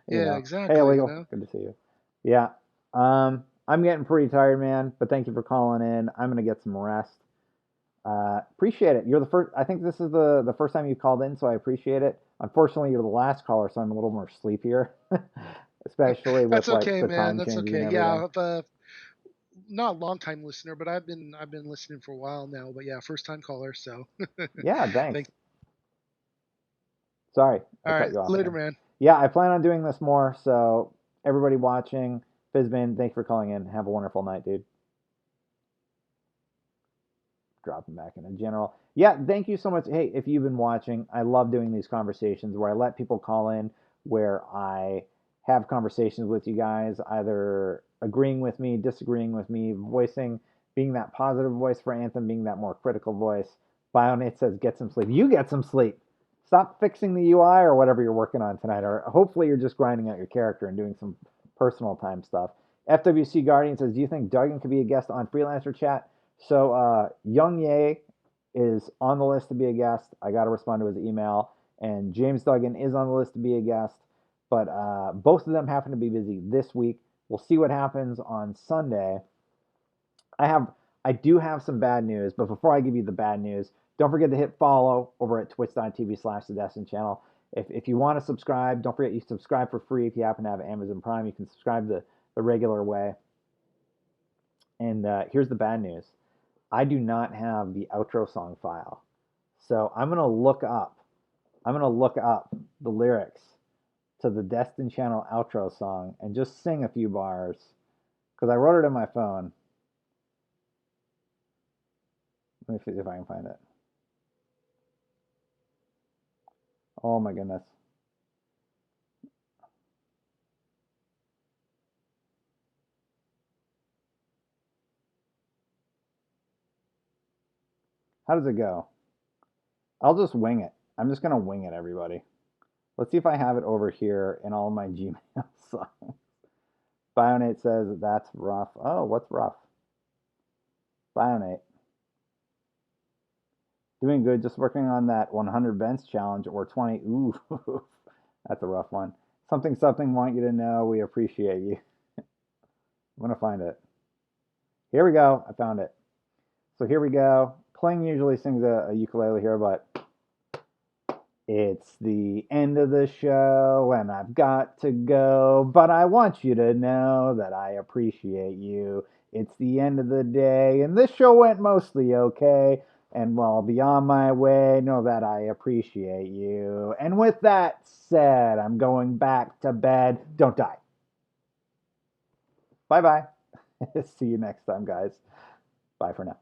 Yeah, Hey, exactly. illegal. Good to see you. Yeah. I'm getting pretty tired, man. But thank you for calling in. I'm gonna get some rest. Appreciate it. You're the first. I think this is the first time you called in, so I appreciate it. Unfortunately, you're the last caller, so I'm a little more sleepier, especially with That's like okay, the man. time That's changes and okay. everything. Yeah, not a long time listener, but I've been listening for a while now. But yeah, first time caller. So Yeah, thanks. thanks. Sorry, I All cut right, you off later, again. man. Yeah, I plan on doing this more. So everybody watching, Fizbin, thanks for calling in. Have a wonderful night, dude. Dropping back into general. Yeah, thank you so much. Hey, if you've been watching, I love doing these conversations where I let people call in, where I have conversations with you guys, either agreeing with me, disagreeing with me, voicing, being that positive voice for Anthem, being that more critical voice. Bionate says, get some sleep. You get some sleep. Stop fixing the UI or whatever you're working on tonight, or hopefully you're just grinding out your character and doing some personal time stuff. FWC Guardian says, do you think Duggan could be a guest on Freelancer Chat? So Young Ye is on the list to be a guest. I got to respond to his email, and James Duggan is on the list to be a guest. But both of them happen to be busy this week. We'll see what happens on Sunday. I have I do have some bad news, but before I give you the bad news, don't forget to hit follow over at twitch.tv/the Destin channel. If you want to subscribe, don't forget you subscribe for free if you happen to have Amazon Prime. You can subscribe the regular way. And here's the bad news. I do not have the outro song file. So I'm gonna look up the lyrics to the Destin Channel outro song and just sing a few bars because I wrote it in my phone. Let me see if I can find it. Oh my goodness. How does it go? I'll just wing it. I'm just gonna wing it, everybody. Let's see if I have it over here in all my Gmail songs. Bionate says that's rough. Oh, what's rough? Bionate. Doing good, just working on that 100 vents challenge or 20. Ooh, that's a rough one. Something, want you to know we appreciate you. I'm going to find it. Here we go. I found it. So here we go. Kling usually sings a ukulele here, but it's the end of the show and I've got to go. But I want you to know that I appreciate you. It's the end of the day and this show went mostly okay. And while I'll be on my way, know that I appreciate you. And with that said, I'm going back to bed. Don't die. Bye bye. See you next time, guys. Bye for now.